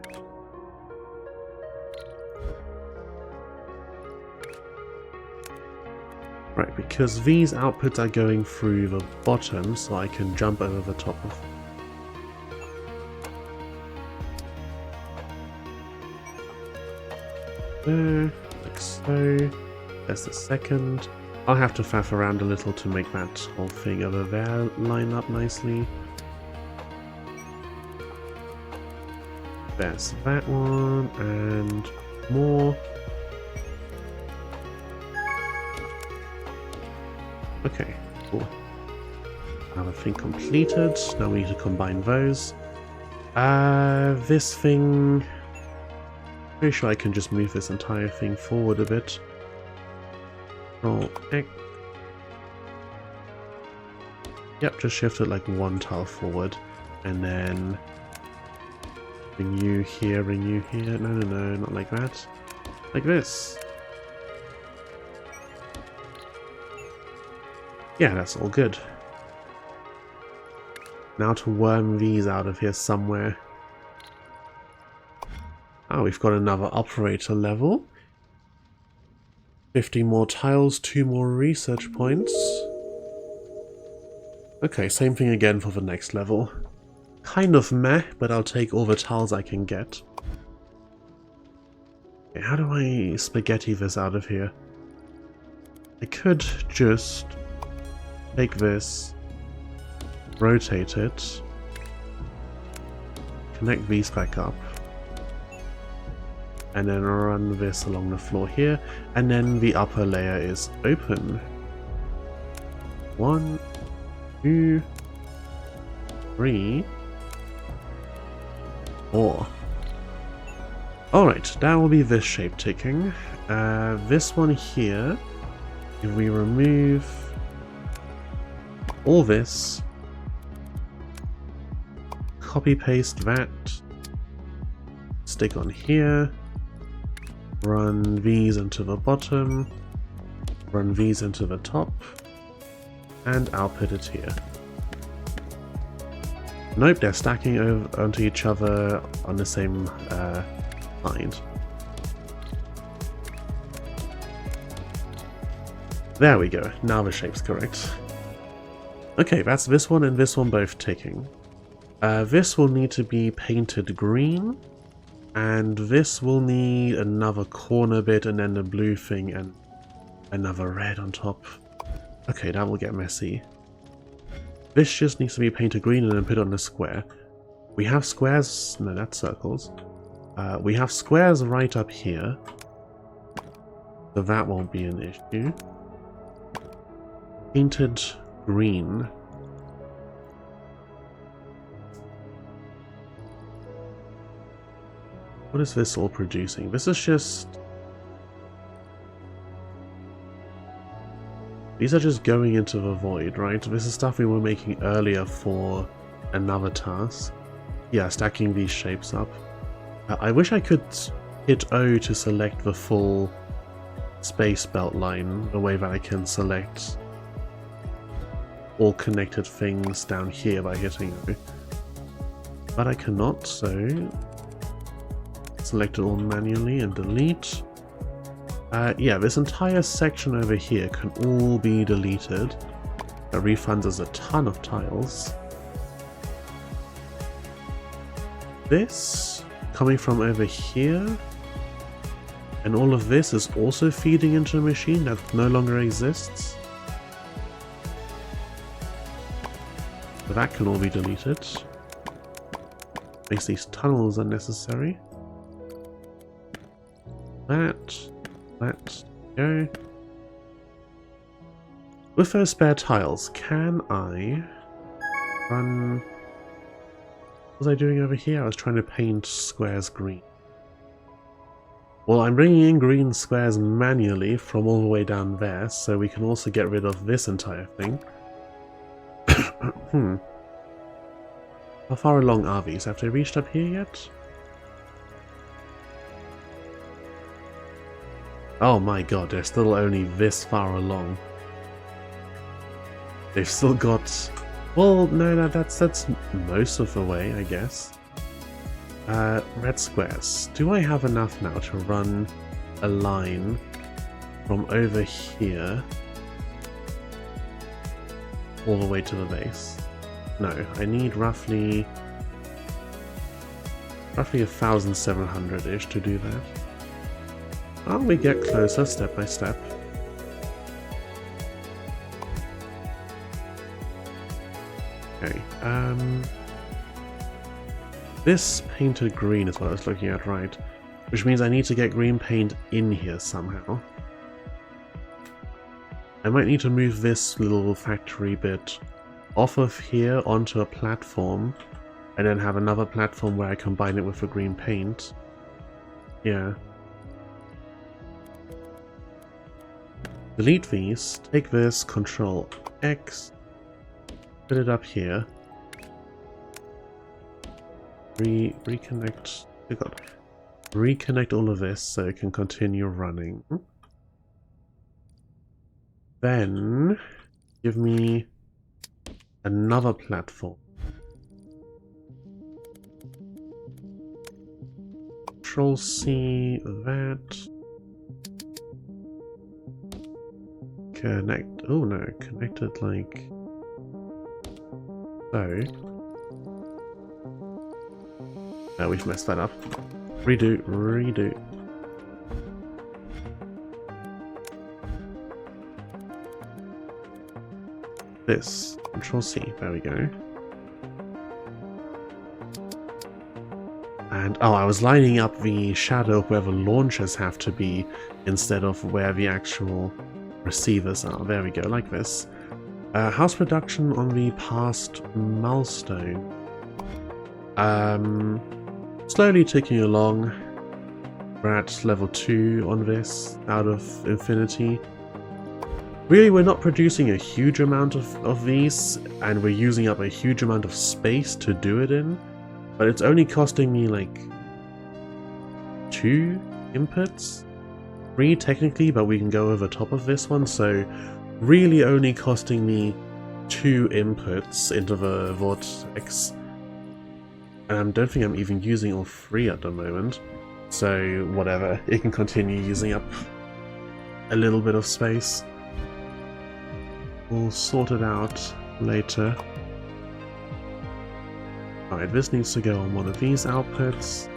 Right, because these outputs are going through the bottom, so I can jump over the top of them. There, like so. There's the second. I'll have to faff around a little to make that whole thing over there line up nicely. There's that one, and more. Okay, cool. Another thing completed. Now we need to combine those. This thing... Pretty sure I can just move this entire thing forward a bit. Control X. Yep, just shift it like one tile forward. And then... bring you here, bring you here. No, no, no, not like that. Like this. Yeah, that's all good. Now to worm these out of here somewhere. Oh, we've got another operator level. 50 more tiles, 2 more research points. Okay, same thing again for the next level. Kind of meh, but I'll take all the tiles I can get. Okay, how do I spaghetti this out of here? I could just take this, rotate it, connect these back up, and then run this along the floor here, and then the upper layer is open. 1, 2, 3, 4. Alright, that will be this shape ticking. This one here, if we remove all this, copy paste that, stick on here, run these into the bottom, run these into the top, and output it here. Nope, they're stacking onto each other on the same line. There we go, now the shape's correct. Okay, that's this one and this one both ticking. This will need to be painted green, and this will need another corner bit and then the blue thing and another red on top. Okay, that will get messy. This just needs to be painted green and then put on the square. We have squares, no, that's circles. We have squares right up here, so that won't be an issue. Painted green. What is this all producing? This is just... these are just going into the void, right? This is stuff we were making earlier for another task. Yeah, stacking these shapes up. I wish I could hit O to select the full space belt line, the way that I can select all connected things down here by hitting O. But I cannot, so select it all manually and delete. Yeah, this entire section over here can all be deleted. That refunds us a ton of tiles. This, coming from over here, and all of this is also feeding into a machine that no longer exists. So that can all be deleted. Makes these tunnels unnecessary. Let's go. With those spare tiles, can I run... what was I doing over here? I was trying to paint squares green. Well, I'm bringing in green squares manually from all the way down there, so we can also get rid of this entire thing. How far along are these? Have they reached up here yet? Oh my god, they're still only this far along. They've still got... well, no, that's most of the way, I guess. Red squares. Do I have enough now to run a line from over here all the way to the base? No, I need roughly 1,700-ish to do that. Oh, we get closer step by step. Okay, this painted green is what I was looking at, right? Which means I need to get green paint in here somehow. I might need to move this little factory bit off of here onto a platform, and then have another platform where I combine it with the green paint. Yeah. Delete these, take this, Control X, put it up here. Reconnect. Oh God. Reconnect all of this so it can continue running. Then give me another platform. Control C that. Connect. Oh no, connect it like so. No, we've messed that up. Redo, redo. This. Control C. There we go. And oh, I was lining up the shadow where the launchers have to be instead of where the actual receivers are. There we go, like this. House production on the past milestone. Slowly ticking along. We're at level 2 on this, out of infinity. Really, we're not producing a huge amount of these, and we're using up a huge amount of space to do it in. But it's only costing me like 2 inputs? 3 technically, but we can go over top of this one, so really only costing me 2 inputs into the vortex. And I don't think I'm even using all 3 at the moment, so whatever, it can continue using up a little bit of space. We'll sort it out later. Alright, this needs to go on one of these outputs.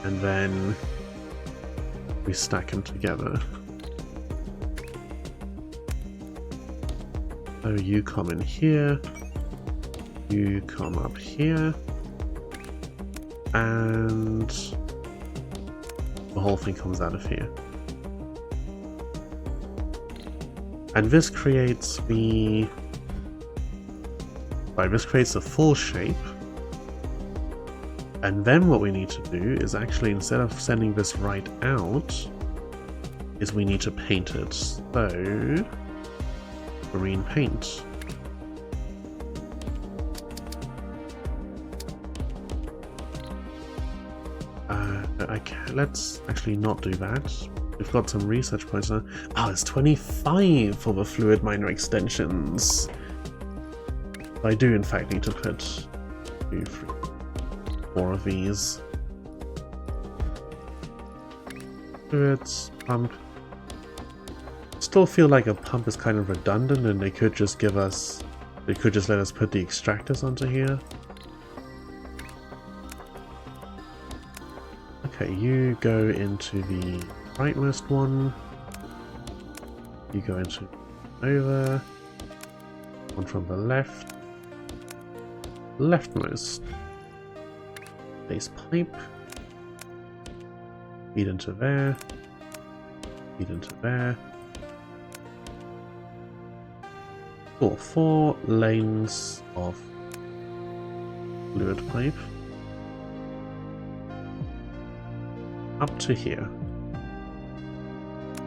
And then we stack them together. So you come in here, you come up here, and the whole thing comes out of here. And this creates the... Right, this creates a full shape. And then what we need to do is actually, instead of sending this right out, is we need to paint it. So, green paint. Let's actually not do that. We've got some research points now. Oh, it's 25 for the fluid miner extensions. I do in fact need to put 2, 3, 4 of these. Fluids, pump. Still feel like a pump is kind of redundant, and they could just give us... They could just let us put the extractors onto here. Okay, you go into the rightmost one. You go into over. One from the left. Leftmost. Base pipe. Feed into there. Feed into there. Cool. 4 lanes of fluid pipe. Up to here.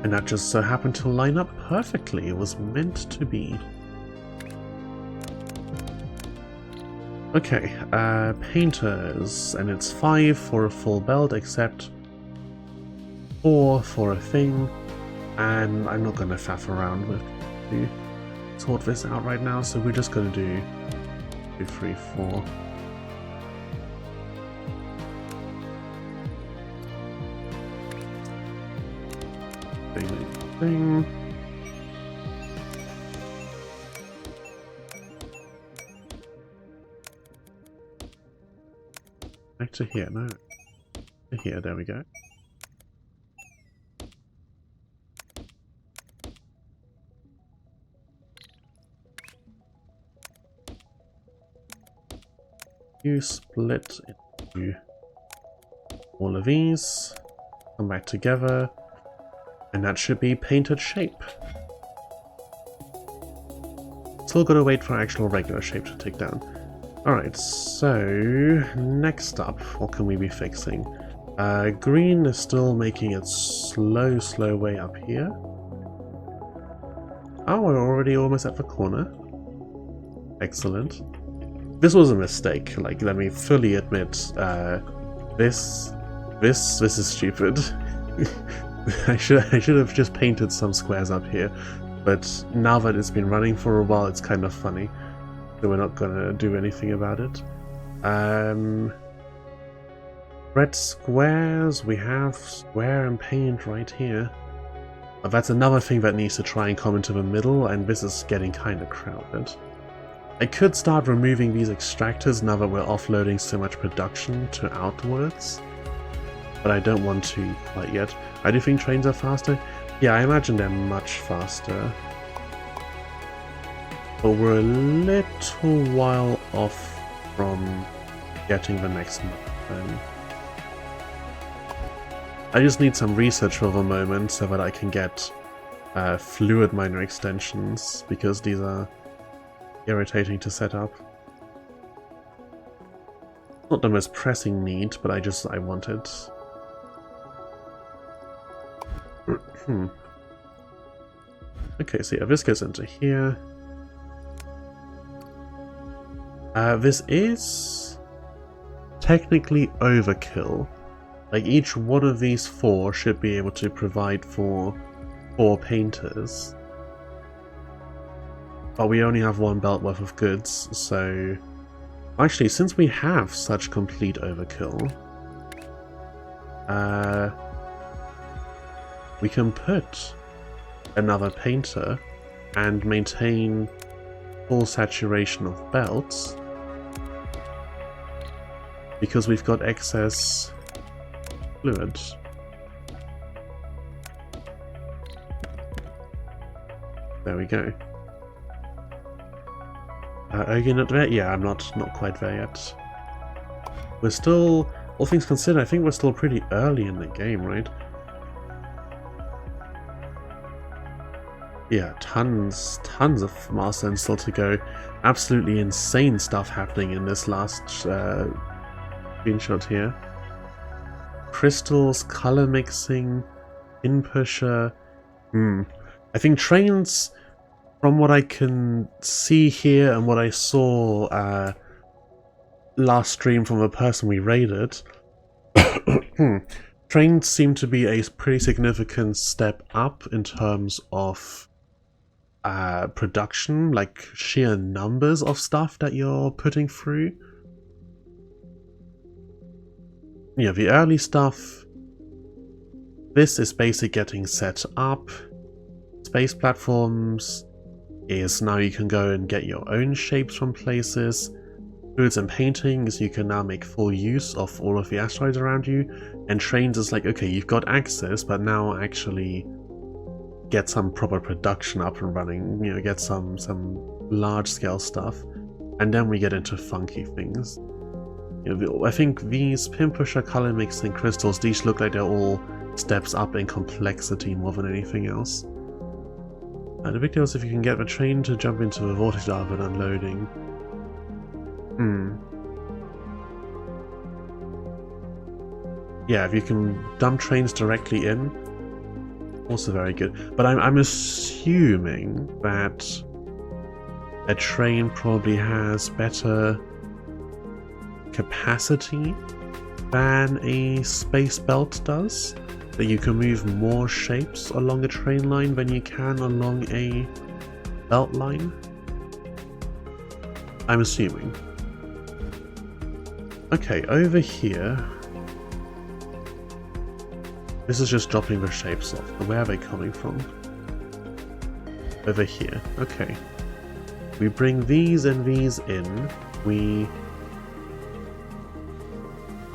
And that just so happened to line up perfectly. It was meant to be. Okay, painters, and it's 5 for a full belt, except 4 for a thing, and I'm not gonna faff around with to sort this out right now, so we're just gonna do 2, 3, 4. Thing. Back to here, no. To here, there we go. you split into all of these, come back together, and that should be painted shape. Still gotta wait for actual regular shape to take down. Alright, so next up, what can we be fixing? Green is still making its slow way up here. Oh, we're already almost at the corner. Excellent. This was a mistake, like, let me fully admit, this is stupid. I should have just painted some squares up here, but now that it's been running for a while, it's kind of funny. So we're not gonna do anything about it. Red squares, we have square and paint right here. That's another thing that needs to try and come into the middle, and this is getting kind of crowded. I could start removing these extractors now that we're offloading so much production to outwards, but I don't want to quite yet. I do think trains are faster. Yeah, I imagine they're much faster. But we're a little while off from getting the next milestone. I just need some research for the moment so that I can get fluid miner extensions, because these are irritating to set up. Not the most pressing need, but I want it. Okay, so yeah, this goes into here. This is technically overkill. Like, each one of these 4 should be able to provide for 4 painters. But we only have 1 belt worth of goods, so... Actually, since we have such complete overkill, we can put another painter and maintain full saturation of belts, because we've got excess fluids. There we go. Are you not there? Yeah, I'm not quite there yet. We're still, all things considered, I think we're still pretty early in the game, right? Yeah, tons of milestones still to go. Absolutely insane stuff happening in this last screenshot here. Crystals, color mixing, pin pusher. I think trains, from what I can see here and what I saw last stream from the person we raided, trains seem to be a pretty significant step up in terms of production, like sheer numbers of stuff that you're putting through. Yeah, the early stuff, this is basically getting set up. Space platforms is now you can go and get your own shapes from places. Fluids and paintings, you can now make full use of all of the asteroids around you. And trains is like, okay, you've got access, but now actually get some proper production up and running, you know, get some large scale stuff. And then we get into funky things. You know, I think these pin pusher, color mixing, crystals, these look like they're all steps up in complexity more than anything else. The big deal is if you can get the train to jump into the vortex rather than unloading. Yeah, if you can dump trains directly in, also very good. But I'm assuming that a train probably has better capacity than a space belt does. That you can move more shapes along a train line than you can along a belt line. I'm assuming. Okay, over here. This is just dropping the shapes off. But where are they coming from? Over here. Okay. We bring these and these in. We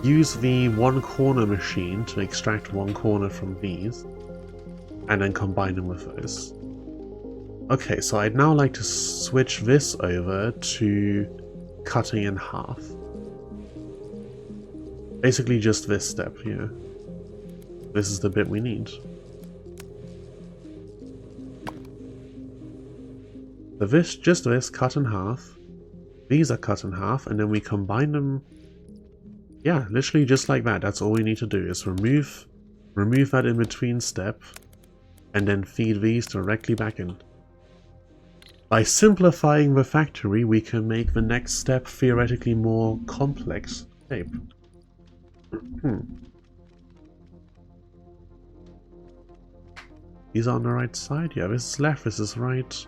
use the one corner machine to extract one corner from these, and then combine them with those. Okay, so I'd now like to switch this over to cutting in half. Basically just this step here. This is the bit we need. So this, just this, cut in half. These are cut in half, and then we combine them. Yeah, literally just like that. That's all we need to do is remove that in between step, and then feed these directly back in. By simplifying the factory, we can make the next step theoretically more complex shape. These are on the right side? Yeah, this is left, this is right.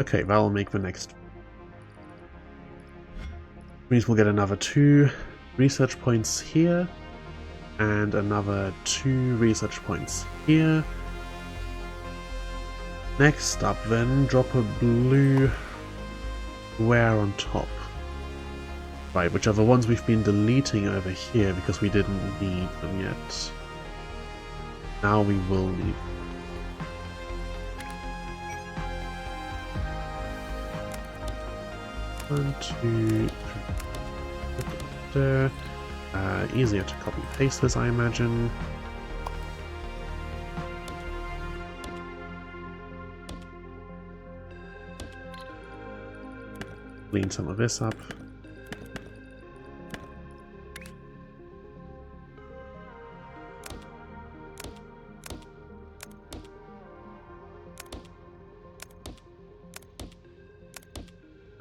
Okay, that will make the next. Means we'll get another 2 research points here, and another 2 research points here. Next up then, drop a blue square on top. Right, which are the ones we've been deleting over here because we didn't need them yet. Now we will need them. One, two, three, there. Easier to copy paste this, I imagine. Clean some of this up.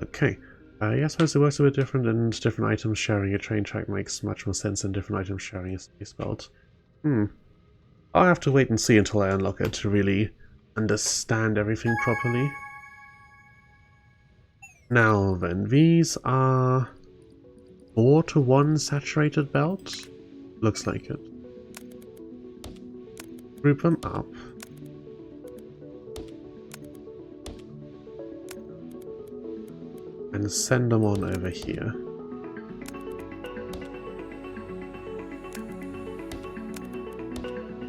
Okay. Yeah, I suppose it works a bit different, and different items sharing a train track makes much more sense than different items sharing a space belt. I'll have to wait and see until I unlock it to really understand everything properly. Now then, these are 4-to-1 saturated belts. Looks like it. Group them up. And send them on over here.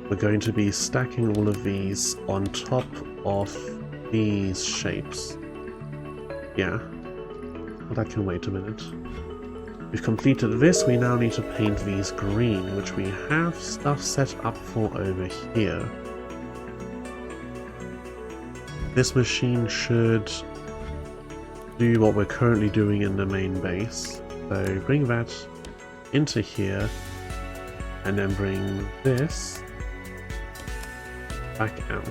We're going to be stacking all of these on top of these shapes. Yeah. Well, that can wait a minute. We've completed this, we now need to paint these green, which we have stuff set up for over here. This machine should do what we're currently doing in the main base. So bring that into here, and then bring this back out.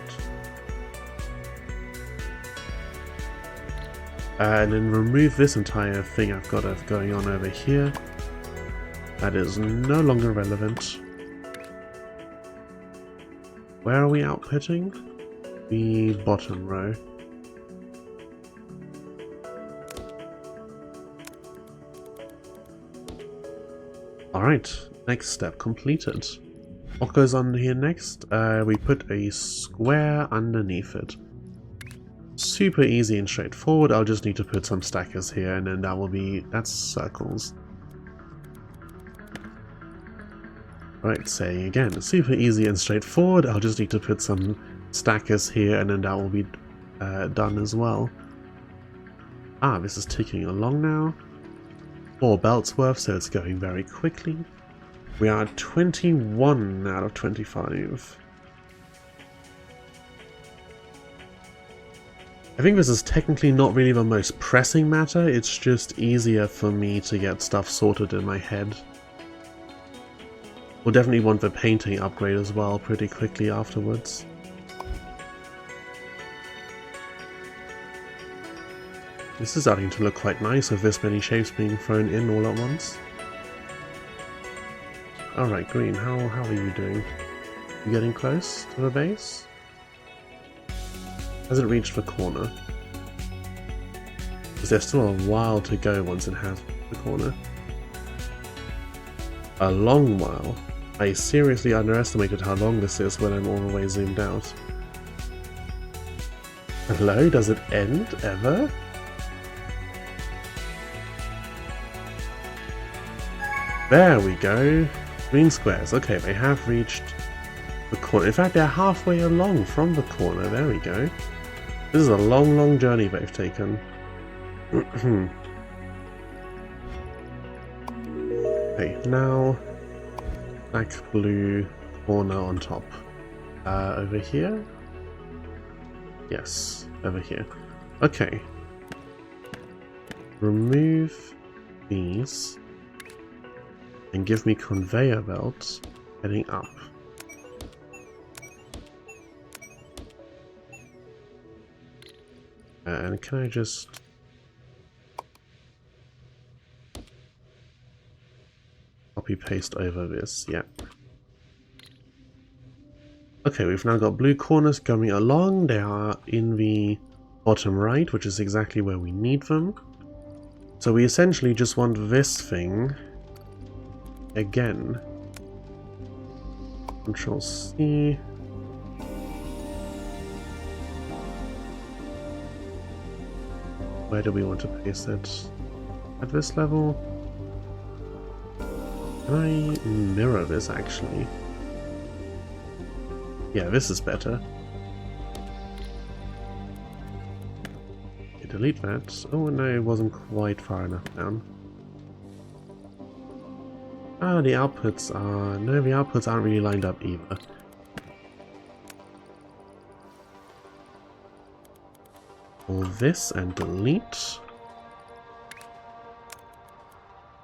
And then remove this entire thing I've got going on over here. That is no longer relevant. Where are we outputting? The bottom row. Alright, next step completed. What goes on here next? We put a square underneath it. Super easy and straightforward. I'll just need to put some stackers here, and then that's circles. Right, saying again, super easy and straightforward. I'll just need to put some stackers here, and then that will be done as well. Ah, this is ticking along now. 4 belts worth, so it's going very quickly. We are 21 out of 25. I think this is technically not really the most pressing matter, it's just easier for me to get stuff sorted in my head. We'll definitely want the painting upgrade as well pretty quickly afterwards. This is starting to look quite nice with this many shapes being thrown in all at once. Alright, Green, how are you doing? You getting close to the base? Hasn't reached the corner. Because there's still a while to go once it has the corner. A long while. I seriously underestimated how long this is when I'm all the way zoomed out. Hello? Does it end ever? There we go. Green squares. Okay, they have reached the corner. In fact, they're halfway along from the corner. There we go. This is a long, long journey they've taken. Okay, now black, blue corner on top. Over here? Yes, over here. Okay. Remove these and give me conveyor belts heading up. And can I just... copy paste over this? Yeah. Okay, we've now got blue corners coming along. They are in the bottom right, which is exactly where we need them. So we essentially just want this thing again. Control C. Where do we want to paste it? At this level? Can I mirror this actually? Yeah, this is better. Okay, delete that. Oh no, it wasn't quite far enough down. Ah, the outputs are... no, the outputs aren't really lined up either. All this and delete.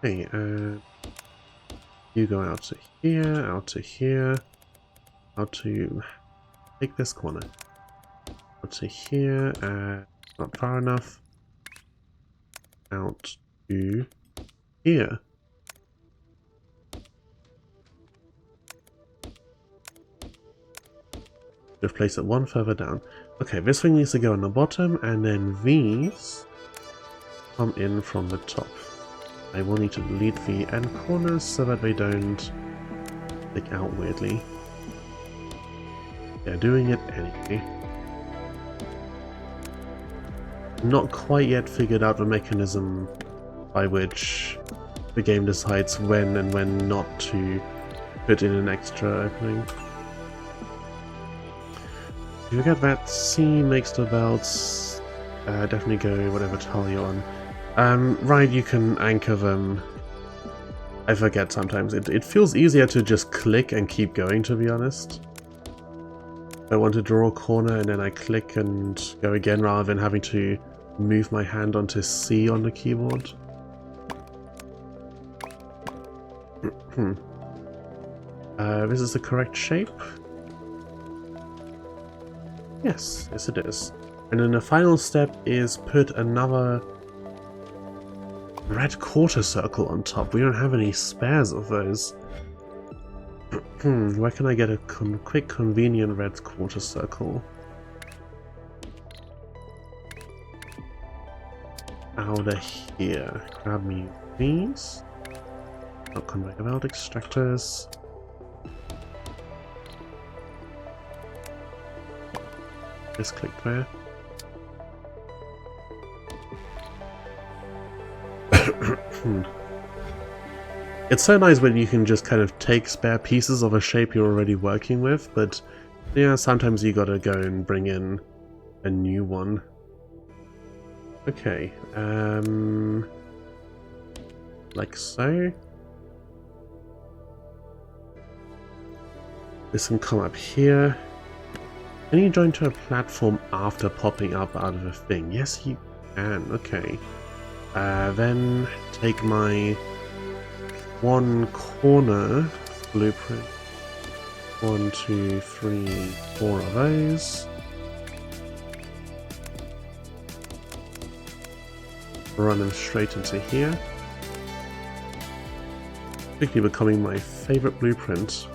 Okay, you go out to here, out to here. How to take this corner out to here, not far enough, out to here. Just place it one further down. Okay, this thing needs to go on the bottom, and then these come in from the top. I will need to delete the end corners so that they don't stick out weirdly. They're doing it anyway. Not quite yet figured out the mechanism by which the game decides when and when not to put in an extra opening. If you get that, C makes the belts. Definitely go whatever tile you're on. Right, you can anchor them. I forget sometimes. It feels easier to just click and keep going, to be honest. I want to draw a corner and then I click and go again rather than having to move my hand onto C on the keyboard. This is the correct shape. Yes, yes it is. And then the final step is put another red quarter circle on top. We don't have any spares of those. Where can I get a quick, convenient red quarter circle? Out of here. Grab me these. Not conveyor belt extractors. Just click there. It's so nice when you can just kind of take spare pieces of a shape you're already working with, but yeah, sometimes you gotta go and bring in a new one. Okay, like so. This can come up here. Can you join to a platform after popping up out of a thing? Yes, you can. Okay. Then take my one corner blueprint. 1, 2, 3, 4 of those. Run them straight into here. Quickly becoming my favorite blueprint.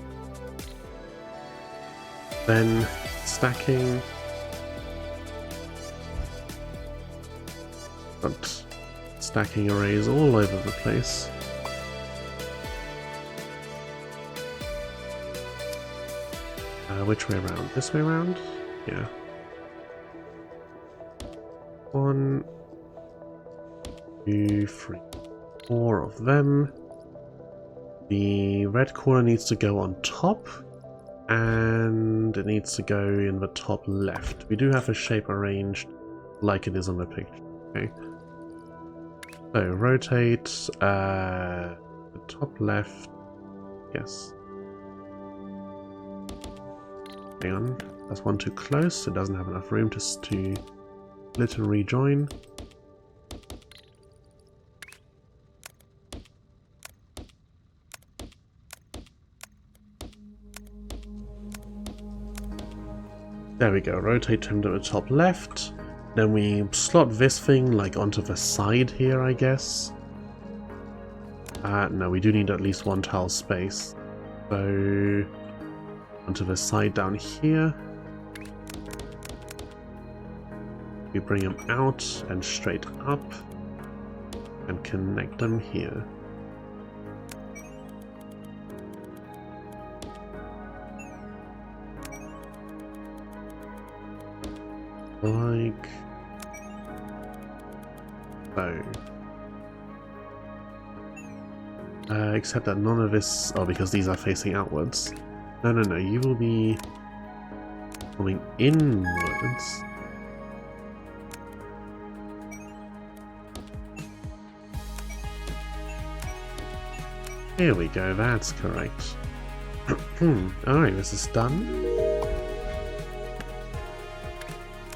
Then stacking. Got stacking arrays all over the place. Which way around? This way around? Yeah. 1, 2, 3, 4 of them. The red corner needs to go on top, and it needs to go in the top left. We do have a shape arranged like it is on the picture. Okay. So rotate the top left. Yes. Hang on. That's one too close. It doesn't have enough room to split and rejoin. There we go. Rotate him to the top left. Then we slot this thing like onto the side here, I guess. No, we do need at least one tile space. So onto the side down here. We bring them out and straight up and connect them here. Like so. Except that none of this... Oh, because these are facing outwards. No, no, no. You will be coming inwards. Here we go. That's correct. Alright, this is done.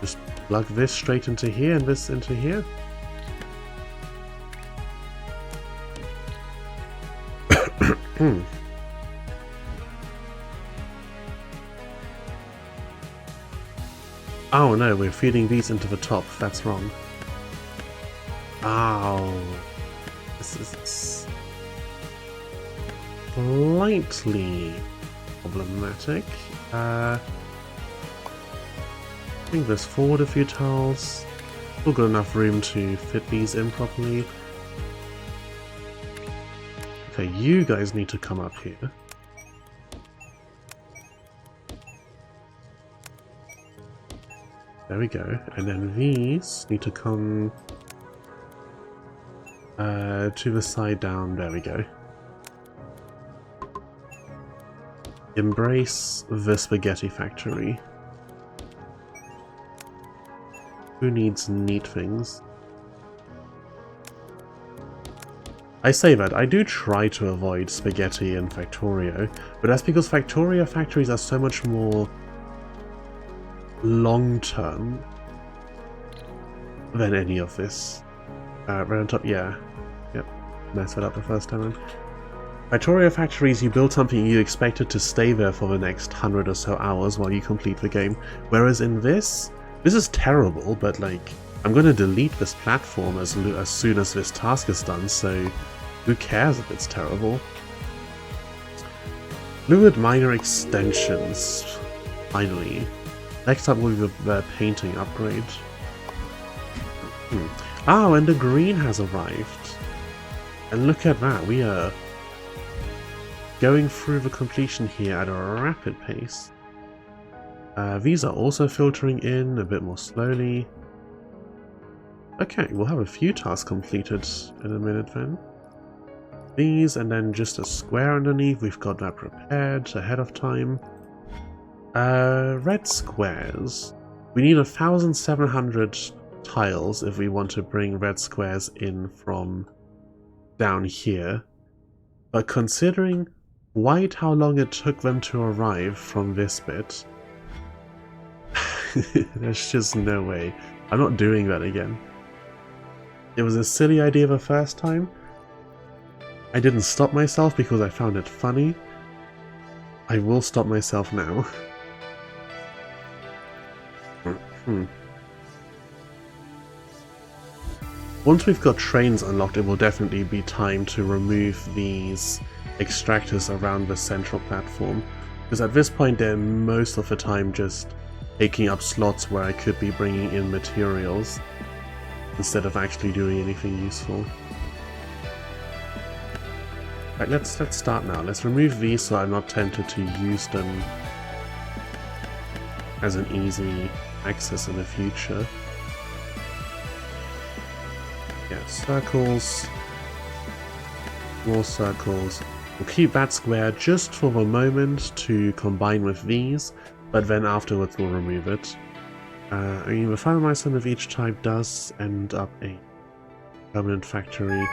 Just plug this straight into here and this into here. Oh no, we're feeding these into the top. That's wrong. Oh. This is slightly problematic. Bring this forward a few tiles. Still got enough room to fit these in properly. Okay, you guys need to come up here. There we go. And then these need to come to the side down. There we go. Embrace the spaghetti factory. Who needs neat things? I say that, I do try to avoid spaghetti and Factorio, but that's because Factorio factories are so much more long-term than any of this. Right on top, yeah. Yep, messed it up the first time. Factorio factories, you build something, you expect it to stay there for the next 100 or so hours while you complete the game. Whereas in this is terrible, but like, I'm going to delete this platform as soon as this task is done, so who cares if it's terrible? Fluid Miner extensions. Finally. Next up will be the painting upgrade. Oh, and the green has arrived. And look at that, we are going through the completion here at a rapid pace. These are also filtering in a bit more slowly. Okay, we'll have a few tasks completed in a minute then. These, and then just a square underneath, we've got that prepared ahead of time. Red squares. We need 1,700 tiles if we want to bring red squares in from down here. But considering white how long it took them to arrive from this bit, there's just no way. I'm not doing that again. It was a silly idea the first time. I didn't stop myself because I found it funny. I will stop myself now. Once we've got trains unlocked, it will definitely be time to remove these extractors around the central platform. Because at this point they're most of the time just taking up slots where I could be bringing in materials instead of actually doing anything useful. Right, let's start now. Let's remove these so I'm not tempted to use them as an easy access in the future. Yeah, circles. More circles. We'll keep that square just for the moment to combine with these, but then afterwards we'll remove it. I mean, the final milestone of each type does end up a permanent factory.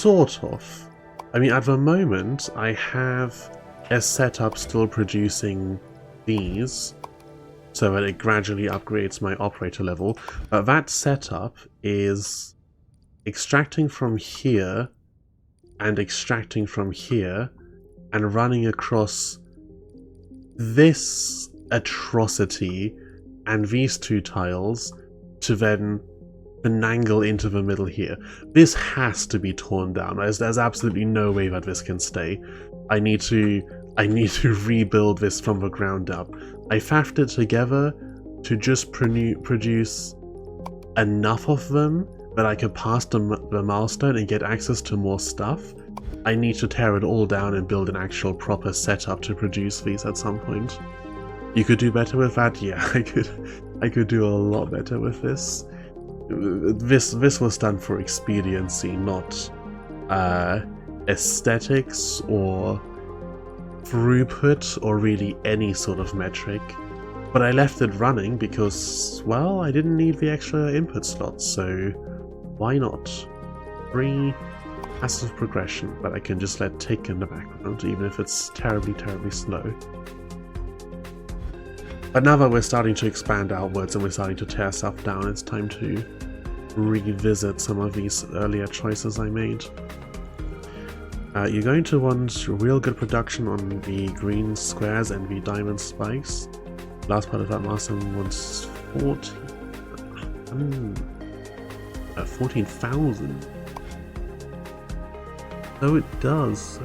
sort of. I mean, at the moment, I have a setup still producing these, so that it gradually upgrades my operator level. But that setup is extracting from here and extracting from here and running across this atrocity and these two tiles to then finagle into the middle here. This has to be torn down. There's absolutely no way that this can stay. I need to rebuild this from the ground up. I faffed it together to just produce enough of them that I can pass the milestone and get access to more stuff. I need to tear it all down and build an actual proper setup to produce these at some point. You could do better with that? Yeah, I could do a lot better with this. This was done for expediency, not aesthetics or throughput or really any sort of metric. But I left it running because, well, I didn't need the extra input slots, so why not? 3 passive progression, but I can just let tick in the background, even if it's terribly, terribly slow. But now that we're starting to expand outwards and we're starting to tear stuff down, it's time to revisit some of these earlier choices I made. You're going to want real good production on the green squares and the diamond spikes. Last part of that milestone wants 14,000. So it does.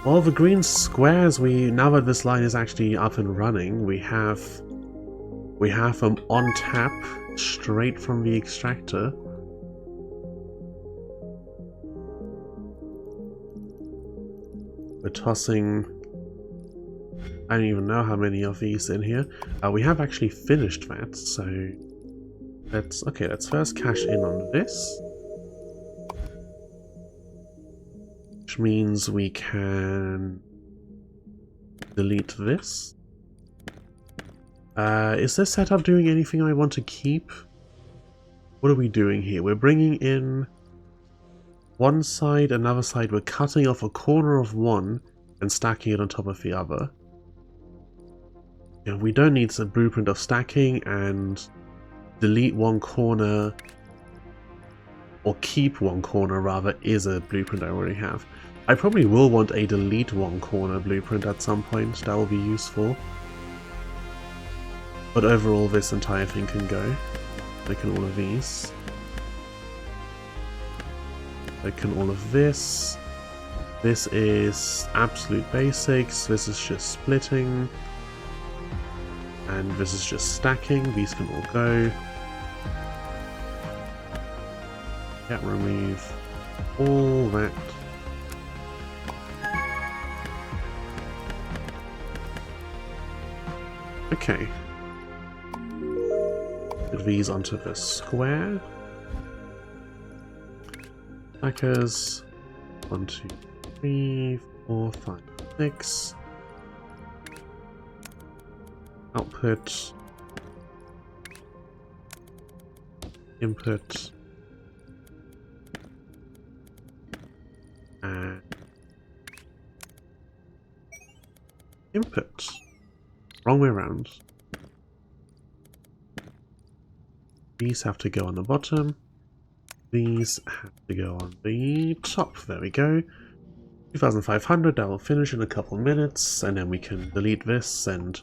Well, the green squares, now that this line is actually up and running, we have them on tap straight from the extractor. We're tossing, I don't even know how many of these in here. We have actually finished that, so let's first cash in on this. Which means we can delete this. Is this setup doing anything I want to keep? What are we doing here? We're bringing in one side, another side. We're cutting off a corner of one and stacking it on top of the other. Yeah, we don't need a blueprint of stacking, and delete one corner, or keep one corner rather, is a blueprint I already have. I probably will want a delete one corner blueprint at some point. That will be useful. But overall, this entire thing can go. Look at all of these. Look at all of this. This is absolute basics. This is just splitting. And this is just stacking. These can all go. Yeah, remove all that. Okay. Put these onto the square. Stackers. 1, 2, 3, 4, 5, 6. Output. Input. And input. Wrong way around. These have to go on the bottom. These have to go on the top. There we go. 2,500. That will finish in a couple minutes, and then we can delete this and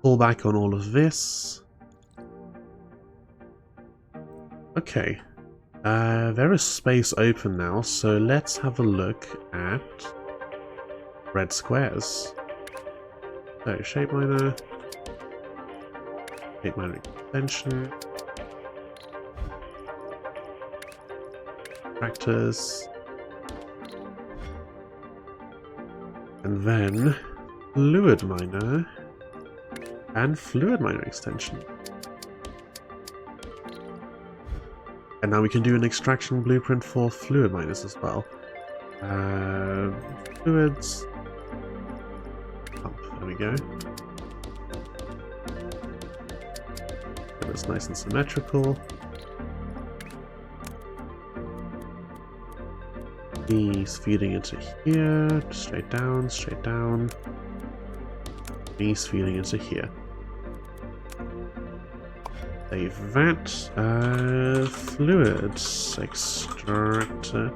pull back on all of this. Okay. There is space open now, so let's have a look at red squares. So, shape miner extension, tractors, and then fluid miner and fluid miner extension. And now we can do an extraction blueprint for fluid miners as well. Fluids. Up, there we go. Get this nice and symmetrical. These feeding into here, straight down, straight down. These feeding into here. Save that. Fluids extractor.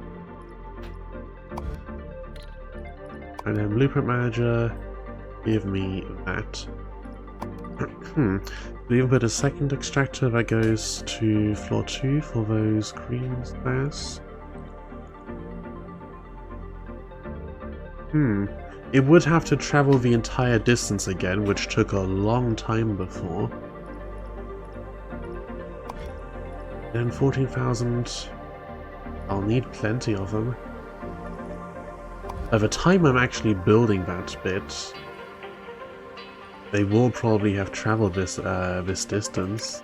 And then blueprint manager, give me that. We even put a second extractor that goes to floor 2 for those green squares. It would have to travel the entire distance again, which took a long time before. Then 14,000. I'll need plenty of them. By the time I'm actually building that bit, they will probably have traveled this this distance.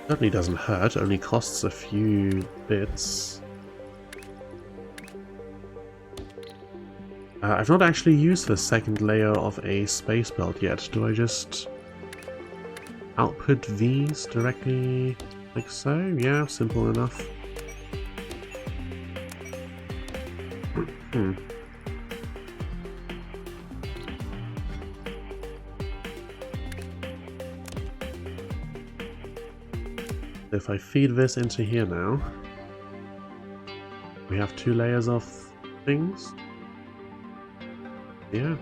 Certainly doesn't hurt, only costs a few bits. I've not actually used the second layer of a space belt yet. Do I just output these directly like so? Yeah, simple enough. If I feed this into here now, we have 2 layers of things. Yeah.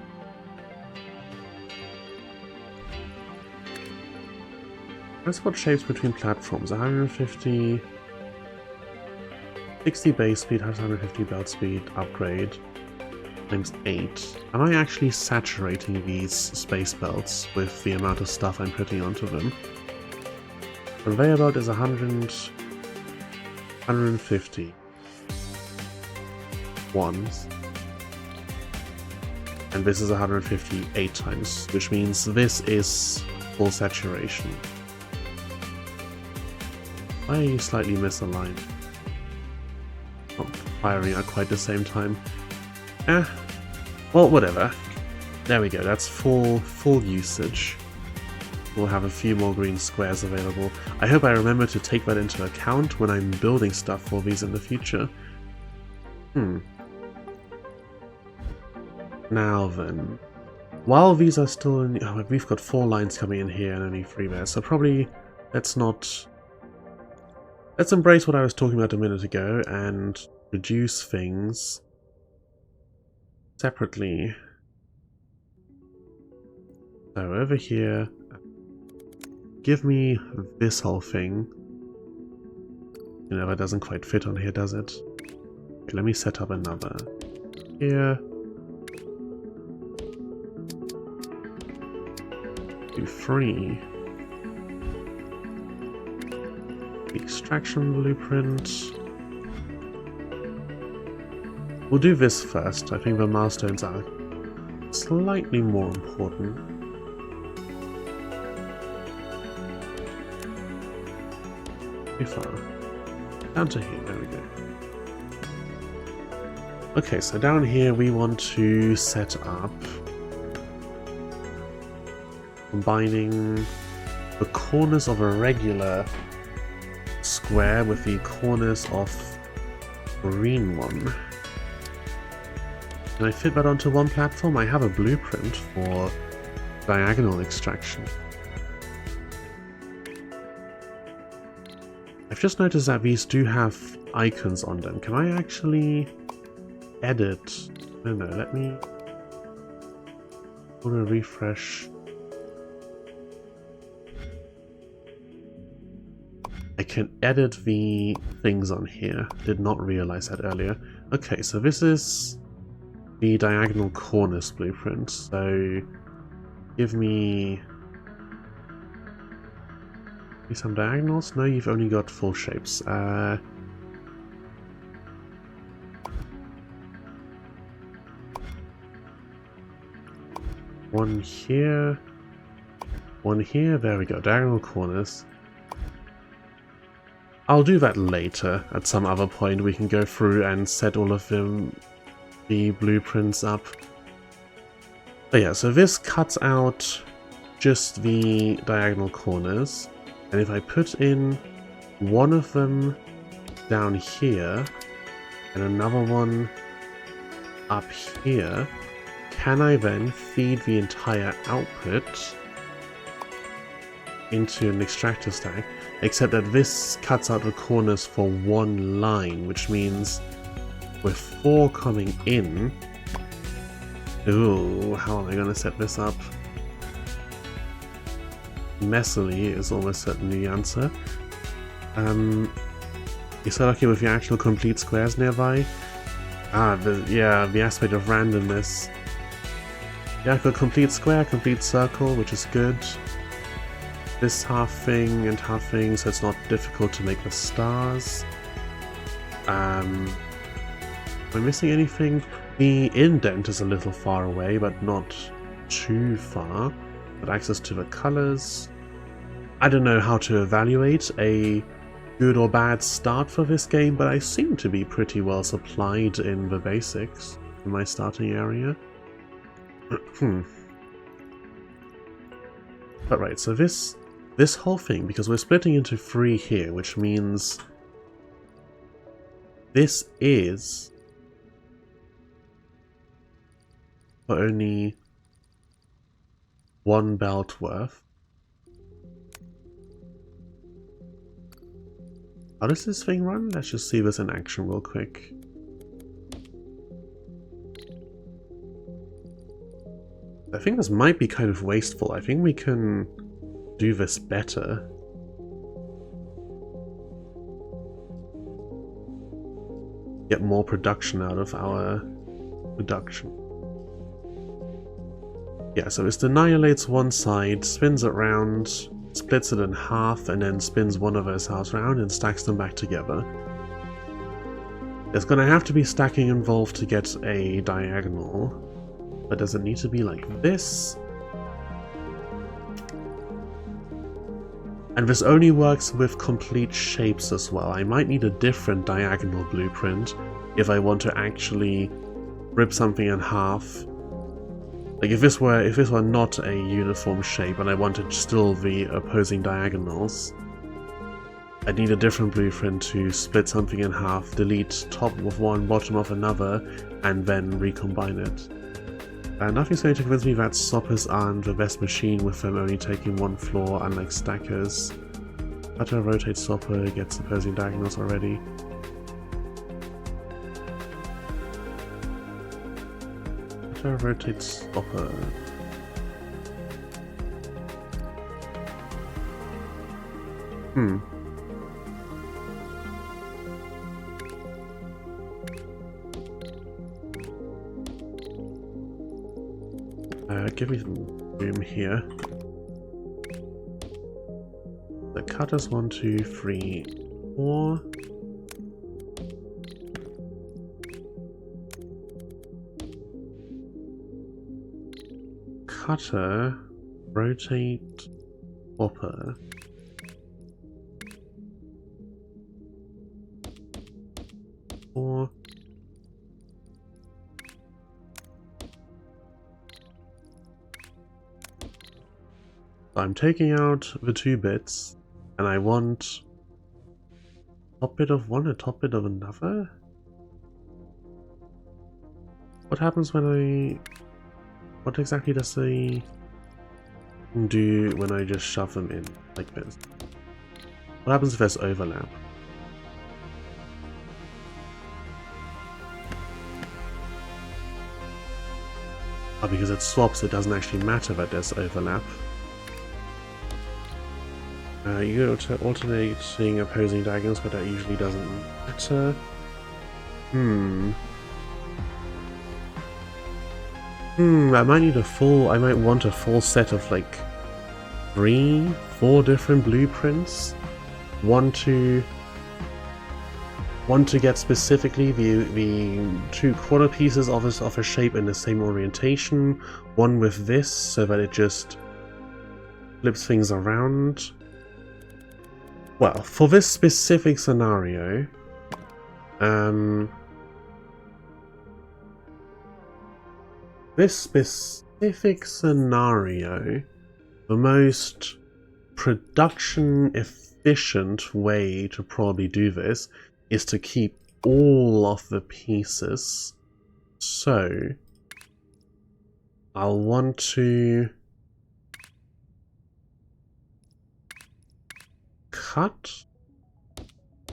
Let's put shapes between platforms. 150, 60 base speed, 150 belt speed upgrade times 8. Am I actually saturating these space belts with the amount of stuff I'm putting onto them? Conveyor belt is 150 ones. And this is 158 times, which means this is full saturation. I slightly misaligned. Not firing at quite the same time. Well, whatever. There we go, that's full usage. We'll have a few more green squares available. I hope I remember to take that into account when I'm building stuff for these in the future. Now then, while these are still in... Oh, we've got 4 lines coming in here and only 3 there, so probably let's embrace what I was talking about a minute ago and reduce things separately. So over here, give me this whole thing. You know, that doesn't quite fit on here, does it? Okay, let me set up another here. Do 3. Extraction blueprint. We'll do this first. I think the milestones are slightly more important. Too far. Down to here, there we go. Okay, so down here we want to set up combining the corners of a regular square with the corners of green one. Can I fit that onto one platform? I have a blueprint for diagonal extraction. I've just noticed that these do have icons on them. Can I actually edit? No, let me auto refresh. I can edit the things on here. Did not realize that earlier. Okay, so this is the diagonal corners blueprint. So give me some diagonals. No, you've only got full shapes. One here. One here. There we go. Diagonal corners. I'll do that later. At some other point we can go through and set all of the blueprints up. But yeah, so this cuts out just the diagonal corners, and if I put in one of them down here and another one up here, can I then feed the entire output into an extractor stack? Except that this cuts out the corners for one line, which means with 4 coming in... Ooh, how am I going to set this up? Messily is almost certainly the answer. You're so lucky with your actual complete squares nearby. Ah, the aspect of randomness. Yeah, I've got complete square, complete circle, which is good. This half thing and half thing, so it's not difficult to make the stars. Am I missing anything? The indent is a little far away, but not too far. Got access to the colors. I don't know how to evaluate a good or bad start for this game, but I seem to be pretty well supplied in the basics in my starting area. But right, so this whole thing, because we're splitting into 3 here, which means this is for only 1 belt worth. How does this thing run? Let's just see this in action real quick. I think this might be kind of wasteful. I think we can do this better. Get more production out of our production. Yeah, so this annihilates one side, spins it round, splits it in half, and then spins one of those halves round and stacks them back together. There's gonna have to be stacking involved to get a diagonal, but does it need to be like this? And this only works with complete shapes as well. I might need a different diagonal blueprint if I want to actually rip something in half. Like if this were not a uniform shape and I wanted still the opposing diagonals, I'd need a different blueprint to split something in half, delete top of one, bottom of another, and then recombine it. Nothing's going to convince me that Soppers aren't the best machine with them only taking 1 floor, unlike stackers. How to rotate Sopper gets opposing diagonals already. How to rotate Sopper. Give me some room here. The cutters 1, 2, 3, 4. Cutter, rotate, hopper. Four. I'm taking out the 2 bits, and I want top bit of one, a top bit of another? What happens when what exactly does they do when I just shove them in like this? What happens if there's overlap? Oh, because it swaps, it doesn't actually matter that there's overlap. You go to alternating opposing diagonals, but that usually doesn't matter. I might need I might want a full set of like 3, 4 different blueprints. One to get specifically the 2 quarter pieces of a shape in the same orientation. One with this, so that it just flips things around. Well, for this specific scenario, the the most production efficient way to probably do this is to keep all of the pieces. So I'll want to cut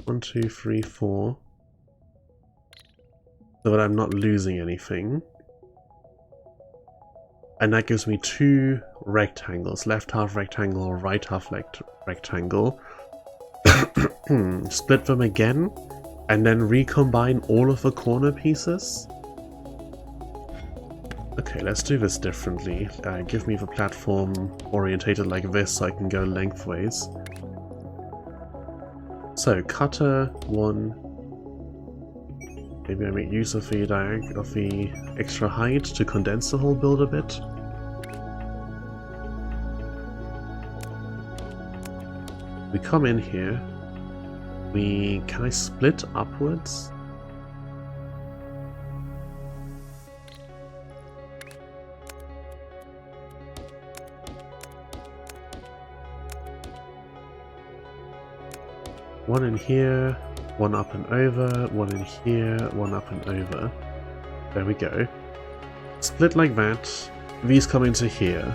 1, 2, 3, 4 so that I'm not losing anything. And that gives me 2 rectangles, left half rectangle, right half rectangle. Split them again, and then recombine all of the corner pieces. Okay, let's do this differently. Give me the platform orientated like this so I can go lengthways. So, cutter 1. Maybe I make use of the extra height to condense the whole build a bit. We come in here. Can I split upwards? One in here, one up and over, one in here, one up and over. There we go. Split like that. These come into here.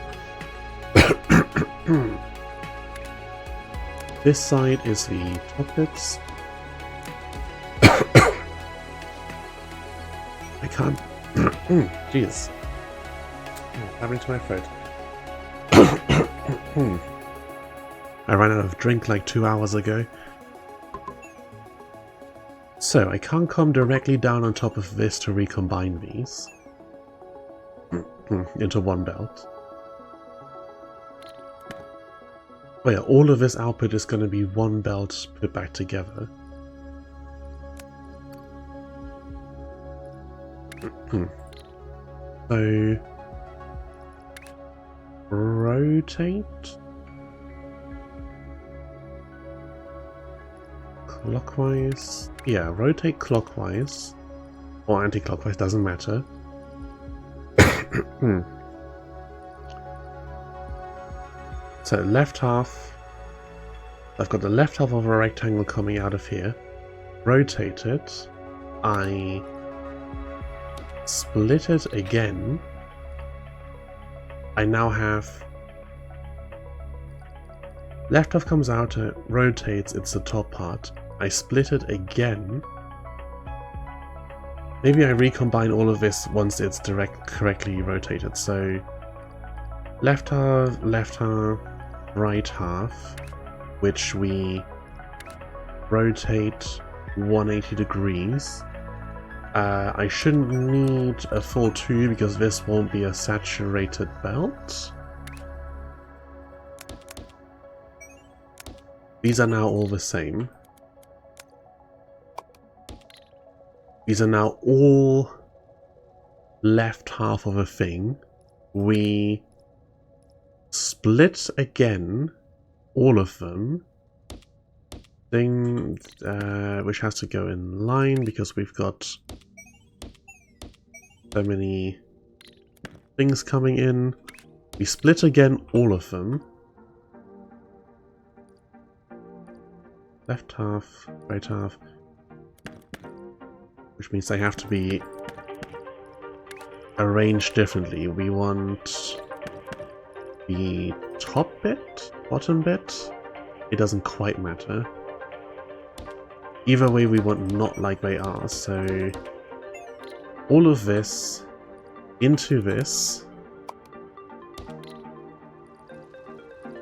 This side is the top bits. I can't. Jeez. Happening to my throat. I ran out of drink like 2 hours ago. So I can't come directly down on top of this to recombine these into one belt. Oh yeah, all of this output is going to be one belt put back together. So rotate clockwise. Yeah, rotate clockwise or anti-clockwise, doesn't matter. So left half, I've got the left half of a rectangle coming out of here. Rotate it. I split it again. I now have left half comes out, it rotates, it's the top part. I split it again. Maybe I recombine all of this once it's correctly rotated. So left half, right half, which we rotate 180 degrees. I shouldn't need a full 2 because this won't be a saturated belt. These are now all the same. These are now all left half of a thing. We split again all of them. Thing which has to go in line because we've got so many things coming in. We split again all of them. Left half, right half. Which means they have to be arranged differently. We want the top bit, bottom bit. It doesn't quite matter. Either way, we want not like they are. So all of this into this.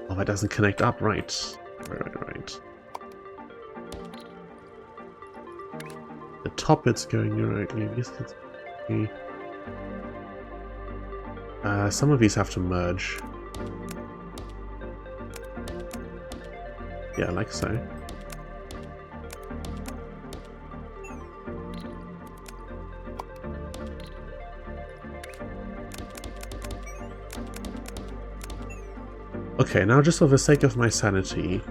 Oh, that doesn't connect up, right. Right. The top bit's going directly. Some of these have to merge. Yeah, like so. Okay, now just for the sake of my sanity,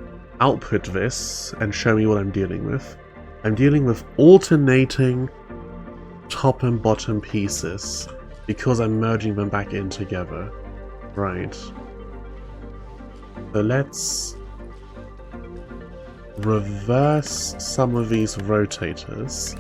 output this and show me what I'm dealing with. I'm dealing with alternating top and bottom pieces because I'm merging them back in together. Right. So let's reverse some of these rotators.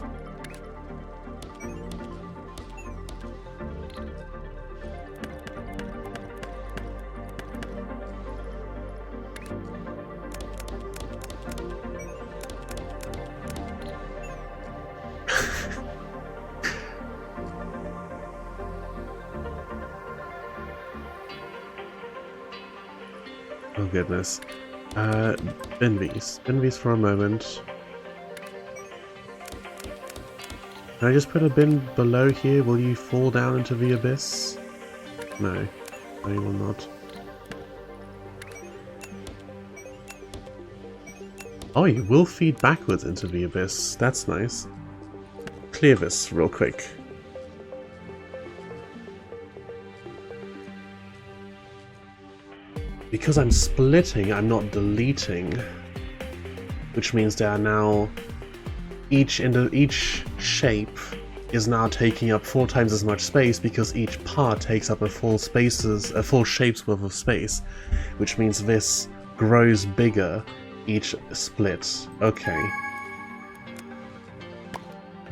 Oh goodness. Bin these. Bin these for a moment. Can I just put a bin below here? Will you fall down into the abyss? No. No, you will not. Oh, you will feed backwards into the abyss. That's nice. Clear this real quick. Because I'm splitting, I'm not deleting, which means there are now each shape is now taking up 4 times as much space because each part takes up a full shape's worth of space, which means this grows bigger each split. Okay.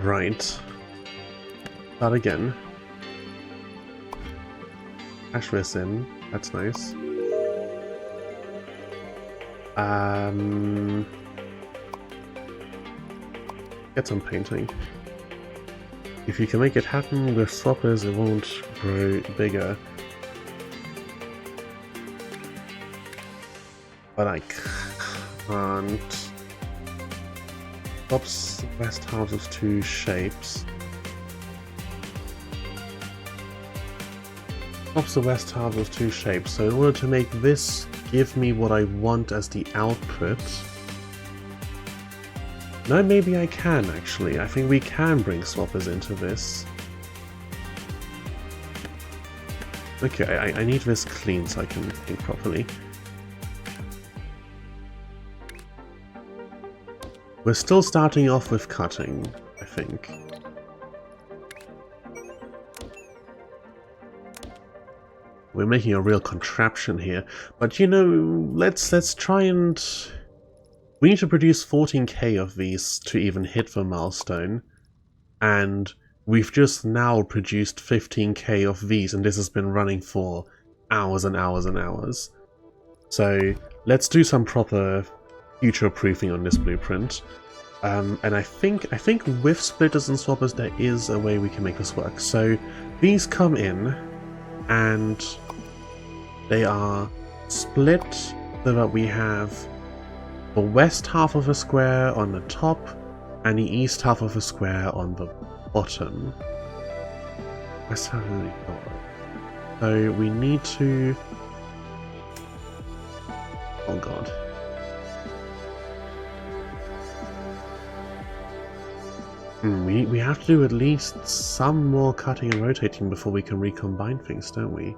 Right. Start again. Hash this in. That's nice. Get some painting. If you can make it happen with swappers, it won't grow bigger. But I can't. Swaps west halves of 2 shapes. Swaps the west halves of 2 shapes. So in order to make this give me what I want as the output. No, maybe I can actually. I think we can bring swappers into this. Okay, I need this clean so I can think properly. We're still starting off with cutting, I think. We're making a real contraption here, but you know, let's try and... We need to produce 14k of these to even hit the milestone, and we've just now produced 15k of these, and this has been running for hours and hours and hours. So let's do some proper future-proofing on this blueprint. And I think with splitters and swappers there is a way we can make this work. So these come in, and they are split so that we have the west half of a square on the top and the east half of a square on the bottom. That's how we go. So we need to... Oh god. We have to do at least some more cutting and rotating before we can recombine things, don't we?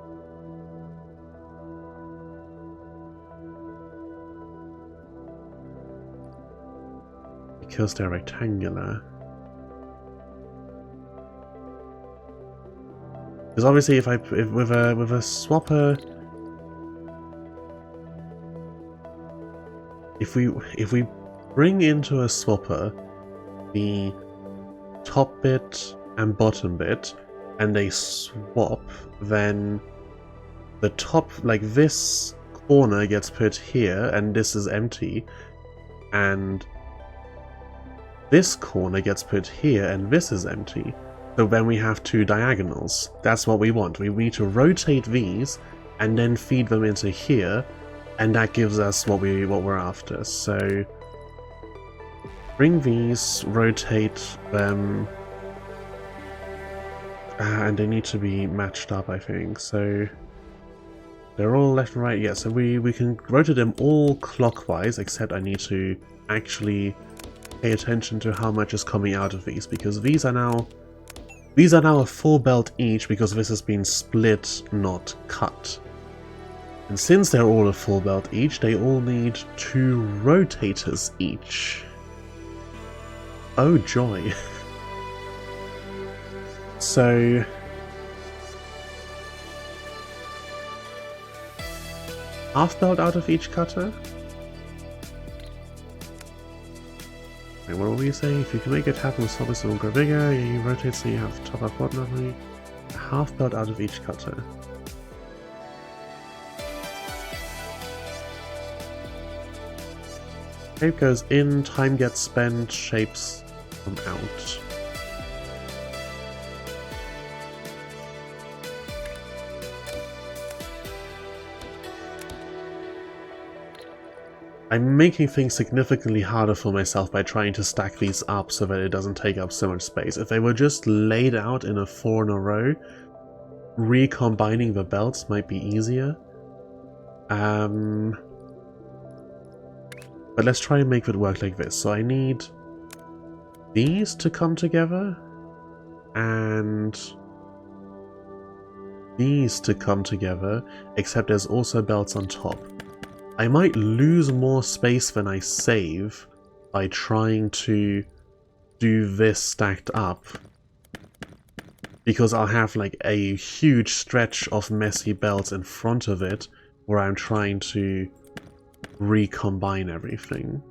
Because they're rectangular. Because obviously, if with a swapper, if we bring into a swapper the top bit and bottom bit, and they swap, then the top, like this corner, gets put here, and this is empty, and this corner gets put here, and this is empty. So then we have 2 diagonals. That's what we want. We need to rotate these, and then feed them into here, and that gives us what we're after. So bring these, rotate them, and they need to be matched up, I think. So they're all left and right. Yeah, so we can rotate them all clockwise, except I need to actually pay attention to how much is coming out of these, because these are now a full belt each, because this has been split, not cut. And since they're all a full belt each, they all need 2 rotators each. Oh joy. So half belt out of each cutter. Wait, what were you saying? If you can make it happen, soldiers will grow bigger. You rotate so you have top up bottom level. A half belt out of each cutter. Shape goes in, time gets spent, shapes come out. I'm making things significantly harder for myself by trying to stack these up so that it doesn't take up so much space. If they were just laid out in a 4 in a row, recombining the belts might be easier. But let's try and make it work like this. So I need these to come together and these to come together, except there's also belts on top. I might lose more space than I save by trying to do this stacked up, because I'll have like a huge stretch of messy belts in front of it where I'm trying to recombine everything.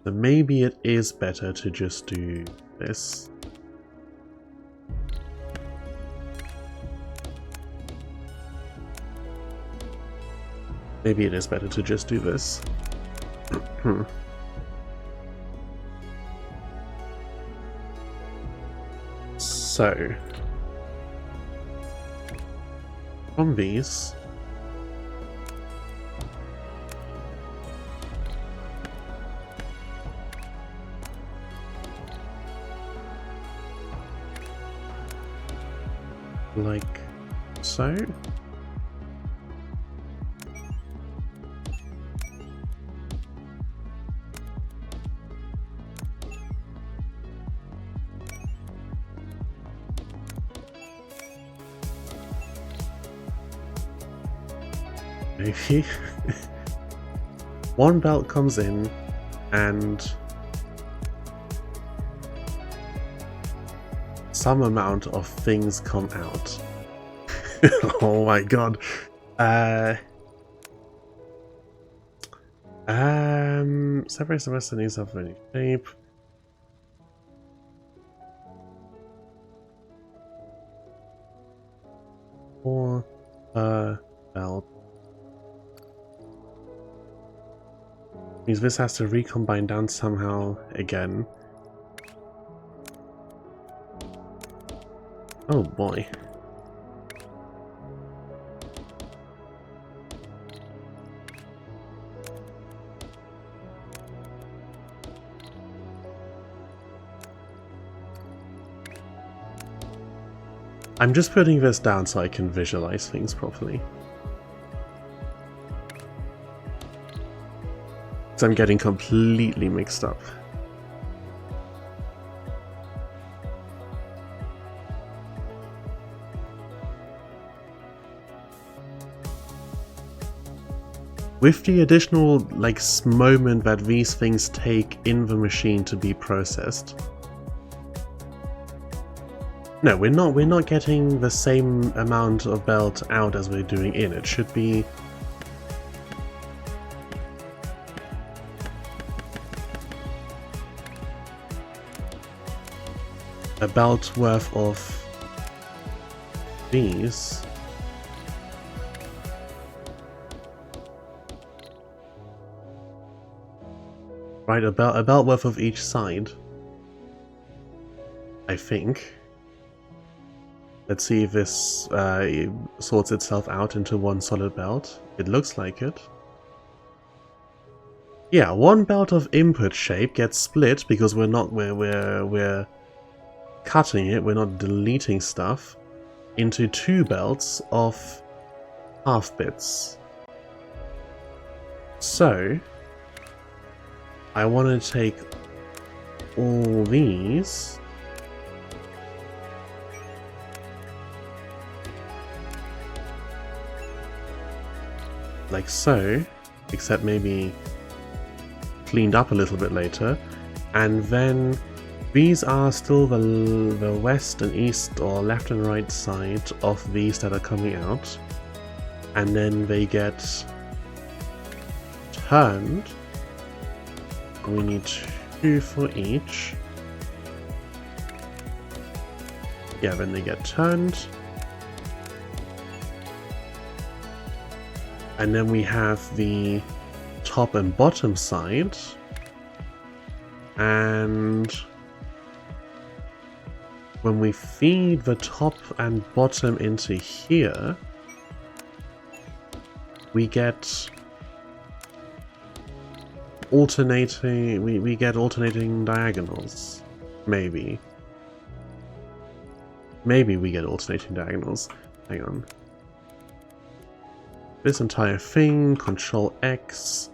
So maybe it is better to just do this. Maybe it is better to just do this. So, from these, like so. Maybe. One belt comes in and some amount of things come out. Oh my god. Separate the rest of these of any shape. Or belt. Means this has to recombine down somehow again. Oh boy. I'm just putting this down so I can visualize things properly. So I'm getting completely mixed up. With the additional moment that these things take in the machine to be processed. No, we're not getting the same amount of belt out as we're doing in. It should be a belt worth of these. Right, a belt worth of each side. I think. Let's see if this sorts itself out into one solid belt. It looks like it. Yeah, one belt of input shape gets split because we're cutting it, we're not deleting stuff, into two belts of half bits. So I want to take all these like so, except maybe cleaned up a little bit later, and then these are still the west and east or left and right side of these that are coming out. and then they get turned. We need 2 for each. Yeah, then they get turned. And then we have the top and bottom side. And when we feed the top and bottom into here, we get alternating, we get alternating diagonals. Maybe. Maybe we get alternating diagonals. Hang on. This entire thing, Control X.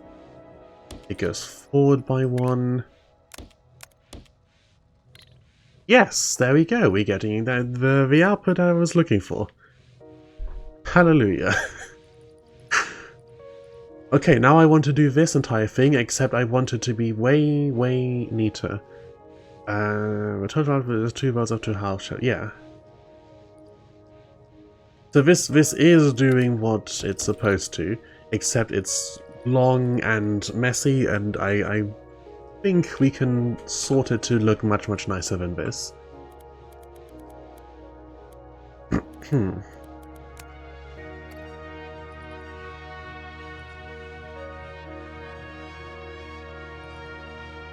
It goes forward by 1. Yes, there we go. We're getting the output I was looking for. Hallelujah. Okay, now I want to do this entire thing, except I want it to be way, way neater. The total output is 2 bells up to half shell. Yeah. So this is doing what it's supposed to, except it's long and messy, and I think we can sort it to look much, much nicer than this.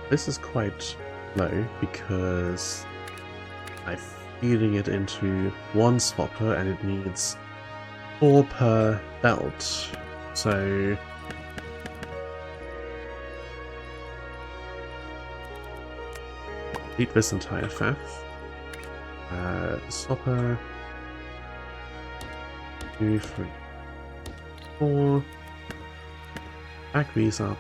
This is quite low because I'm feeding it into 1 swapper and it needs 4 per belt. So complete this entire faff. Swapper 2, 3, 4. Back these up.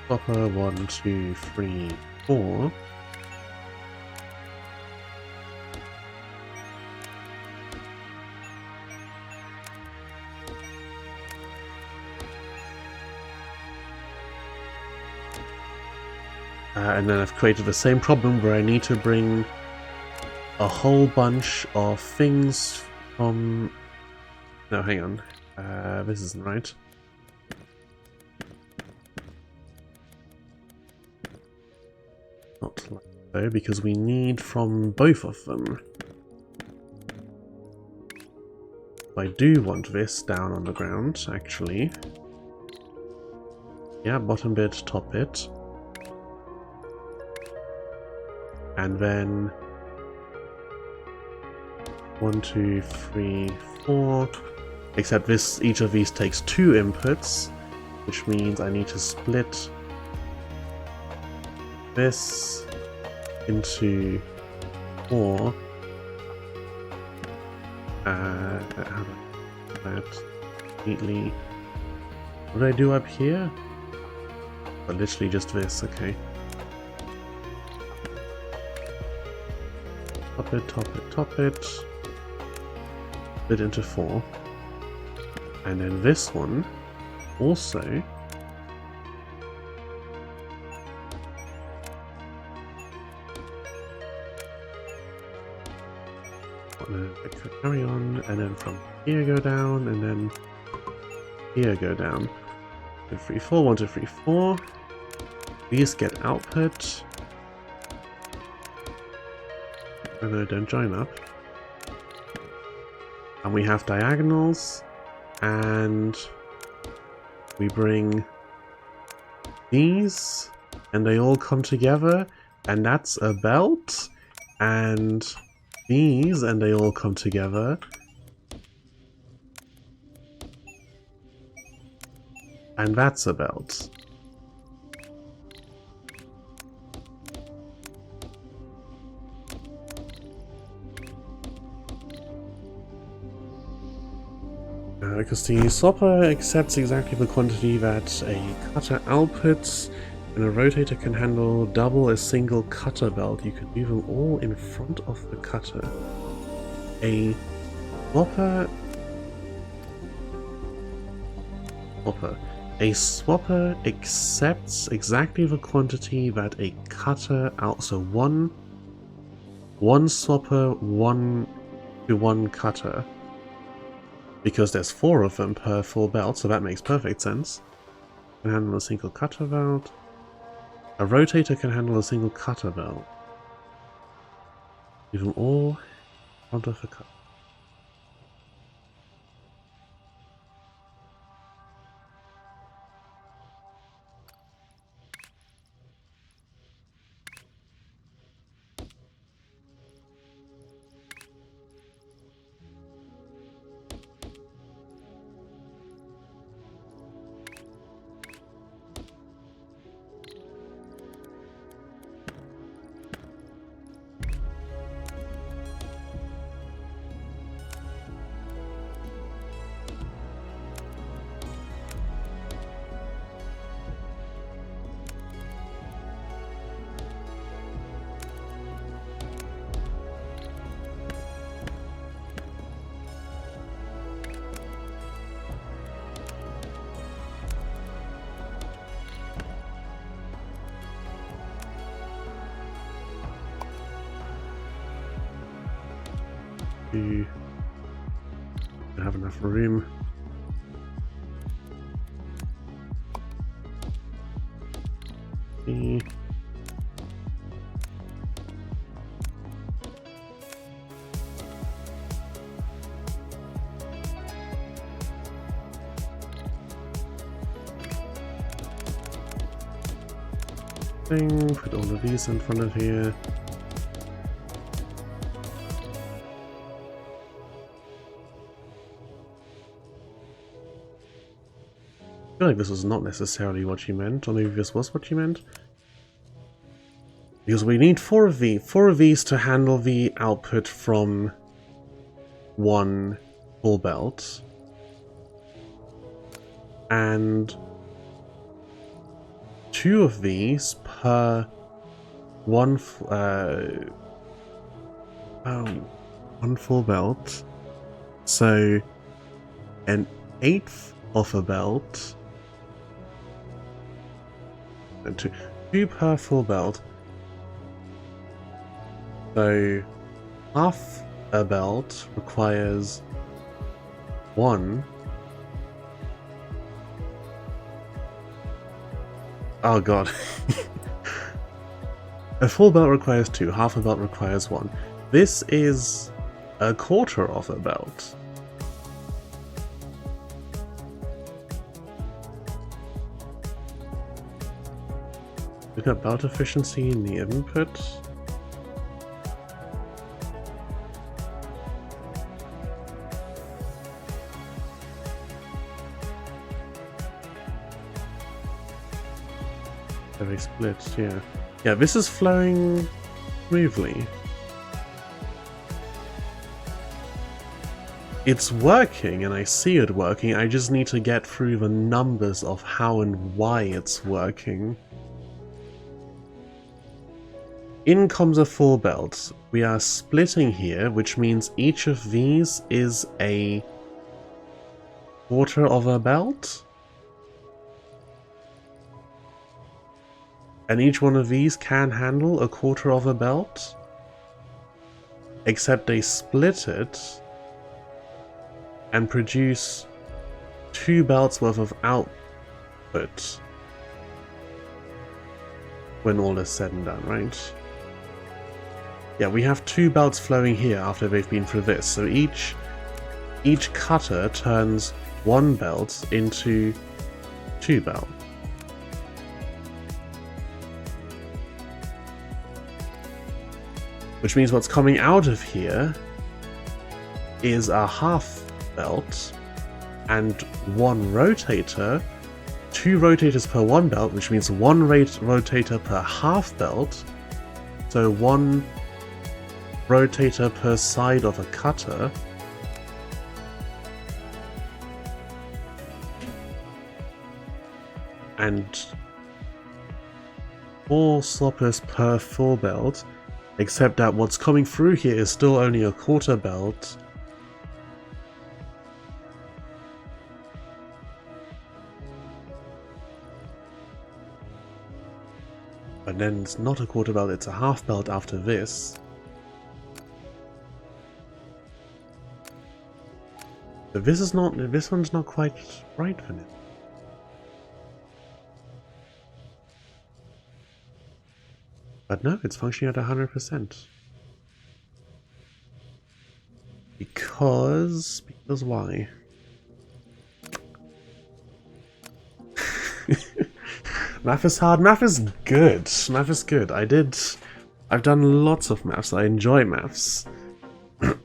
Swapper 1, 2, 3, 4. And then I've created the same problem where I need to bring a whole bunch of things from... No, hang on. This isn't right. Not like so, because we need from both of them. I do want this down on the ground, actually. Yeah, bottom bit, top bit. And then 1, 2, 3, 4. Except this, each of these takes 2 inputs, which means I need to split this into 4. How do I do that neatly? What do I do up here? But literally just this, okay. Top it, top it, top it. Split into 4. And then this one also carry on, and then from here go down, and then here go down. 2, 3, 4, 1, 2, 3, 4. These get output. Oh no, don't join up. And we have diagonals, and we bring these, and they all come together, and that's a belt, and these, and they all come together, and that's a belt. Because the swapper accepts exactly the quantity that a cutter outputs, and a rotator can handle double a single cutter belt. You can do them all in front of the cutter. A swapper... A swapper accepts exactly the quantity that a cutter out. So one swapper, 1 to 1 cutter. because there's 4 of them per full belt, so that makes perfect sense. Can handle a single cutter belt. A rotator can handle a single cutter belt. Give them all front of a cut. You have enough room. Okay. Put all of these in front of here. I feel like this was not necessarily what you meant, or maybe this was what you meant. Because we need 4 of these to handle the output from 1 full belt. And 2 of these per one full belt. So an 1/8 of a belt. And 2 per full belt. So half a belt requires 1. Oh god. A full belt requires 2, half a belt requires 1. This is a quarter of a belt. Look at belt efficiency in the input. Very split, yeah. Yeah, this is flowing smoothly. It's working, and I see it working. I just need to get through the numbers of how and why it's working. In comes a full belt. We are splitting here, which means each of these is a quarter of a belt. And each one of these can handle a quarter of a belt. Except they split it and produce 2 belts worth of output when all is said and done, right? Yeah, we have 2 belts flowing here after they've been through this, so each cutter turns 1 belt into 2 belts. Which means what's coming out of here is a half belt and 1 rotator, 2 rotators per 1 belt, which means 1 rotator per half belt, so 1 rotator per side of a cutter. And 4 sloppers per full belt, except that what's coming through here is still only a quarter belt. But then it's not a quarter belt, it's a half belt after this. But this one's not quite right for now. But no, it's functioning at 100%. Because why? Math is hard. Math is good. Math is good. I've done lots of maths. I enjoy maths. I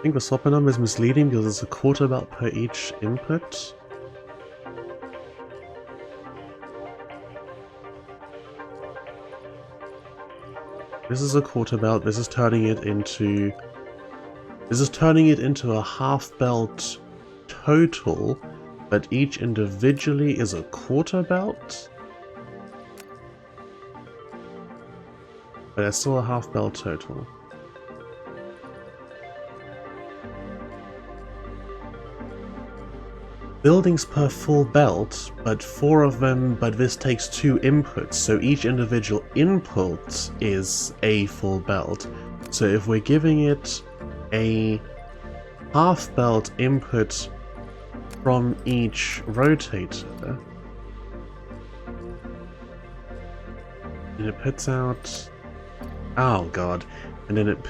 think the swapper number is misleading because it's a quarter belt per each input. This is a quarter belt. This is turning it into a half belt total, but each individually is a quarter belt. But it's still a half belt total. Buildings per full belt, but 4 of them, but this takes 2 inputs, so each individual input is a full belt. So if we're giving it a half belt input from each rotator, and it puts out, oh god, and then it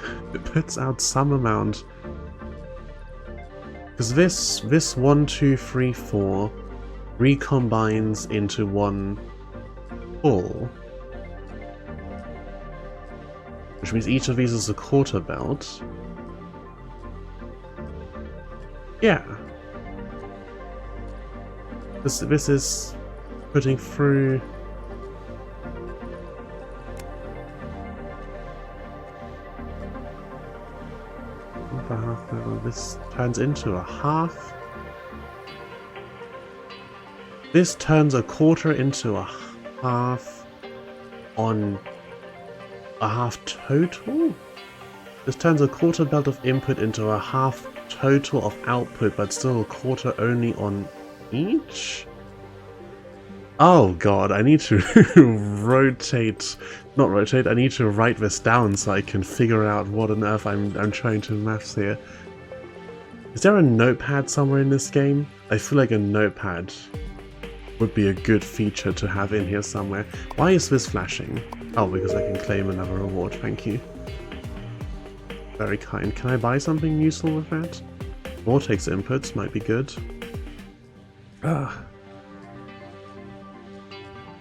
puts out some amount. Because this 1, 2, 3, 4 recombines into one full, which means each of these is a quarter belt. Yeah. This is putting through. This turns into a half. This turns a quarter into a half on a half total? This turns a quarter belt of input into a half total of output, but still a quarter only on each? Oh god, I need to I need to write this down so I can figure out what on earth I'm trying to maths here. Is there a notepad somewhere in this game? I feel like a notepad would be a good feature to have in here somewhere. Why is this flashing? Oh, because I can claim another reward, thank you. Very kind. Can I buy something useful with that? Vortex inputs might be good.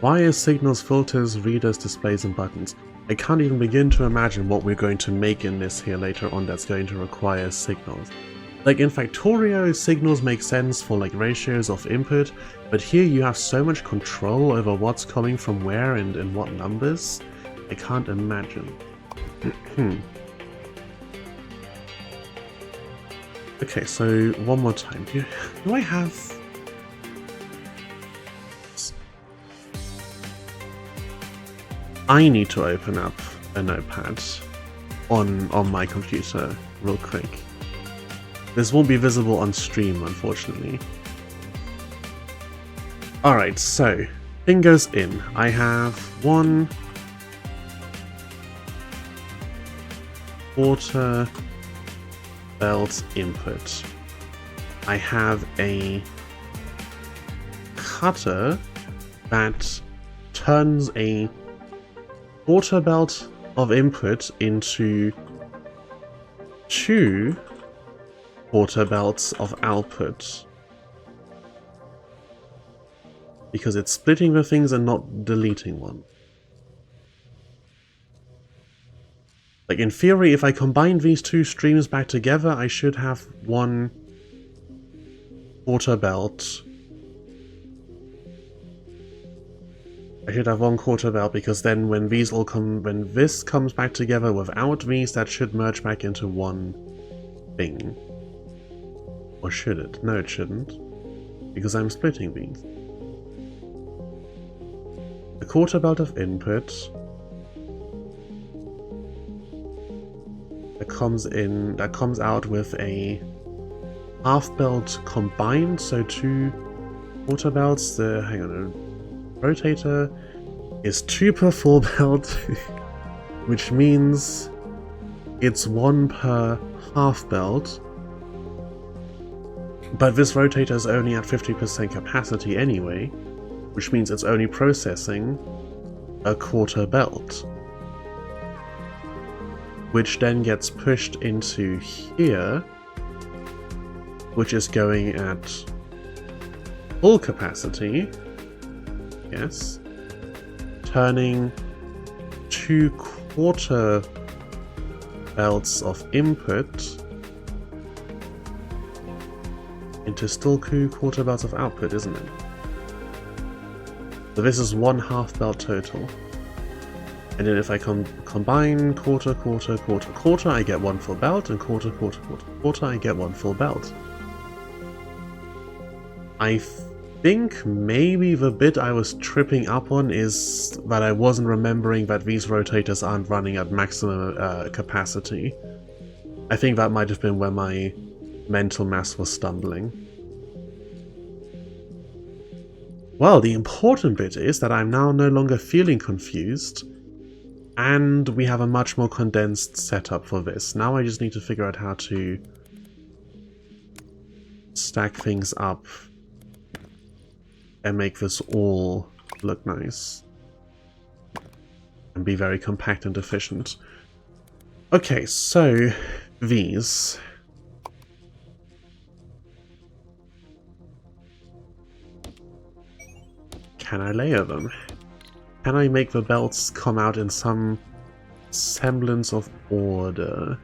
Why is signals, filters, readers, displays, and buttons? I can't even begin to imagine what we're going to make in this here later on that's going to require signals. Like in Factorio, signals make sense for like ratios of input, but here you have so much control over what's coming from where and in what numbers. I can't imagine. Okay, so one more time. Do I have... I need to open up a notepad on my computer real quick. This won't be visible on stream, unfortunately. Alright, so thing goes in. I have one quarter belt input. I have a cutter that turns a quarter belt of input into 2 quarter belts of output. Because it's splitting the things and not deleting one. Like in theory, if I combine these 2 streams back together, I should have 1 quarter belt. I should have 1 quarter belt because then when when this comes back together without these, that should merge back into one thing. Or should it? No, it shouldn't. Because I'm splitting these. A quarter belt of input that comes out with a half belt combined, so 2 quarter belts. Hang on, a rotator is 2 per full belt, which means it's 1 per half belt. But this rotator is only at 50% capacity anyway, which means it's only processing a quarter belt, which then gets pushed into here, which is going at full capacity, yes, turning 2 quarter belts of input into still 2 quarter belts of output, isn't it? So this is 1/2 belt total. And then if I combine quarter, quarter, quarter, quarter, I get 1 full belt, and quarter, quarter, quarter, quarter, I get 1 full belt. I think maybe the bit I was tripping up on is that I wasn't remembering that these rotators aren't running at maximum capacity. I think that might have been where my mental mass was stumbling. Well, the important bit is that I'm now no longer feeling confused, and we have a much more condensed setup for this. Now I just need to figure out how to stack things up and make this all look nice and be very compact and efficient. Okay, so these. Can I layer them? Can I make the belts come out in some semblance of order?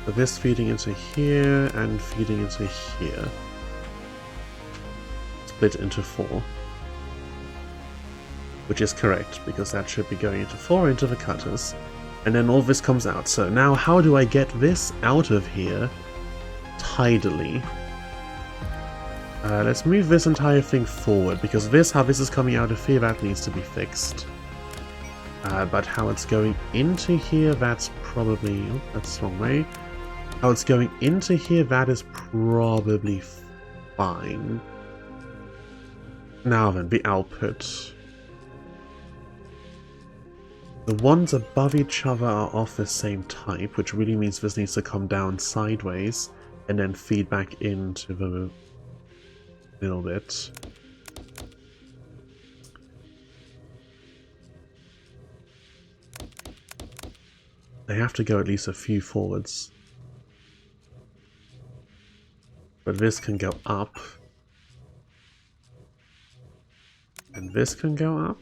So this feeding into here and feeding into here. Split into 4. Which is correct, because that should be going into 4 into the cutters. And then all this comes out. So now how do I get this out of here tidily? Let's move this entire thing forward, because how this is coming out of here, that needs to be fixed. But how it's going into here, that's probably... Oh, that's the wrong way. How it's going into here, that is probably fine. Now then, the output. The ones above each other are of the same type, which really means this needs to come down sideways and then feed back into the middle bit. They have to go at least a few forwards. But this can go up. And this can go up.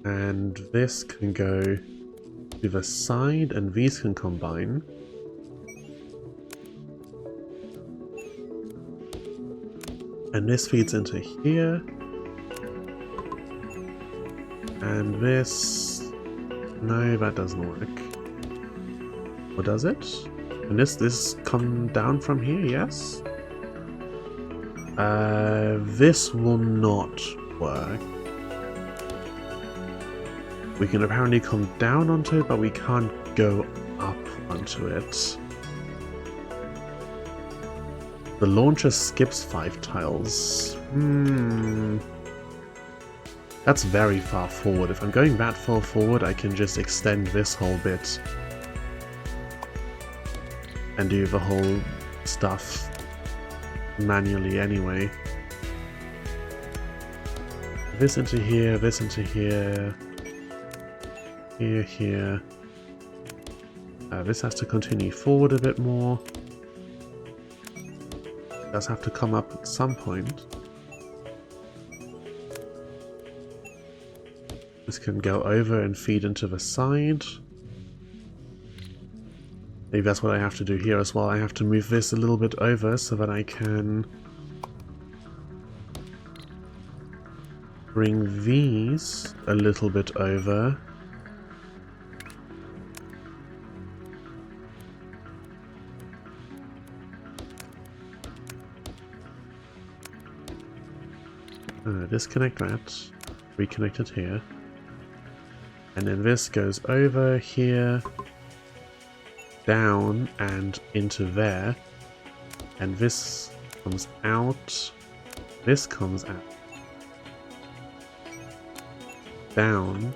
And this can go to the side, and these can combine. And this feeds into here. And this... No, that doesn't work. Or does it? And this come down from here, yes? This will not work. We can apparently come down onto it, but we can't go up onto it. The launcher skips 5 tiles. That's very far forward. If I'm going that far forward, I can just extend this whole bit and do the whole stuff manually anyway. This into here, this into here. Here, here. This has to continue forward a bit more. It does have to come up at some point. This can go over and feed into the side. Maybe that's what I have to do here as well. I have to move this a little bit over so that I can bring these a little bit over. Disconnect that, reconnect it here, and then this goes over here, down and into there, and this comes out, this comes out. down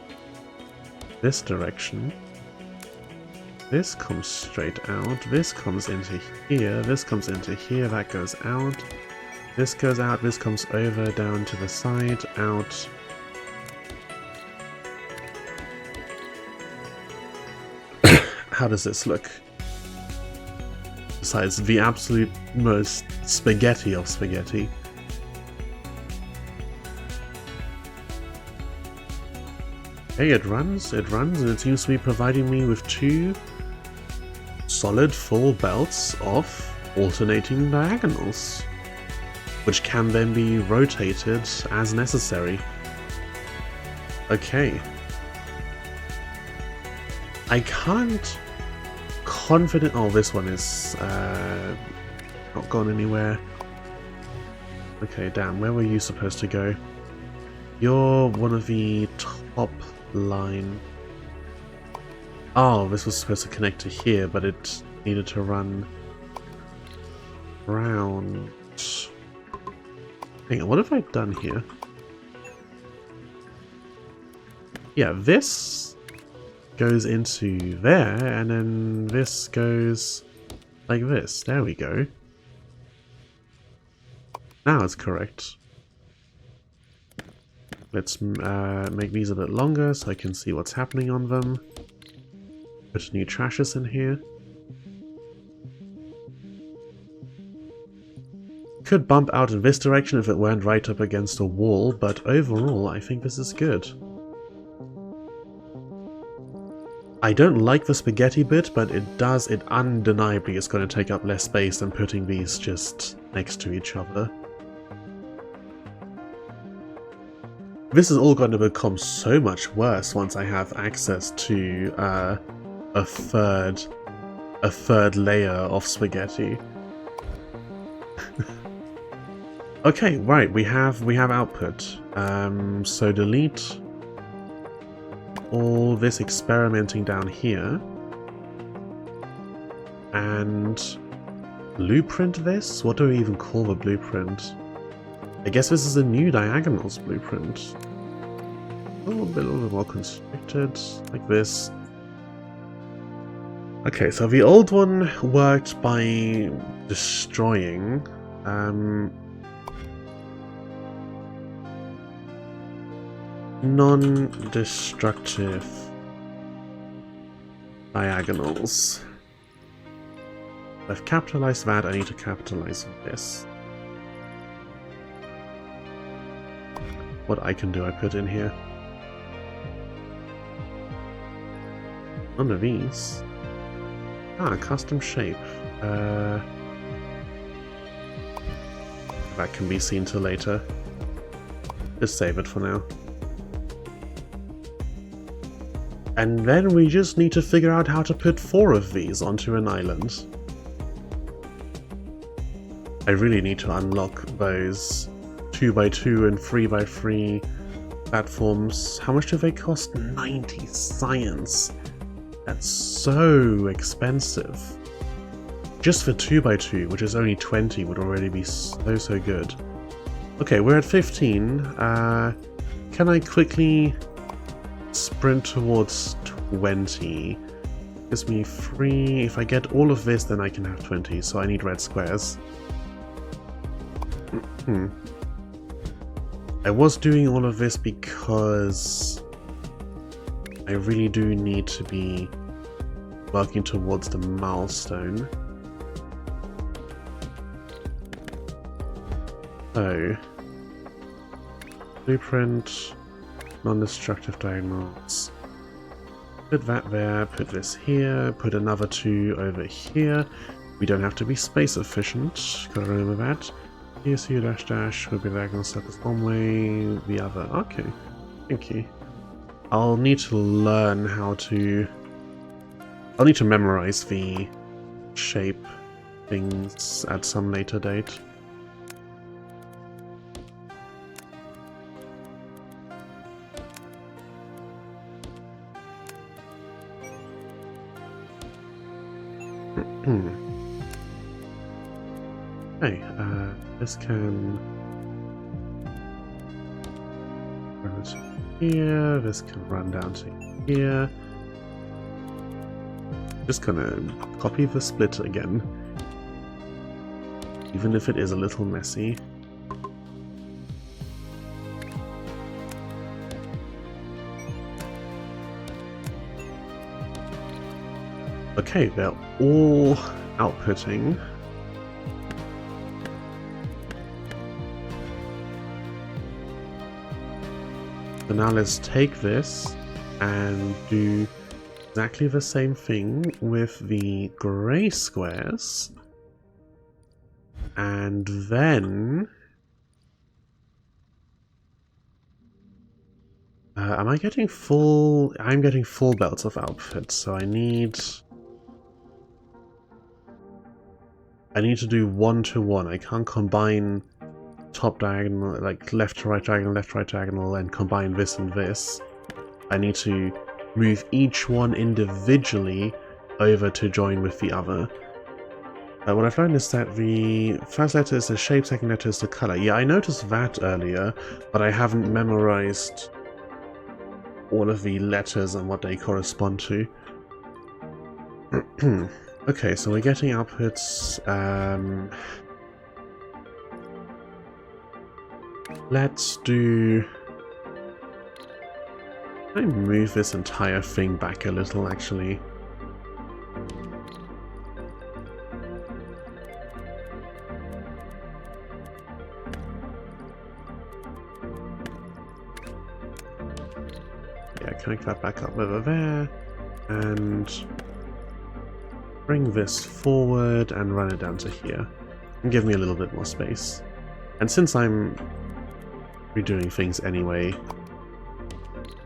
this direction. This comes straight out. This comes into here. This comes into here. That goes out. This goes out. This comes over, down to the side, out. How does this look? Besides the absolute most spaghetti of spaghetti. Okay, it runs, and it seems to be providing me with 2 solid full belts of alternating diagonals, which can then be rotated as necessary. Okay. I can't confident. Oh, this one is not gone anywhere. Okay, damn, where were you supposed to go? You're one of the top line. Oh, this was supposed to connect to here, but it needed to run round. Hang on, what have I done here? Yeah, this goes into there, and then this goes like this. There we go. Now it's correct. Let's make these a bit longer so I can see what's happening on them. Put new trashes in here. Could bump out in this direction if it weren't right up against a wall, but overall I think this is good. I don't like the spaghetti bit, but it undeniably is going to take up less space than putting these just next to each other. This is all going to become so much worse once I have access to a third layer of spaghetti. Okay, right, we have output. So delete all this experimenting down here and blueprint this? What do we even call the blueprint? I guess this is a new diagonals blueprint. A little bit more constricted, like this. Okay, so the old one worked by destroying non-destructive diagonals. I've capitalized that, I need to capitalize this. What icon do I put in here? None of these. Ah, custom shape. That can be seen to later. Just save it for now. And then we just need to figure out how to put 4 of these onto an island. I really need to unlock those 2x2 and 3x3 platforms. How much do they cost? 90 science. That's so expensive. Just for 2x2, which is only 20, would already be so good. Okay, we're at 15. Can I quickly sprint towards 20? Gives me 3. If I get all of this, then I can have 20, so I need red squares. I was doing all of this because I really do need to be working towards the milestone. So, blueprint, non-destructive diagonals. Put that there, put this here, put another 2 over here. We don't have to be space efficient, gotta remember that. ESU dash dash will be diagonal circles one way, the other. Okay, thank you. I'll need to learn how to... I'll need to memorize the shape things at some later date. Hey, this can... here. This can run down to here. Just gonna copy the split again, even if it is a little messy. Okay, they're all outputting. So now let's take this and do exactly the same thing with the grey squares. And then... am I getting full... I'm getting full belts of outfit, so I need to do 1-to-1. I can't combine top diagonal, like left to right diagonal, and combine this and this. I need to move each one individually over to join with the other. What I've learned is that the first letter is the shape, second letter is the color. Yeah, I noticed that earlier, but I haven't memorized all of the letters and what they correspond to. Okay, so we're getting outputs. Let's do... Can I move this entire thing back a little, actually? Yeah, connect that back up over there, and bring this forward and run it down to here. And give me a little bit more space. And since I'm redoing things anyway,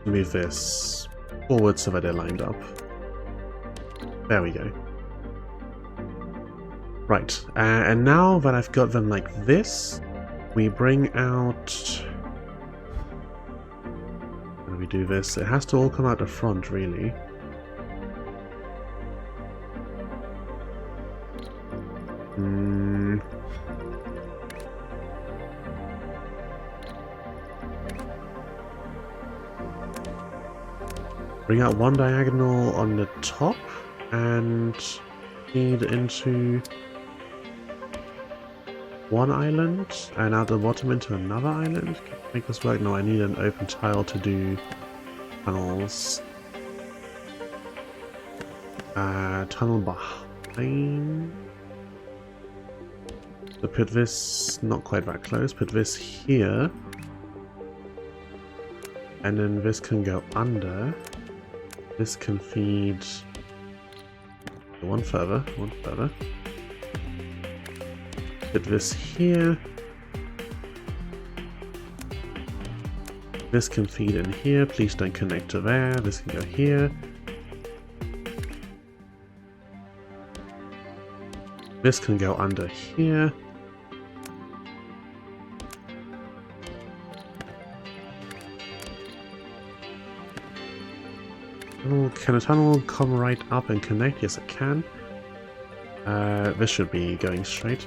move this forward so that they're lined up. There we go. Right, and now that I've got them like this, we bring out... How do we do this? It has to all come out the front, really. Bring out one diagonal on the top and feed into one island and out the bottom into another island. Can I make this work? No, I need an open tile to do tunnels. Tunnel behind. So put this not quite that close. Put this here, and then this can go under. This can feed one further, one further. Put this here. This can feed in here. Please don't connect to there. This can go here. This can go under here. Can a tunnel come right up and connect? Yes, it can. This should be going straight.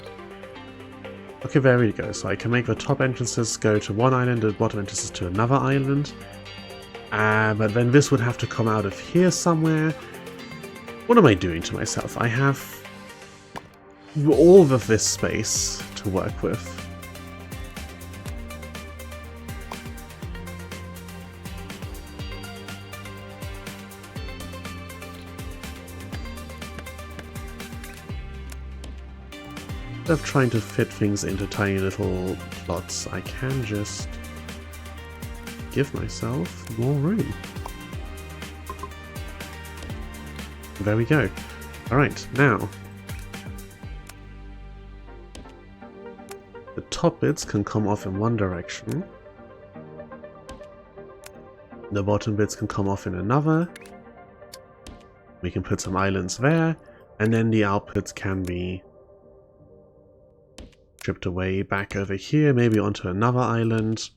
Okay, there we go. So I can make the top entrances go to one island and the bottom entrances to another island. But then this would have to come out of here somewhere. What am I doing to myself? I have all of this space to work with. Instead of trying to fit things into tiny little plots, I can just give myself more room. There we go. Alright, now the top bits can come off in one direction. The bottom bits can come off in another. We can put some islands there, and then the outputs can be stripped away back over here, maybe onto another island,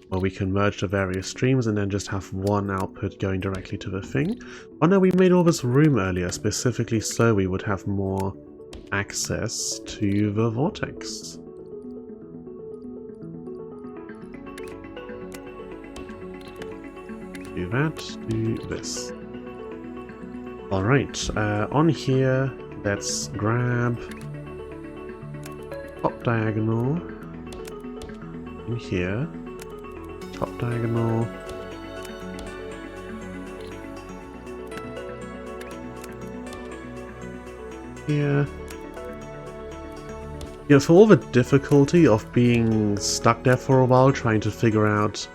where we can merge the various streams and then just have one output going directly to the thing. Oh no, we made all this room earlier specifically so we would have more access to the vortex. do that, do this. Alright, on here, let's grab top diagonal in here, top diagonal, here. Yeah, for all the difficulty of being stuck there for a while trying to figure out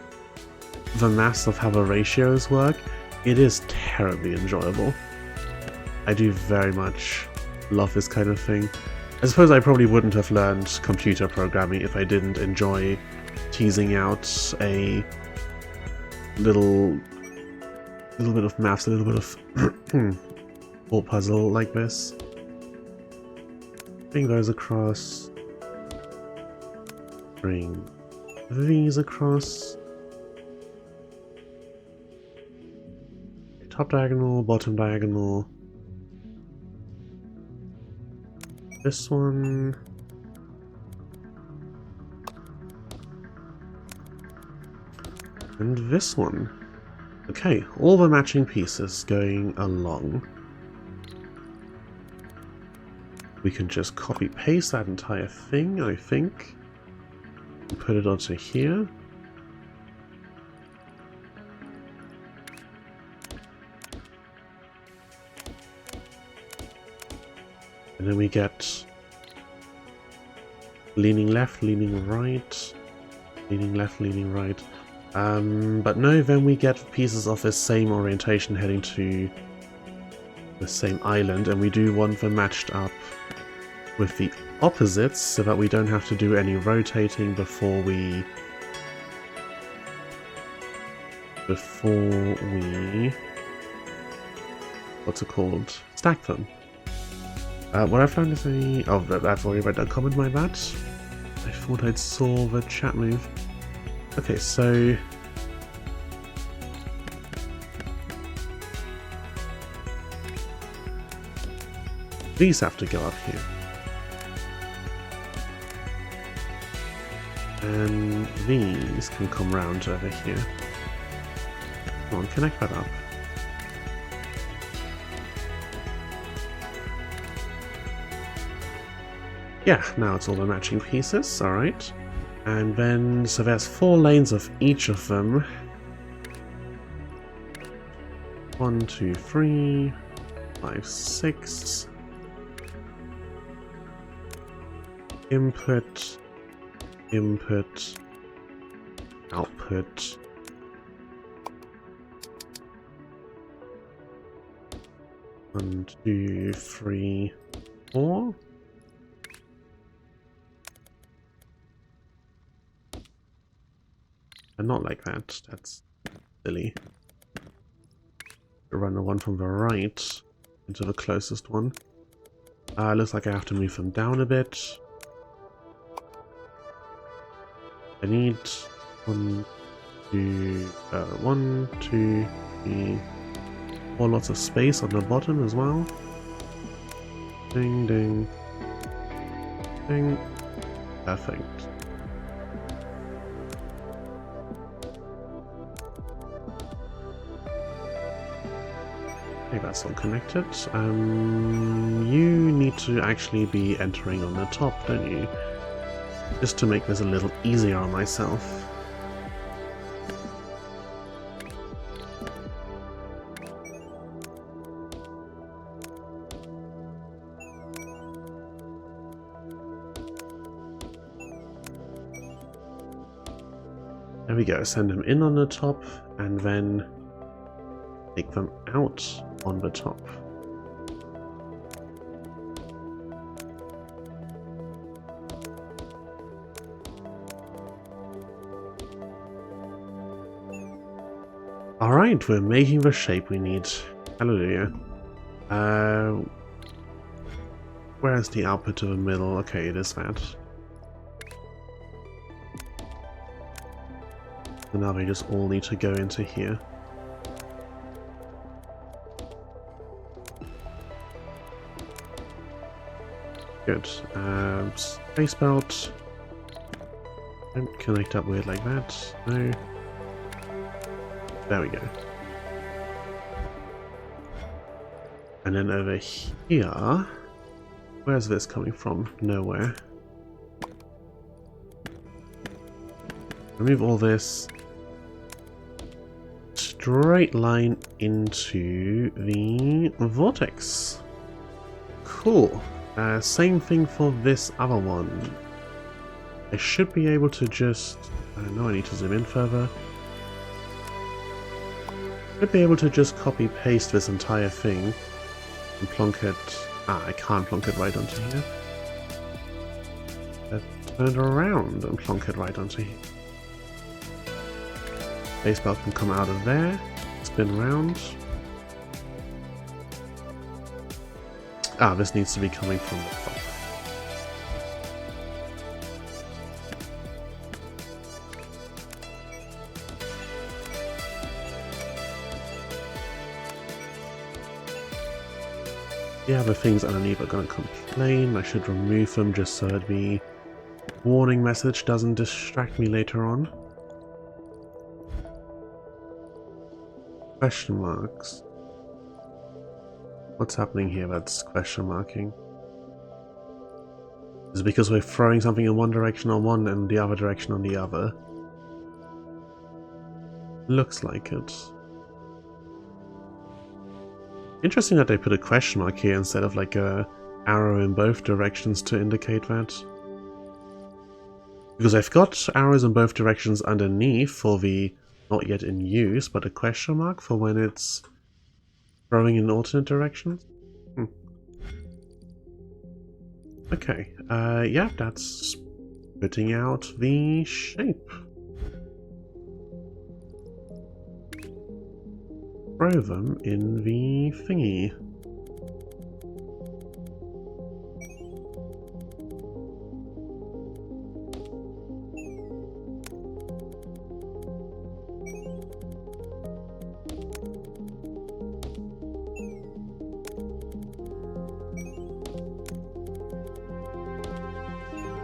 the maths of how the ratios work, it is terribly enjoyable. I do very much love this kind of thing. I suppose I probably wouldn't have learned computer programming if I didn't enjoy teasing out a little bit of maths, a little bit of or puzzle like this. Bring those across. Bring these across. Top diagonal, bottom diagonal. This one. And this one. Okay, all the matching pieces going along. We can just copy paste that entire thing, I think, and put it onto here. And then we get leaning left, leaning right, leaning left, leaning right. But no, then we get pieces of the same orientation heading to the same island, and we do want them matched up with the opposites so that we don't have to do any rotating before we what's it called? Stack them. What I found is I've already read that comment, my bad. I thought I'd saw the chat move. Okay, so these have to go up here. And these can come round over here. Come on, connect that up. Yeah, now it's all the matching pieces, alright. And then, so there's 4 lanes of each of them. 1, 2, 3, 5, 6. Input, input, output. One, 2, 3, 4. And not like that, that's silly. Run the one from the right into the closest one. Looks like I have to move them down a bit. I need 1, 2, 3, 4 lots of space on the bottom as well. Ding, ding, ding. Perfect. Okay, that's all connected. You need to actually be entering on the top, don't you? Just to make this a little easier on myself. There we go, send them in on the top, and then take them out on the top. Alright, we're making the shape we need. Hallelujah. Where's the output to the middle? Okay, it is that. So now they just all need to go into here. Good. Space belt. Don't connect up weird like that. No. There we go. And then over here, where's this coming from? Nowhere. Remove all this. Straight line into the vortex. Cool. Same thing for this other one. I should be able to just... no, I need to zoom in further. Should be able to just copy paste this entire thing and plonk it... I can't plonk it right onto here. Turn it around and plonk it right onto here. Spacebar can come out of there, spin around. This needs to be coming from the top. The other things underneath are going to complain. I should remove them just so the warning message doesn't distract me later on. Question marks. What's happening here that's question marking? Is it because we're throwing something in one direction on one and the other direction on the other? Looks like it. Interesting that they put a question mark here instead of like a arrow in both directions to indicate that. Because I've got arrows in both directions underneath for the not yet in use, but a question mark for when it's throwing in alternate directions. Okay, yeah, that's putting out the shape. Throw them in the thingy.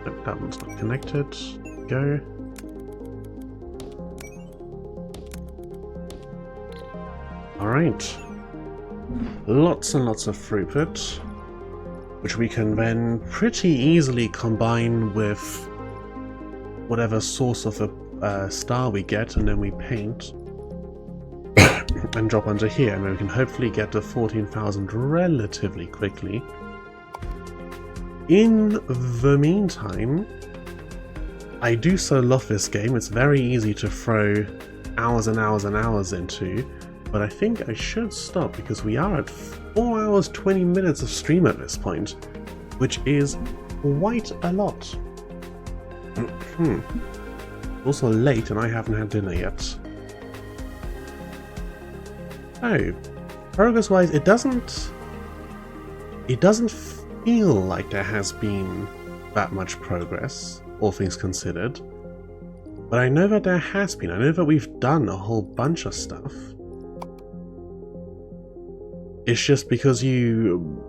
Nope, that one's not connected. Go. Alright, lots and lots of throughput, which we can then pretty easily combine with whatever source of a star we get, and then we paint and drop onto here, and then we can hopefully get to 14,000 relatively quickly. In the meantime, I do so love this game. It's very easy to throw hours and hours and hours into. But I think I should stop because we are at 4 hours 20 minutes of stream at this point, which is quite a lot. Also late and I haven't had dinner yet. Oh, progress-wise, it doesn't feel like there has been that much progress, all things considered. But I know that there has been. I know that we've done a whole bunch of stuff. It's just because you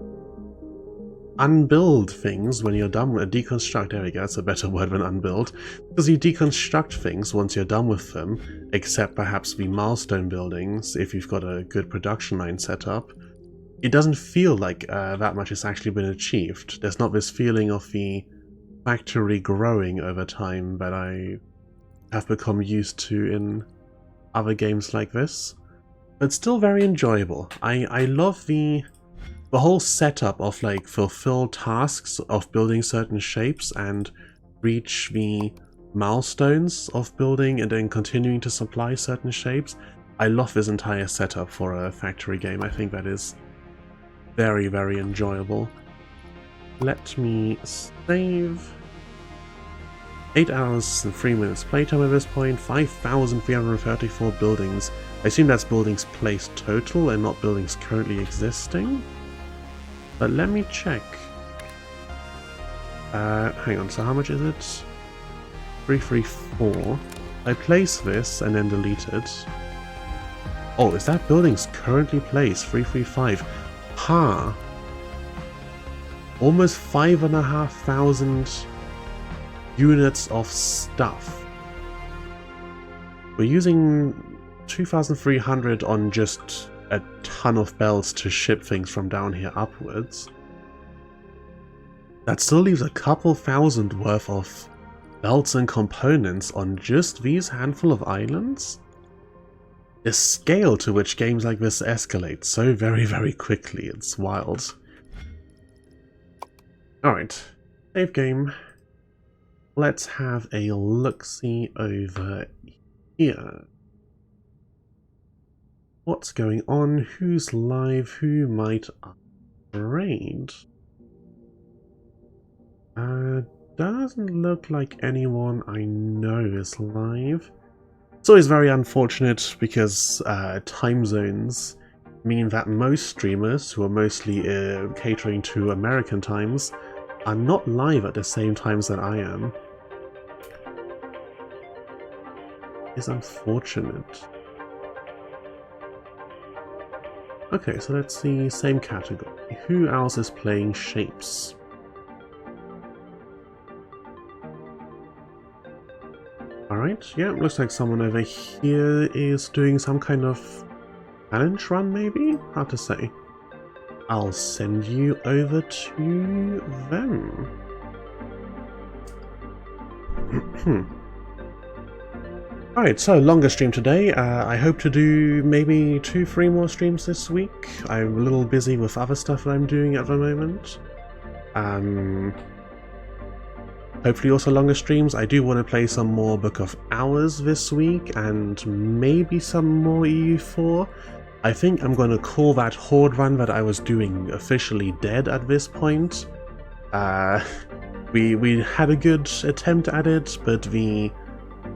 unbuild things when you're done with deconstruct, there we go, that's a better word than unbuild. Because you deconstruct things once you're done with them, except perhaps the milestone buildings, if you've got a good production line set up. It doesn't feel like that much has actually been achieved. There's not this feeling of the factory growing over time that I have become used to in other games like this. But still very enjoyable. I love the whole setup of like fulfill tasks of building certain shapes and reach the milestones of building and then continuing to supply certain shapes. I love this entire setup for a factory game. I think that is very, very enjoyable. Let me save. 8 hours and 3 minutes playtime at this point, 5,334 buildings. I assume that's buildings placed total and not buildings currently existing. But let me check. Hang on, so how much is it? 334. I place this and then delete it. Oh, is that buildings currently placed? 335. Ha! Almost 5,500 units of stuff. We're using 2,300 on just a ton of belts to ship things from down here upwards. That still leaves a couple thousand worth of belts and components on just these handful of islands. The scale to which games like this escalate so very, very quickly, it's wild. Alright, save game. Let's have a look-see over here. What's going on? Who's live? Who might upgrade? Doesn't look like anyone I know is live. It's always very unfortunate because time zones mean that most streamers, who are mostly catering to American times, are not live at the same times that I am. It's unfortunate. Okay, so let's see, same category. Who else is playing Shapes? Alright, yeah, looks like someone over here is doing some kind of challenge run, maybe? Hard to say. I'll send you over to them. Alright, so longer stream today. I hope to do maybe 2-3 more streams this week. I'm a little busy with other stuff that I'm doing at the moment. Hopefully also longer streams. I do want to play some more Book of Hours this week and maybe some more EU4. I think I'm going to call that Horde run that I was doing officially dead at this point. We had a good attempt at it, but the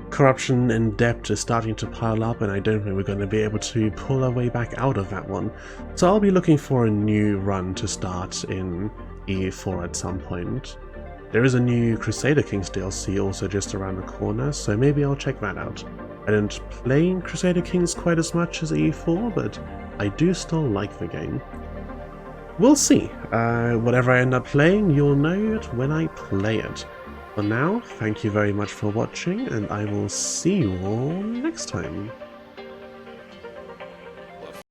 corruption and debt is starting to pile up and I don't think we're going to be able to pull our way back out of that one. So I'll be looking for a new run to start in EU4 at some point. There is a new Crusader Kings DLC also just around the corner, so maybe I'll check that out. I don't play Crusader Kings quite as much as EU4, but I do still like the game. We'll see. Whatever I end up playing, you'll know it when I play it. For now, thank you very much for watching, and I will see you all next time.